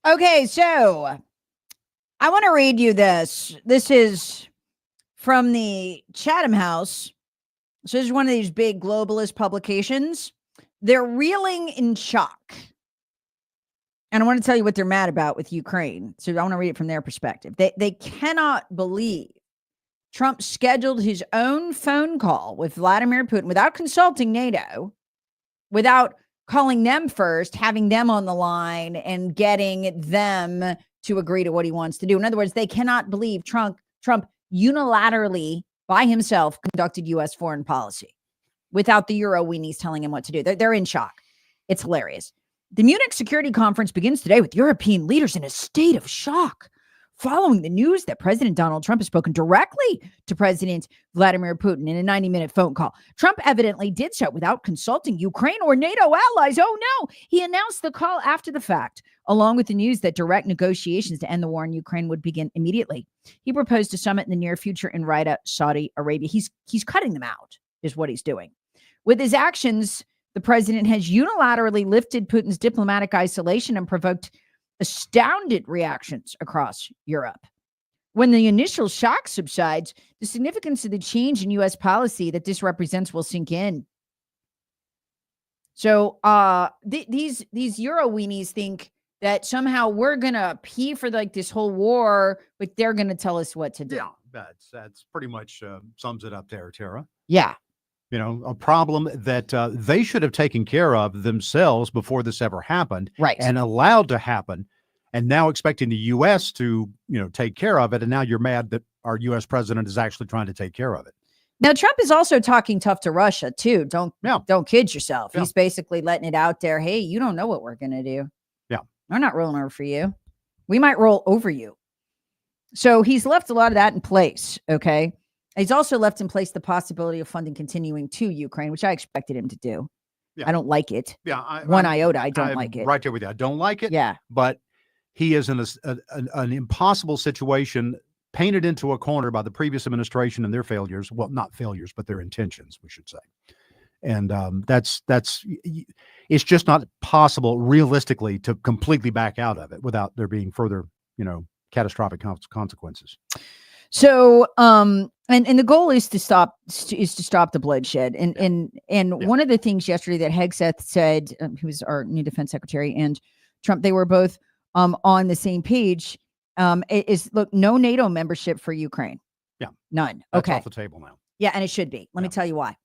Okay, so I want to read you this. This is from the Chatham House. So this is one of these big globalist publications. They're reeling in shock. And I want to tell you what they're mad about with Ukraine. So I want to read it from their perspective. They cannot believe Trump scheduled his own phone call with Vladimir Putin without consulting NATO, without calling them first, having them on the line, and getting them to agree to what he wants to do. In other words, they cannot believe Trump unilaterally by himself conducted U.S. foreign policy without the Euro weenies telling him what to do. They're in shock. It's hilarious. The Munich Security Conference begins today with European leaders in a state of shock following the news that President Donald Trump has spoken directly to President Vladimir Putin in a 90-minute phone call. Trump evidently did so without consulting Ukraine or NATO allies. Oh, no. He announced the call after the fact, along with the news that direct negotiations to end the war in Ukraine would begin immediately. He proposed a summit in the near future in Riyadh, Saudi Arabia. He's cutting them out, is what he's doing. With his actions, the president has unilaterally lifted Putin's diplomatic isolation and provoked astounded reactions across Europe. When the initial shock subsides, the significance of the change in U.S. policy that this represents will sink in. So these Euro weenies think that somehow we're going to pee for like this whole war, but they're going to tell us what to do. Yeah, that's pretty much sums it up there, Tara. Yeah. You know, a problem that they should have taken care of themselves before this ever happened, right? And allowed to happen, and now expecting the U.S. to, take care of it. And now you're mad that our U.S. president is actually trying to take care of it. Now, Trump is also talking tough to Russia too. Don't kid yourself. Yeah. He's basically letting it out there. Hey, you don't know what we're going to do. Yeah, we're not rolling over for you. We might roll over you. So he's left a lot of that in place. Okay. He's also left in place the possibility of funding continuing to Ukraine, which I expected him to do. Yeah. I don't like it. Yeah. One iota. I don't like it. Right there with you. I don't like it. Yeah. But he is in an impossible situation, painted into a corner by the previous administration and their failures. Well, not failures, but their intentions, we should say. And it's just not possible realistically to completely back out of it without there being further, catastrophic consequences. So, and the goal is to stop the bloodshed. And one of the things yesterday that Hegseth said, who was our new defense secretary, and Trump, they were both on the same page. Is look, no NATO membership for Ukraine. Yeah, none. That's okay, off the table now. Yeah, and it should be. Let me tell you why.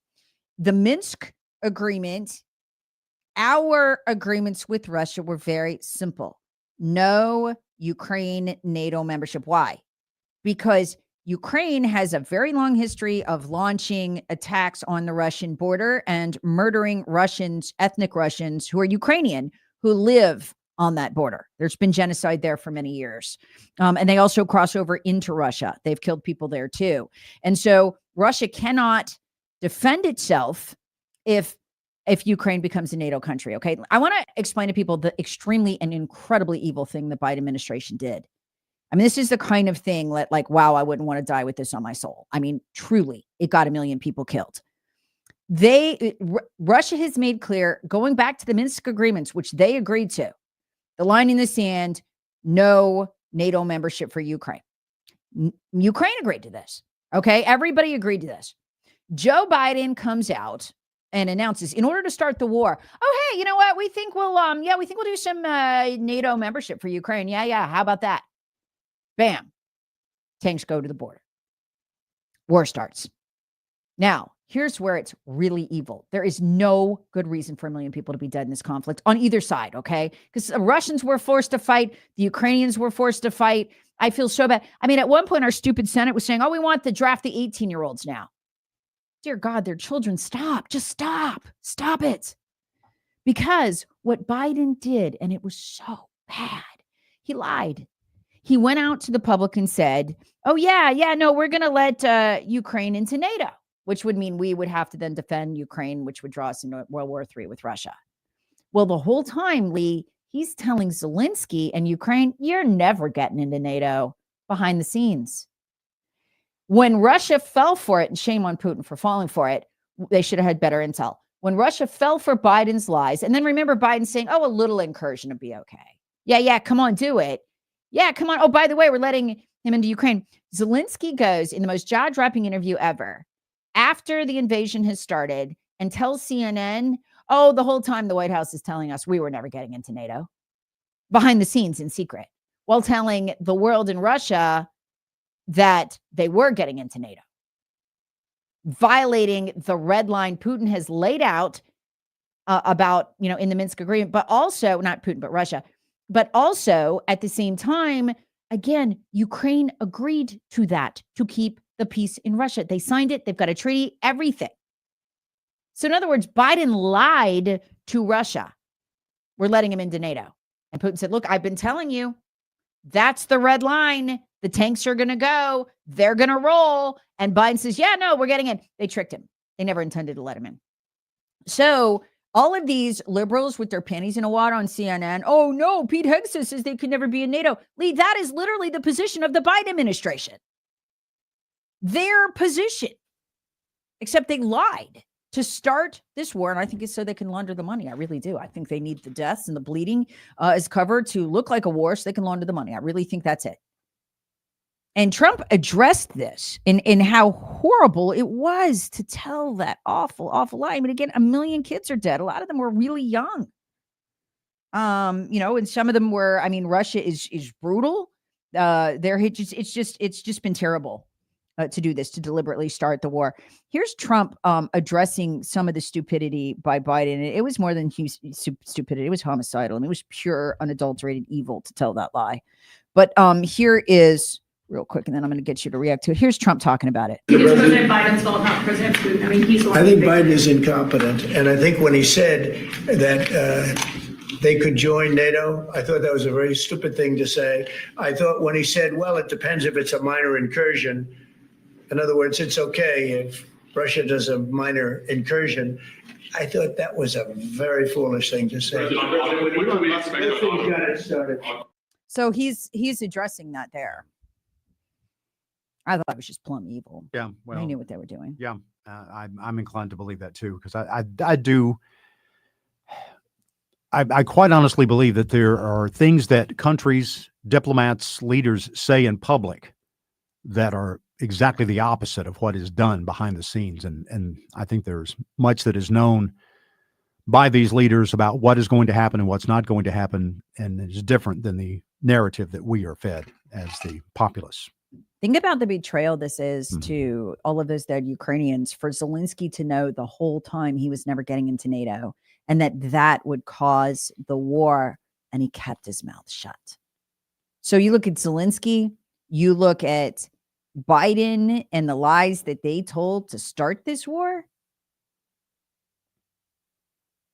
The Minsk agreement, our agreements with Russia were very simple. No Ukraine NATO membership. Why? Because Ukraine has a very long history of launching attacks on the Russian border and murdering Russians, ethnic Russians who are Ukrainian, who live on that border. There's been genocide there for many years. And they also cross over into Russia. They've killed people there too. And so Russia cannot defend itself if Ukraine becomes a NATO country. Okay. I want to explain to people the extremely and incredibly evil thing the Biden administration did. I mean, this is the kind of thing that, like, wow, I wouldn't want to die with this on my soul. I mean, truly, it got 1 million people killed. Russia has made clear, going back to the Minsk agreements, which they agreed to, the line in the sand, no NATO membership for Ukraine. Ukraine agreed to this. Okay. Everybody agreed to this. Joe Biden comes out and announces, in order to start the war, oh, hey, you know what? We think we'll do some NATO membership for Ukraine. Yeah. How about that? Bam. Tanks go to the border. War starts. Now, here's where it's really evil. There is no good reason for 1 million people to be dead in this conflict on either side, okay? Because the Russians were forced to fight. The Ukrainians were forced to fight. I feel so bad. I mean, at one point, our stupid Senate was saying, oh, we want to draft the 18-year-olds now. Dear God, their children, stop. Just stop. Stop it. Because what Biden did, and it was so bad, he lied. He went out to the public and said, oh, no, we're going to let Ukraine into NATO, which would mean we would have to then defend Ukraine, which would draw us into World War III with Russia. Well, the whole time, Lee, he's telling Zelensky and Ukraine, you're never getting into NATO behind the scenes. When Russia fell for it, and shame on Putin for falling for it, they should have had better intel. When Russia fell for Biden's lies, and then remember Biden saying, oh, a little incursion would be okay. Yeah, come on, do it. Yeah, come on. Oh, by the way, we're letting him into Ukraine. Zelensky goes in the most jaw-dropping interview ever after the invasion has started and tells CNN, oh, the whole time the White House is telling us we were never getting into NATO, behind the scenes in secret, while telling the world and Russia that they were getting into NATO, violating the red line Putin has laid out about, in the Minsk agreement, but also not Putin, but Russia, but also at the same time, again, Ukraine agreed to that, to keep the peace in Russia. They signed it. They've got a treaty, everything. So in other words, Biden lied to Russia. We're letting him into NATO. And Putin said, look, I've been telling you, that's the red line. The tanks are going to go. They're going to roll. And Biden says, yeah, no, we're getting in. They tricked him. They never intended to let him in. So all of these liberals with their panties in a wad on CNN, oh, no, Pete Hegseth says they could never be in NATO. Lee, that is literally the position of the Biden administration. Their position. Except they lied to start this war. And I think it's so they can launder the money. I really do. I think they need the deaths and the bleeding as cover to look like a war so they can launder the money. I really think that's it. And Trump addressed this in how horrible it was to tell that awful, awful lie. I mean, again, 1 million kids are dead. A lot of them were really young. And some of them were, Russia is brutal. It's just been terrible to do this, to deliberately start the war. Here's Trump addressing some of the stupidity by Biden. It was more than stupidity. It was homicidal. It was pure, unadulterated evil to tell that lie. But here is, real quick, and then I'm going to get you to react to it. Here's Trump talking about it. It's President Biden's fault, not President Putin. He's the one. I think Biden is incompetent. And I think when he said that they could join NATO, I thought that was a very stupid thing to say. I thought when he said, well, it depends if it's a minor incursion. In other words, it's okay if Russia does a minor incursion. I thought that was a very foolish thing to say. So he's addressing that there. I thought it was just plumb evil. Yeah, well, they knew what they were doing. Yeah, I'm inclined to believe that too, because I do. I quite honestly believe that there are things that countries, diplomats, leaders say in public that are exactly the opposite of what is done behind the scenes. And I think there's much that is known by these leaders about what is going to happen and what's not going to happen, and it's different than the narrative that we are fed as the populace. Think about the betrayal this is to all of those dead Ukrainians, for Zelensky to know the whole time he was never getting into NATO and that would cause the war, and he kept his mouth shut. So you look at Zelensky, you look at Biden and the lies that they told to start this war.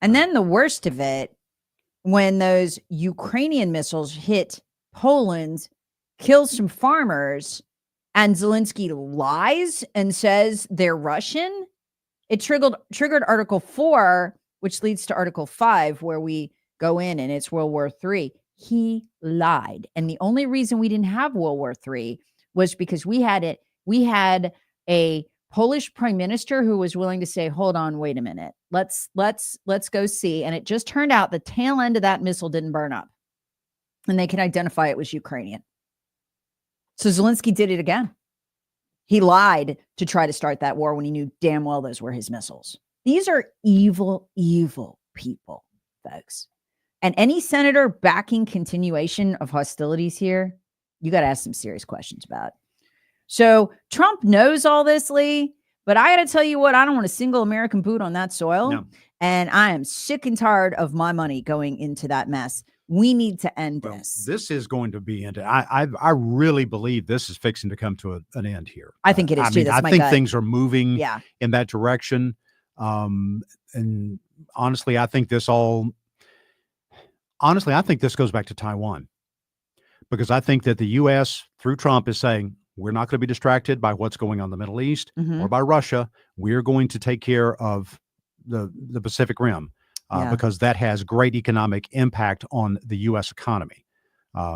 And then the worst of it, when those Ukrainian missiles hit Poland, kills some farmers, and Zelensky lies and says they're Russian, it triggered Article 4, which leads to Article 5, where we go in and it's World War III. He lied. And the only reason we didn't have World War III was because we had a Polish prime minister who was willing to say, hold on, wait a minute. Let's go see. And it just turned out the tail end of that missile didn't burn up. And they can identify it was Ukrainian. So Zelensky did it again. He lied to try to start that war when he knew damn well those were his missiles. These are evil, evil people, folks. And any senator backing continuation of hostilities here, you got to ask some serious questions about. So Trump knows all this, Lee, but I got to tell you what, I don't want a single American boot on that soil. No. And I am sick and tired of my money going into that mess. We need to end this. This is going to be ended. I really believe this is fixing to come to an end here. I think it is too. I think things are moving in that direction. And honestly, I think this goes back to Taiwan, because I think that the U.S. through Trump is saying, we're not going to be distracted by what's going on in the Middle East or by Russia. We're going to take care of the Pacific Rim because that has great economic impact on the U.S. economy,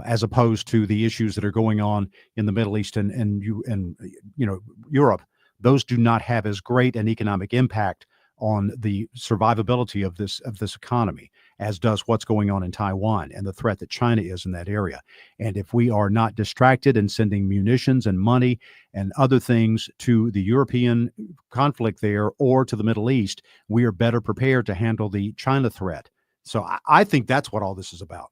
as opposed to the issues that are going on in the Middle East and Europe. Those do not have as great an economic impact on the survivability of this economy. as does what's going on in Taiwan and the threat that China is in that area. And if we are not distracted and sending munitions and money and other things to the European conflict there or to the Middle East, we are better prepared to handle the China threat. So I think that's what all this is about.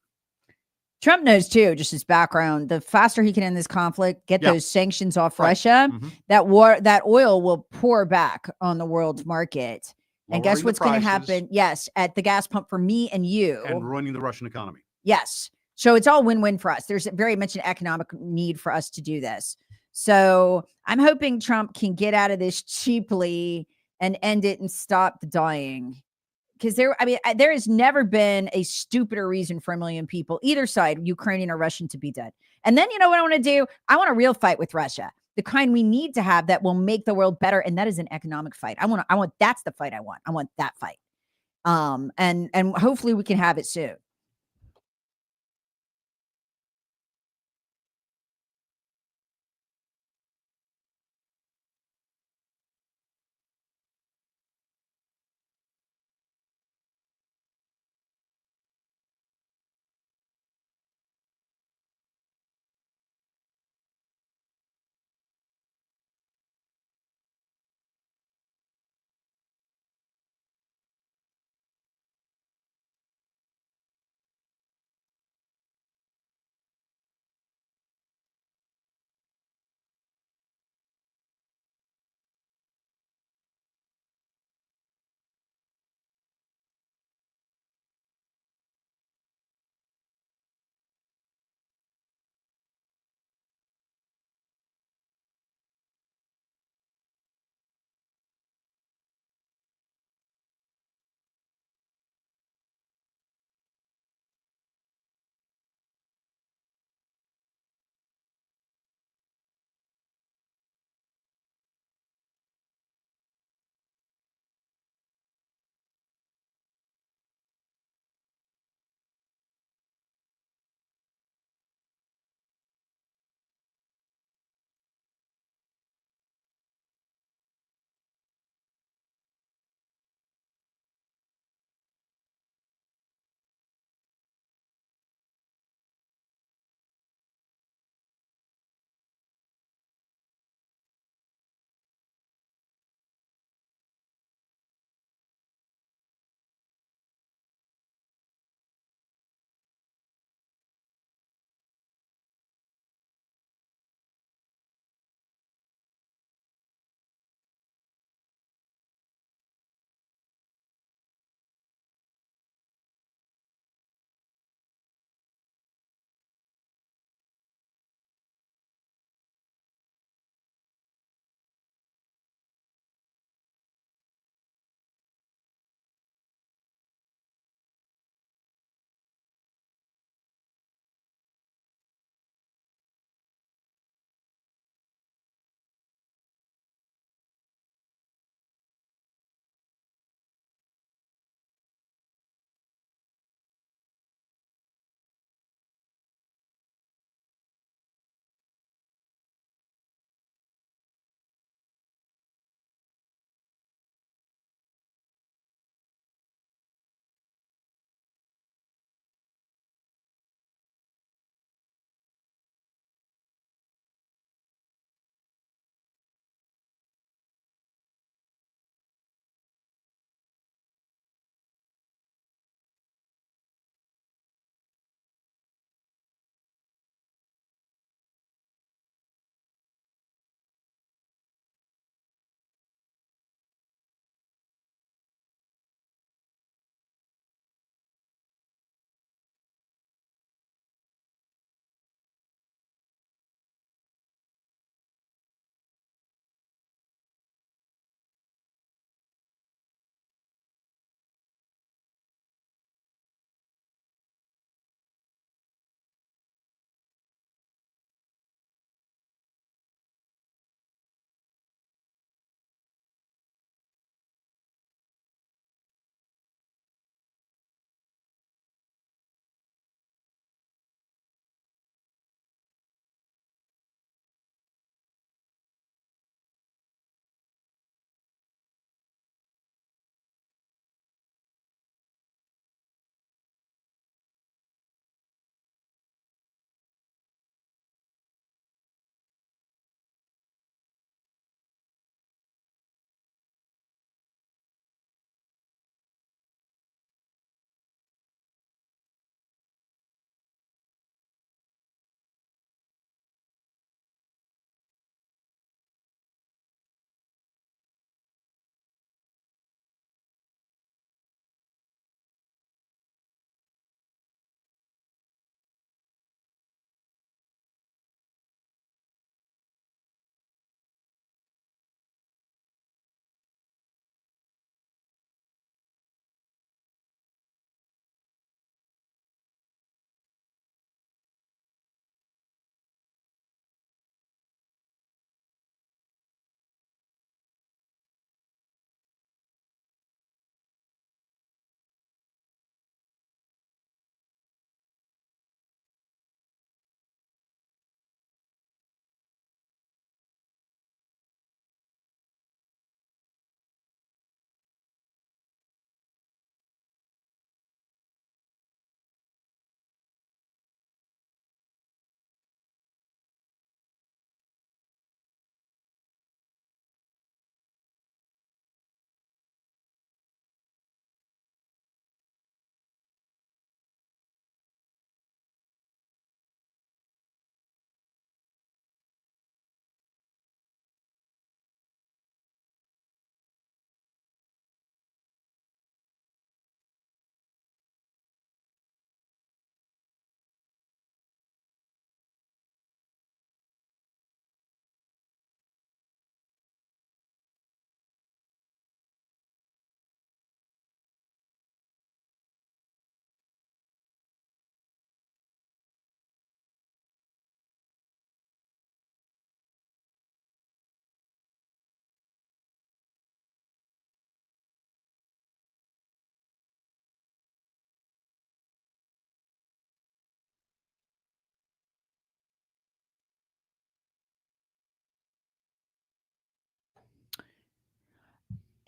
Trump knows too, just his background, the faster he can end this conflict, get those sanctions off Russia, that oil will pour back on the world's market. And guess what's going to happen? Yes, at the gas pump for me and you. And ruining the Russian economy. Yes. So it's all win-win for us. There's very much an economic need for us to do this. So I'm hoping Trump can get out of this cheaply and end it and stop the dying. Because there has never been a stupider reason for a million people, either side, Ukrainian or Russian, to be dead. And then, you know what I want to do? I want a real fight with Russia, the kind we need to have that will make the world better. And that is an economic fight. That's the fight I want. I want that fight. And hopefully we can have it soon.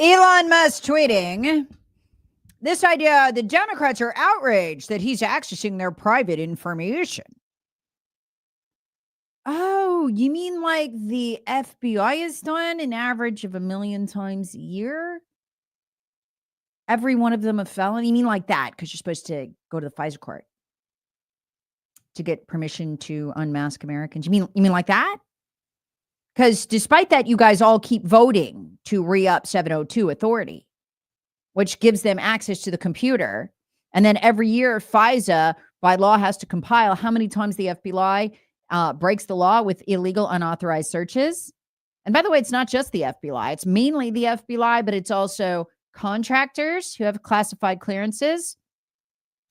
Elon Musk tweeting this idea: the Democrats are outraged that he's accessing their private information. Oh, you mean like the FBI has done an average of 1 million times a year? Every one of them a felony? You mean like that? Because you're supposed to go to the FISA court to get permission to unmask Americans. You mean like that? Because despite that, you guys all keep voting to re-up 702 authority, which gives them access to the computer. And then every year, FISA, by law, has to compile how many times the FBI breaks the law with illegal, unauthorized searches. And by the way, it's not just the FBI. It's mainly the FBI, but it's also contractors who have classified clearances.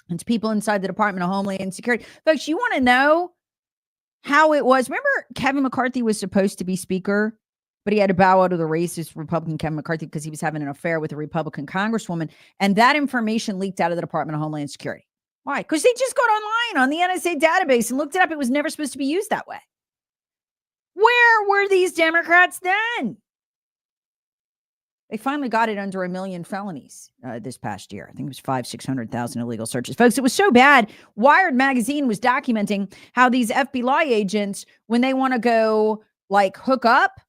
It's people inside the Department of Homeland Security. Folks, you want to know how it was? Remember, Kevin McCarthy was supposed to be speaker, but he had to bow out of the race as Republican Kevin McCarthy because he was having an affair with a Republican congresswoman. And that information leaked out of the Department of Homeland Security. Why? Because they just got online on the NSA database and looked it up. It was never supposed to be used that way. Where were these Democrats then? They finally got it under 1 million felonies this past year. I think it was 500,000-600,000 illegal searches. Folks, it was so bad. Wired magazine was documenting how these FBI agents, when they want to go like hook up,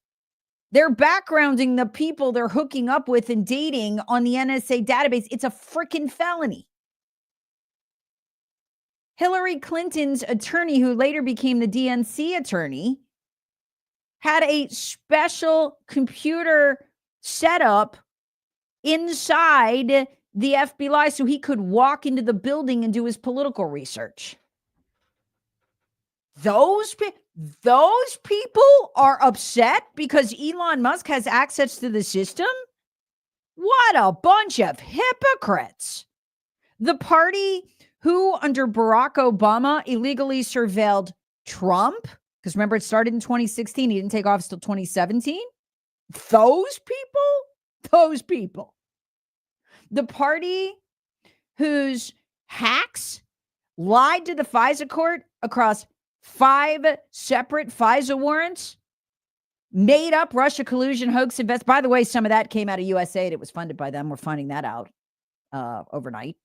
they're backgrounding the people they're hooking up with and dating on the NSA database. It's a freaking felony. Hillary Clinton's attorney, who later became the DNC attorney, had a special computer set up inside the FBI so he could walk into the building and do his political research. Those people are upset because Elon Musk has access to the system? What a bunch of hypocrites. The party who, under Barack Obama, illegally surveilled Trump, because remember, it started in 2016. He didn't take office till 2017. Those people. The party whose hacks lied to the FISA court across 5 separate FISA warrants, made up Russia collusion hoax invest. By the way, some of that came out of USAID. It was funded by them. We're finding that out overnight.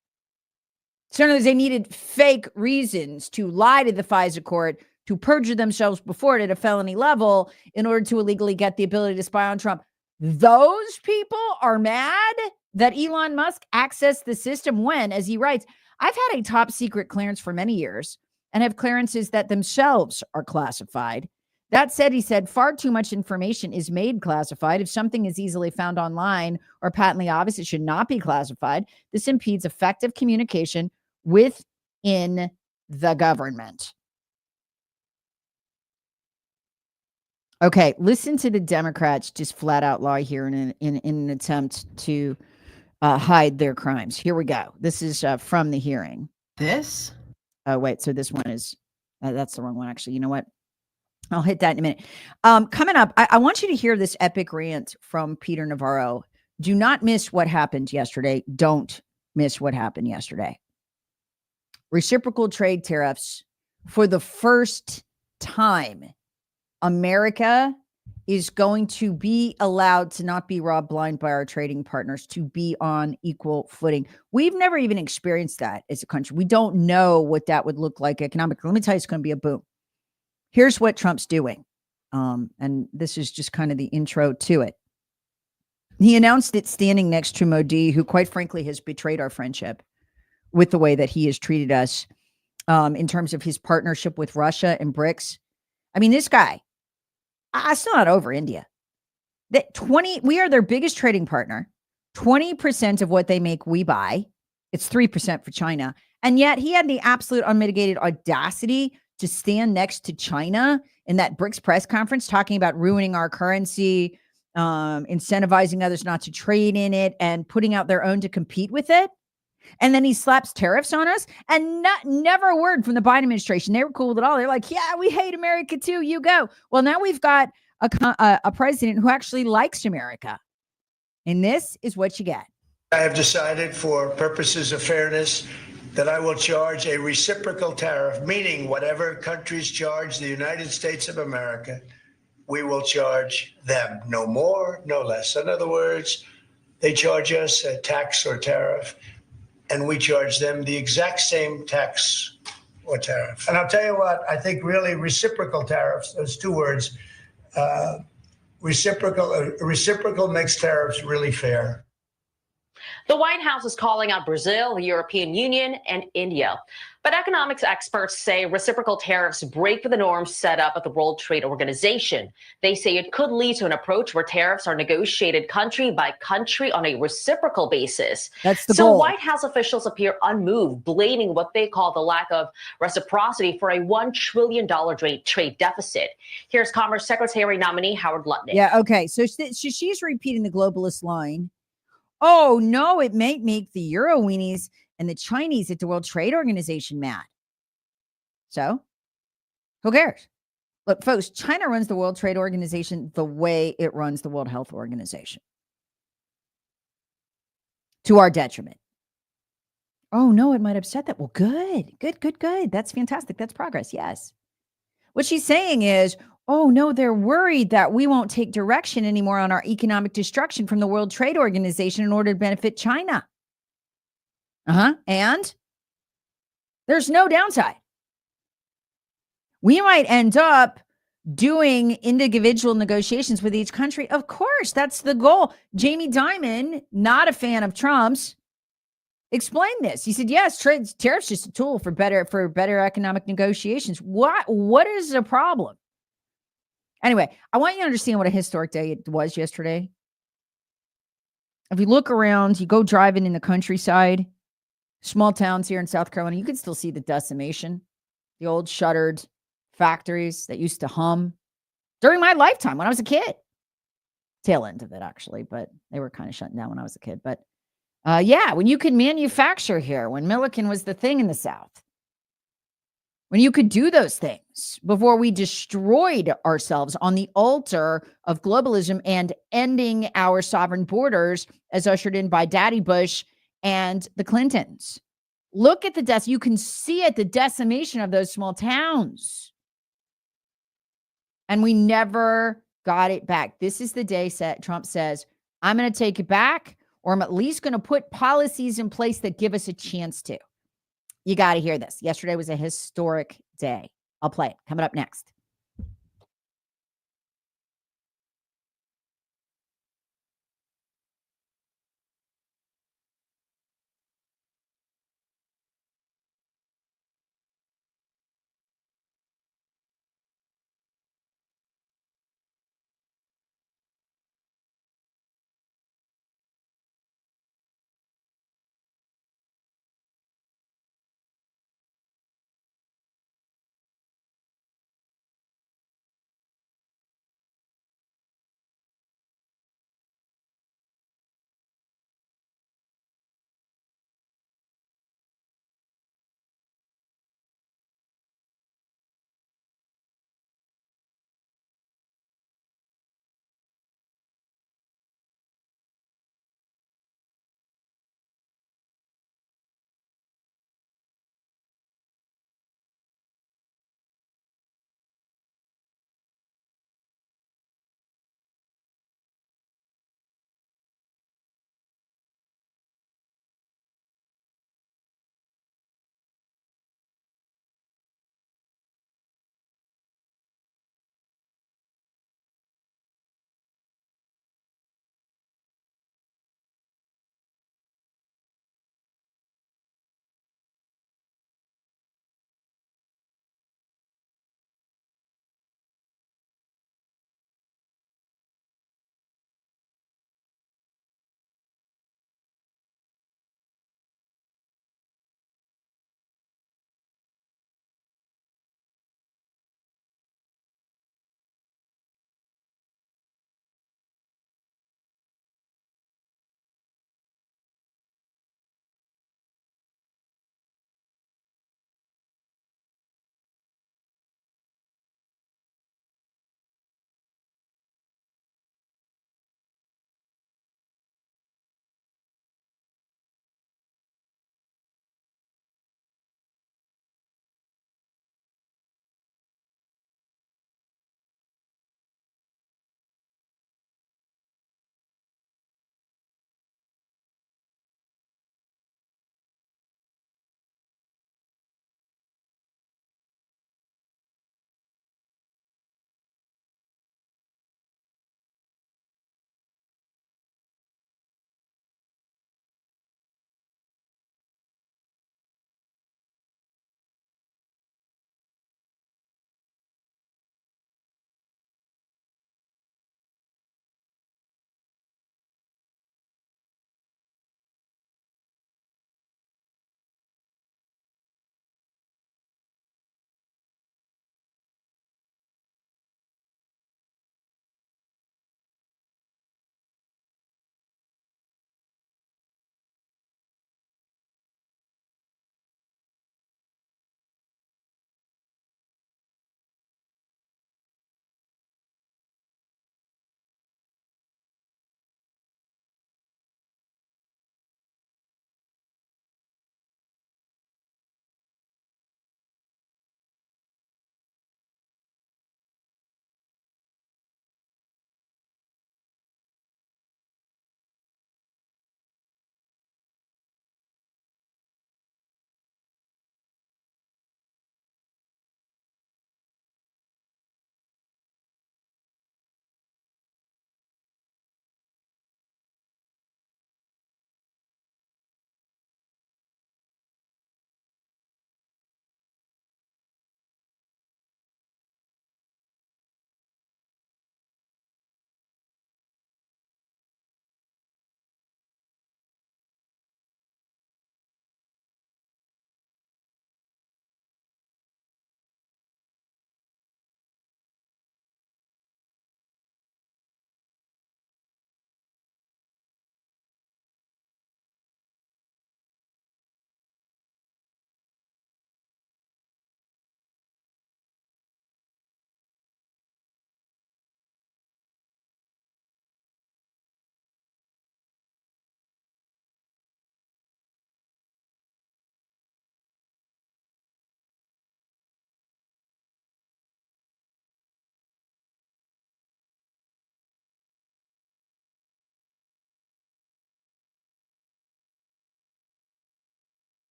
So in other words, they needed fake reasons to lie to the FISA court, to perjure themselves before it at a felony level in order to illegally get the ability to spy on Trump. Those people are mad that Elon Musk accessed the system when, as he writes, I've had a top secret clearance for many years and have clearances that themselves are classified. That said, he said, far too much information is made classified. If something is easily found online or patently obvious, it should not be classified. This impedes effective communication within the government. Okay, listen to the Democrats just flat out lie here in an attempt to hide their crimes. Here we go. This is from the hearing. This? Oh, wait. So this one is, that's the wrong one, actually. You know what? I'll hit that in a minute. Coming up, I want you to hear this epic rant from Peter Navarro. Do not miss what happened yesterday. Don't miss what happened yesterday. Reciprocal trade tariffs for the first time. America is going to be allowed to not be robbed blind by our trading partners, to be on equal footing. We've never even experienced that as a country. We don't know what that would look like economically. Let me tell you, it's going to be a boom. Here's what Trump's doing. And this is just kind of the intro to it. He announced it standing next to Modi, who quite frankly has betrayed our friendship with the way that he has treated us in terms of his partnership with Russia and BRICS. I mean, this guy, I'm still not over India. We are their biggest trading partner. 20% of what they make, we buy. It's 3% for China. And yet he had the absolute unmitigated audacity to stand next to China in that BRICS press conference, talking about ruining our currency, incentivizing others not to trade in it, and putting out their own to compete with it. And then he slaps tariffs on us, and never a word from the Biden administration. They were cool with it all. They're like, yeah, we hate America too. You go. Well, now we've got a president who actually likes America. And this is what you get. I have decided, for purposes of fairness, that I will charge a reciprocal tariff, meaning whatever countries charge the United States of America, we will charge them. No more, no less. In other words, They charge us a tax or tariff, and we charge them the exact same tax or tariff. And I'll tell you what, I think really reciprocal tariffs, those two words, reciprocal makes tariffs really fair. The White House is calling out Brazil, the European Union, and India. But economics experts say reciprocal tariffs break with the norms set up at the World Trade Organization. They say it could lead to an approach where tariffs are negotiated country by country on a reciprocal basis. That's the so goal. White House officials appear unmoved, blaming what they call the lack of reciprocity for a $1 trillion trade deficit. Here's Commerce Secretary nominee Howard Lutnick. Yeah, okay. So she's repeating the globalist line. Oh, no, it may make the Euro weenies and the Chinese at the World Trade Organization mad. So, who cares? Look, folks, China runs the World Trade Organization the way it runs the World Health Organization. To our detriment. Oh, no, it might upset that. Well, good. That's fantastic. That's progress. Yes. What she's saying is, oh, no, they're worried that we won't take direction anymore on our economic destruction from the World Trade Organization in order to benefit China. And there's no downside. We might end up doing individual negotiations with each country. Of course, that's the goal. Jamie Dimon, not a fan of Trump's, explained this. He said, yes, tariffs just a tool for better economic negotiations. What is the problem? Anyway, I want you to understand what a historic day it was yesterday. If you look around, you go driving in the countryside, small towns here in South Carolina, you can still see the decimation, the old shuttered factories that used to hum during my lifetime when I was a kid. Tail end of it, actually, but they were kind of shutting down when I was a kid. But yeah, when you could manufacture here, when Milliken was the thing in the South, when you could do those things before we destroyed ourselves on the altar of globalism and ending our sovereign borders as ushered in by Daddy Bush and the Clintons. Look at the you can see it, the decimation of those small towns. And we never got it back. This is the day Trump says, I'm going to take it back, or I'm at least going to put policies in place that give us a chance to. You got to hear this. Yesterday was a historic day. I'll play it. Coming up next.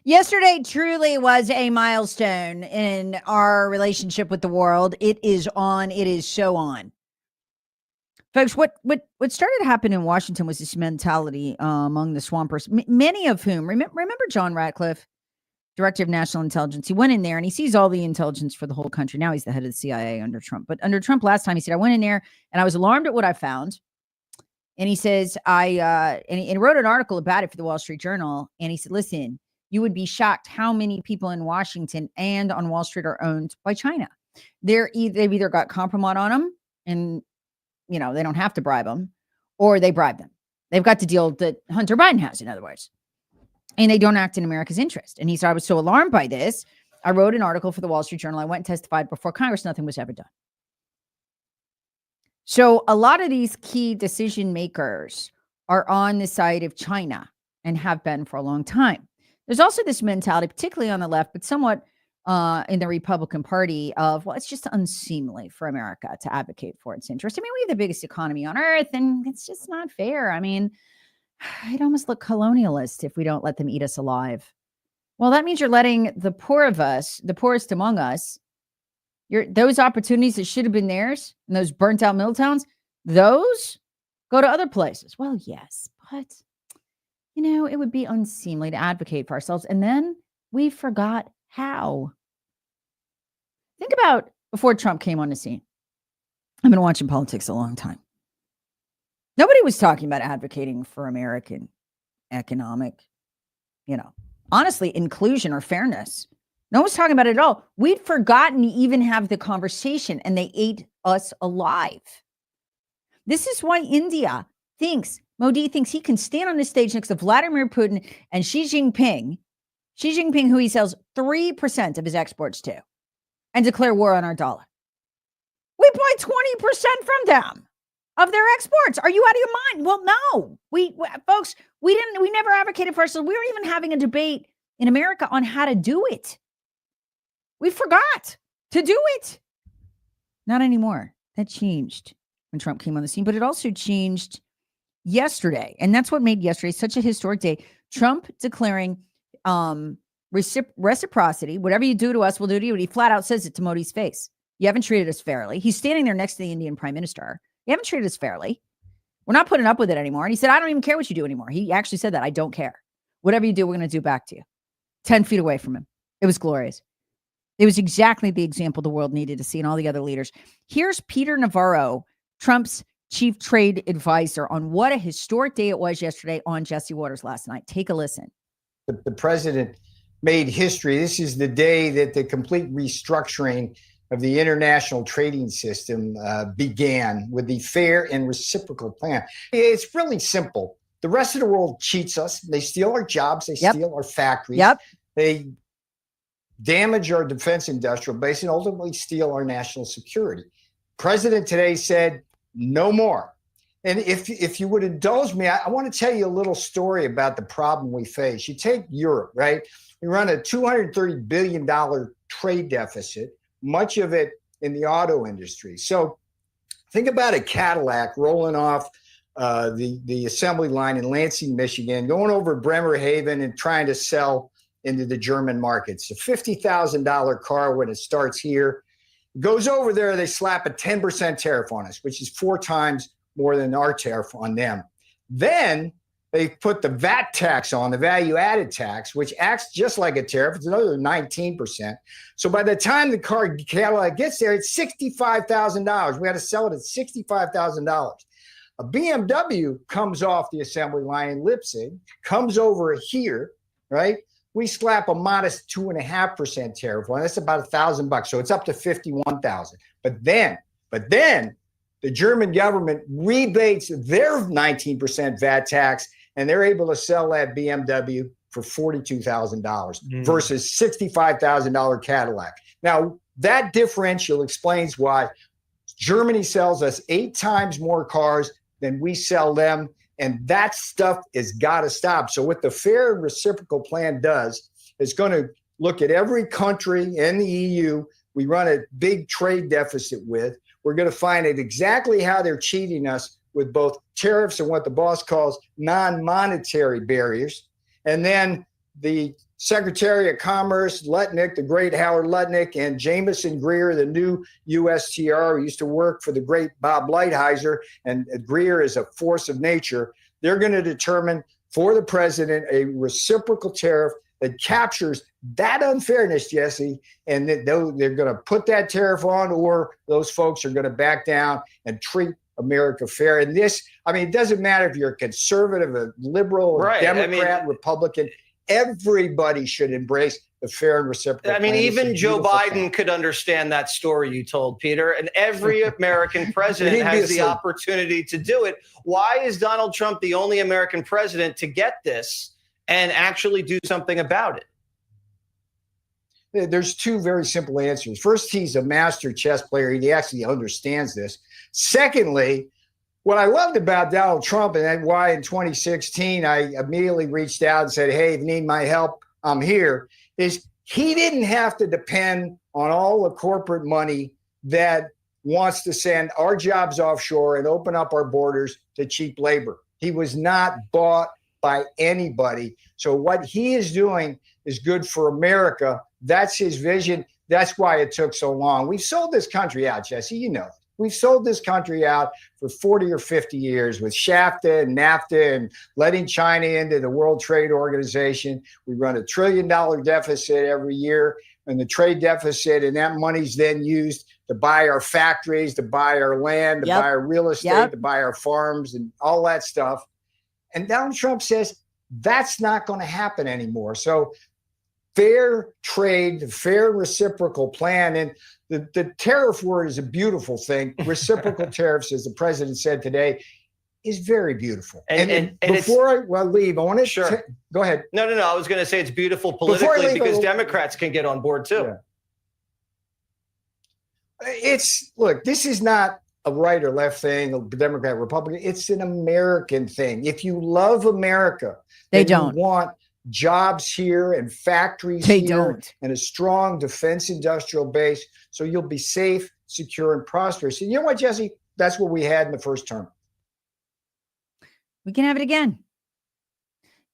Yesterday truly was a milestone in our relationship with the world. It is on. It is so on. Folks, what started to happen in Washington was this mentality among the swampers, many of whom, remember John Ratcliffe, Director of National Intelligence? He went in there and he sees all the intelligence for the whole country. Now he's the head of the CIA under Trump. But under Trump last time, he said, I went in there and I was alarmed at what I found. And he says, and he wrote an article about it for the Wall Street Journal. And he said, listen, you would be shocked how many people in Washington and on Wall Street are owned by China. They've either got compromise on them and, they don't have to bribe them, or they bribe them. They've got the deal that Hunter Biden has, in other words. And they don't act in America's interest. And he said, I was so alarmed by this. I wrote an article for the Wall Street Journal. I went and testified before Congress. Nothing was ever done. So a lot of these key decision makers are on the side of China and have been for a long time. There's also this mentality, particularly on the left, but somewhat in the Republican Party of, well, it's just unseemly for America to advocate for its interest. I mean, we have the biggest economy on earth, and it's just not fair. I mean, I'd almost look colonialist if we don't let them eat us alive. Well, that means you're letting the poor of us, the poorest among us, those opportunities that should have been theirs in those burnt out mill towns, those go to other places. Well, yes, but it would be unseemly to advocate for ourselves. And then we forgot how. Think about before Trump came on the scene. I've been watching politics a long time. Nobody was talking about advocating for American economic, honestly, inclusion or fairness. No one was talking about it at all. We'd forgotten to even have the conversation, and they ate us alive. This is why Modi thinks he can stand on the stage next to Vladimir Putin and Xi Jinping, who he sells 3% of his exports to, and declare war on our dollar. We buy 20% from them of their exports. Are you out of your mind? Well, no. Folks, we never advocated for ourselves. We weren't even having a debate in America on how to do it. We forgot to do it. Not anymore. That changed when Trump came on the scene, but it also changed yesterday. And that's what made yesterday such a historic day. Trump declaring reciprocity. Whatever you do to us, we'll do to you. And he flat out says it to Modi's face. You haven't treated us fairly. He's standing there next to the Indian prime minister. You haven't treated us fairly. We're not putting up with it anymore. And he said, I don't even care what you do anymore. He actually said that. I don't care. Whatever you do, we're going to do back to you. 10 feet away from him. It was glorious. It was exactly the example the world needed to see, and all the other leaders. Here's Peter Navarro, Trump's chief trade advisor, on what a historic day it was yesterday on Jesse Waters last night. Take a listen. The president made history. This is the day that the complete restructuring of the international trading system began with the fair and reciprocal plan. It's really simple. The rest of the world cheats us. They steal our jobs. They steal our factories. They damage our defense industrial base and ultimately steal our national security. President today said, no more. And if you would indulge me, I want to tell you a little story about the problem we face. You take Europe, right? We run a $230 billion trade deficit, much of it in the auto industry. So think about a Cadillac rolling off the assembly line in Lansing, Michigan, going over Bremerhaven and trying to sell into the German markets. A $50,000 car when it starts here. Goes over there, they slap a 10% tariff on us, which is 4 times more than our tariff on them. Then they put the VAT tax on, the value added tax, which acts just like a tariff. It's another 19%. So by the time the car Cadillac gets there, it's $65,000. We got to sell it at $65,000. A BMW comes off the assembly line in Leipzig, comes over here, right? We slap a modest 2.5% tariff on. That's about $1,000. So it's up to $51,000. But then the German government rebates their 19% VAT tax, and they're able to sell that BMW for $42,000 versus $65,000 Cadillac. Now, that differential explains why Germany sells us 8 times more cars than we sell them. And that stuff has got to stop. So what the fair and reciprocal plan does is going to look at every country in the EU we run a big trade deficit with. We're going to find out exactly how they're cheating us with both tariffs and what the boss calls non-monetary barriers. And then the Secretary of Commerce, Lutnick, the great Howard Lutnick, and Jameson Greer, the new USTR, who used to work for the great Bob Lighthizer, and Greer is a force of nature. They're going to determine for the president a reciprocal tariff that captures that unfairness, Jesse, and that they're going to put that tariff on, or those folks are going to back down and treat America fair. And this, I mean, it doesn't matter if you're a conservative, a liberal, a Democrat, Republican. Everybody should embrace the fair and reciprocal. I mean, plan. even Joe Biden could understand that story you told, Peter, and every American president has the opportunity to do it. Why is Donald Trump the only American president to get this and actually do something about it? There's two very simple answers. First, he's a master chess player. He actually understands this. Secondly, what I loved about Donald Trump, and why in 2016 I immediately reached out and said, hey, if you need my help, I'm here, is he didn't have to depend on all the corporate money that wants to send our jobs offshore and open up our borders to cheap labor. He was not bought by anybody. So what he is doing is good for America. That's his vision. That's why it took so long. We've sold this country out, Jesse, you know. We've sold this country out for 40 or 50 years with SHAFTA and NAFTA and letting China into the World Trade Organization. We run $1 trillion deficit every year, and the trade deficit, and that money's then used to buy our factories, to buy our land, to buy our real estate, to buy our farms and all that stuff. And Donald Trump says that's not going to happen anymore. So fair trade, fair reciprocal plan, and the tariff word is a beautiful thing. Reciprocal tariffs, as the president said today, is very beautiful. And before I leave, I want to go ahead. No. I was going to say it's beautiful politically because Democrats can get on board too. Yeah. Look, this is not a right or left thing, a Democrat, Republican. It's an American thing. If you love America, they don't want jobs here and factories here and a strong defense industrial base, so you'll be safe, secure, and prosperous. And you know what, Jesse? That's what we had in the first term. We can have it again.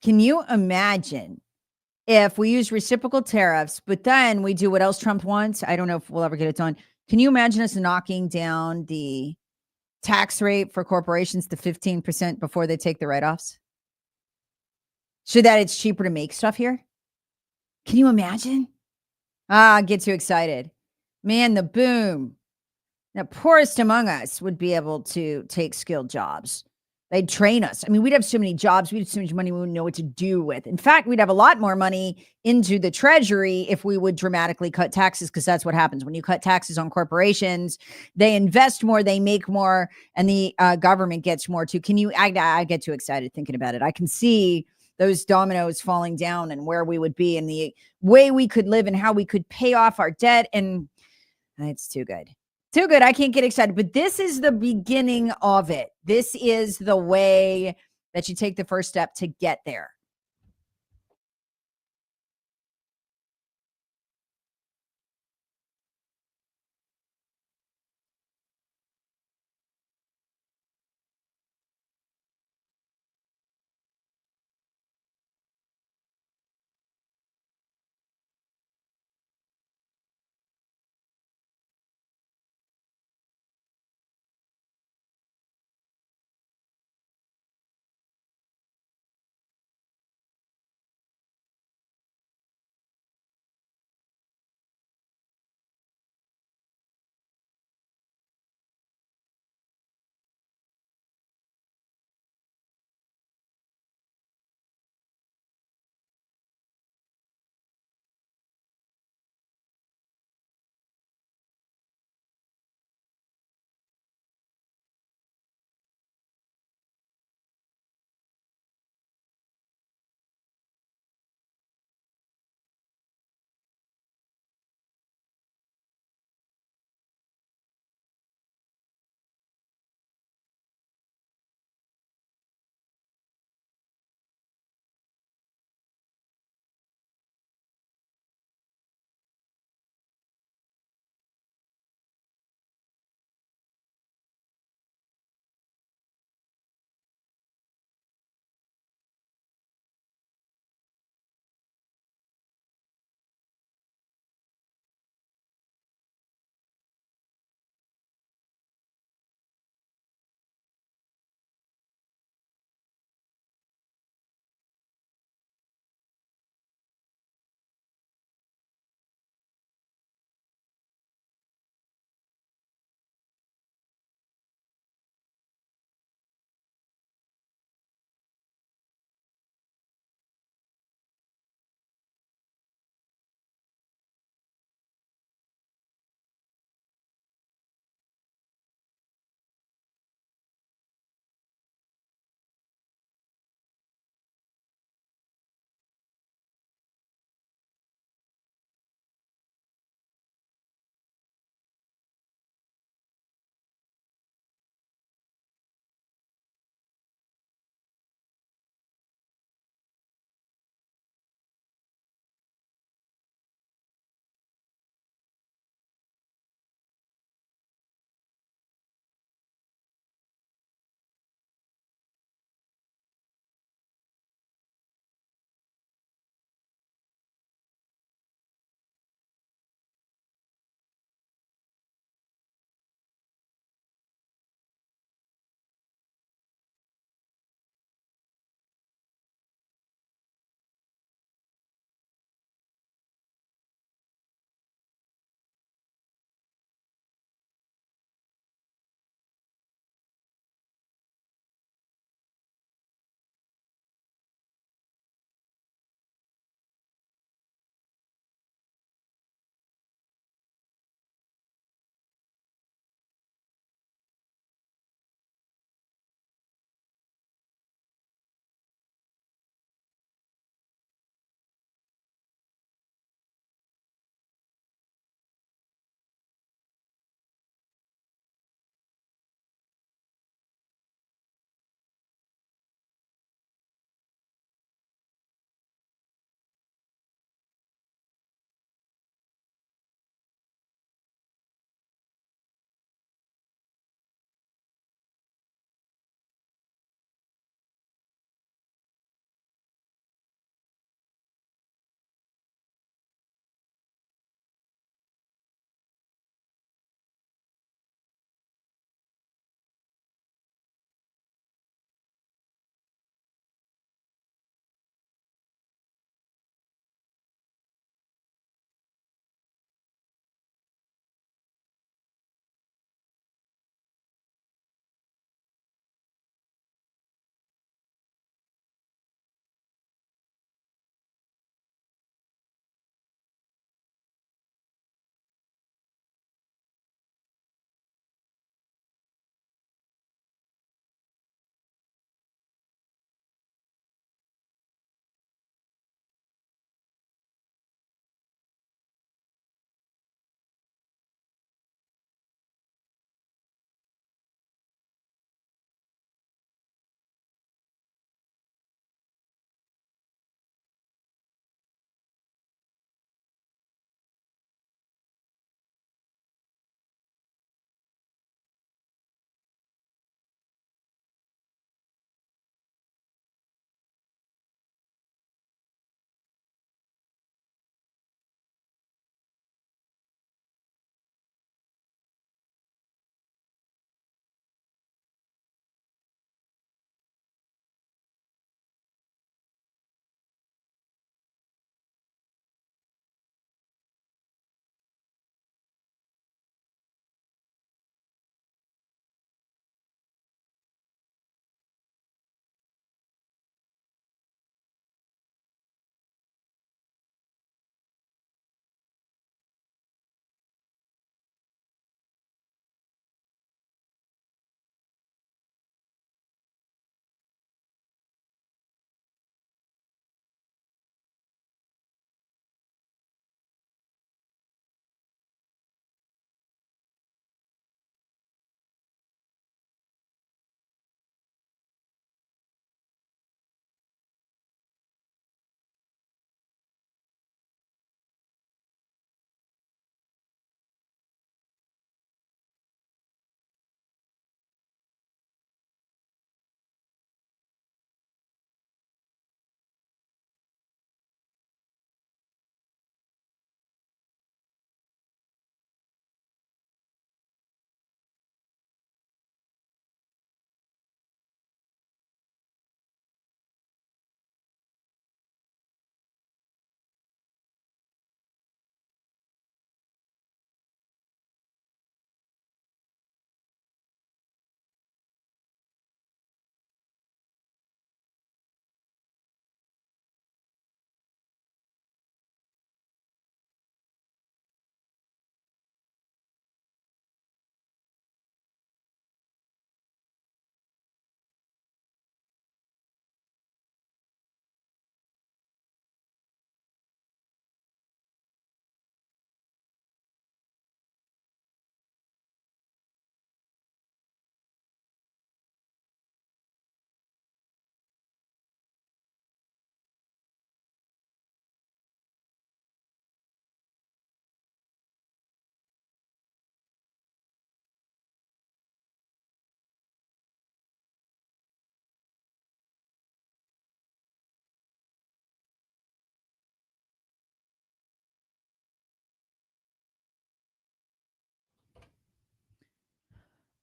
Can you imagine if we use reciprocal tariffs, but then we do what else Trump wants? I don't know if we'll ever get it done. Can you imagine us knocking down the tax rate for corporations to 15% before they take the write-offs? So that it's cheaper to make stuff here? Can you imagine? I get too excited. Man, the boom. The poorest among us would be able to take skilled jobs. They'd train us. I mean, we'd have so many jobs. We'd have so much money we wouldn't know what to do with. In fact, we'd have a lot more money into the treasury if we would dramatically cut taxes, because that's what happens. When you cut taxes on corporations, they invest more, they make more, and the government gets more too. I get too excited thinking about it. I can see those dominoes falling down and where we would be and the way we could live and how we could pay off our debt. And it's too good. Too good. I can't get excited, but this is the beginning of it. This is the way that you take the first step to get there.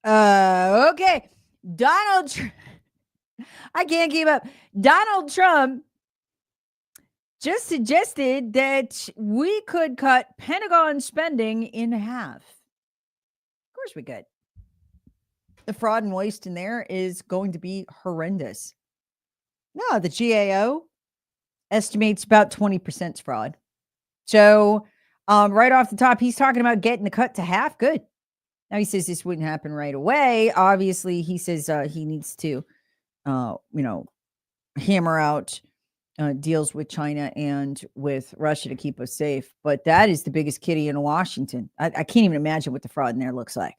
Okay. I can't keep up. Donald Trump just suggested that we could cut Pentagon spending in half. Of course we could. The fraud and waste in there is going to be horrendous. No, the GAO estimates about 20% fraud. So right off the top, he's talking about getting the cut to half. Good. Now he says this wouldn't happen right away. Obviously, he says he needs to, hammer out deals with China and with Russia to keep us safe. But that is the biggest kitty in Washington. I can't even imagine what the fraud in there looks like.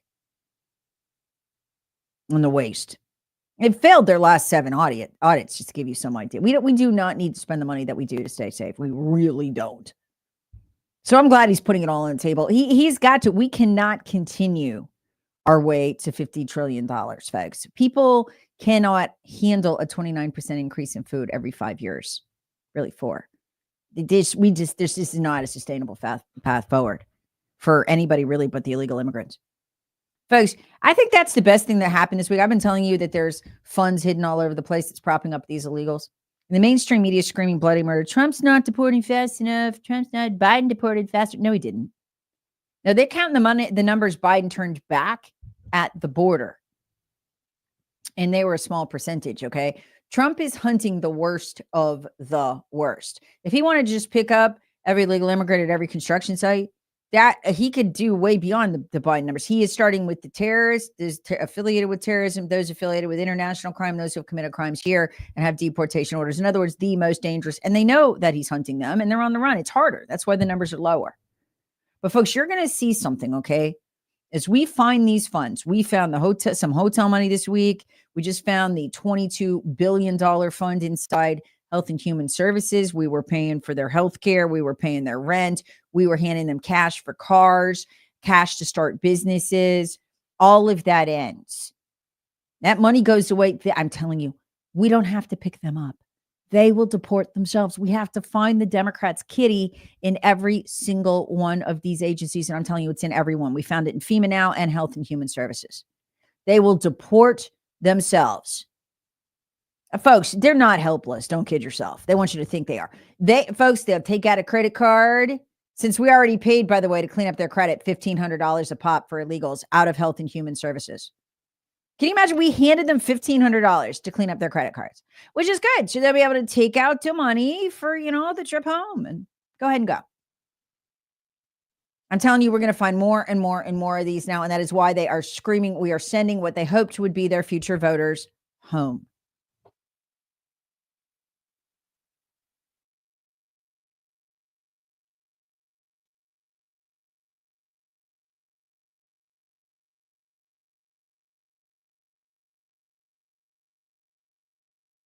On the waste. It failed their last 7 audits, just to give you some idea. We do not need to spend the money that we do to stay safe. We really don't. So I'm glad he's putting it all on the table. He's got to. We cannot continue our way to $50 trillion, folks. People cannot handle a 29% increase in food every 5 years. Really, 4. This is not a sustainable path forward for anybody really but the illegal immigrants. Folks, I think that's the best thing that happened this week. I've been telling you that there's funds hidden all over the place that's propping up these illegals. And the mainstream media is screaming bloody murder. Trump's not deporting fast enough. Trump's not. Biden deported faster. No, he didn't. Now, they're counting the numbers Biden turned back at the border. And they were a small percentage, okay? Trump is hunting the worst of the worst. If he wanted to just pick up every legal immigrant at every construction site, that he could do way beyond the Biden numbers. He is starting with the terrorists, affiliated with terrorism, those affiliated with international crime, those who have committed crimes here and have deportation orders. In other words, the most dangerous. And they know that he's hunting them and they're on the run. It's harder. That's why the numbers are lower. But folks, you're going to see something, okay? As we find these funds, we found some hotel money this week. We just found the $22 billion fund inside Health and Human Services. We were paying for their health care. We were paying their rent. We were handing them cash for cars, cash to start businesses. All of that ends. That money goes away. I'm telling you, we don't have to pick them up. They will deport themselves. We have to find the Democrats' kitty in every single one of these agencies. And I'm telling you, it's in every one. We found it in FEMA now and Health and Human Services. They will deport themselves. Folks, they're not helpless. Don't kid yourself. They want you to think they are. They'll take out a credit card. Since we already paid, by the way, to clean up their credit, $1,500 a pop for illegals out of Health and Human Services. Can you imagine? We handed them $1,500 to clean up their credit cards, which is good. So they'll be able to take out the money for, the trip home and go ahead and go. I'm telling you, we're going to find more and more and more of these now. And that is why they are screaming. We are sending what they hoped would be their future voters home.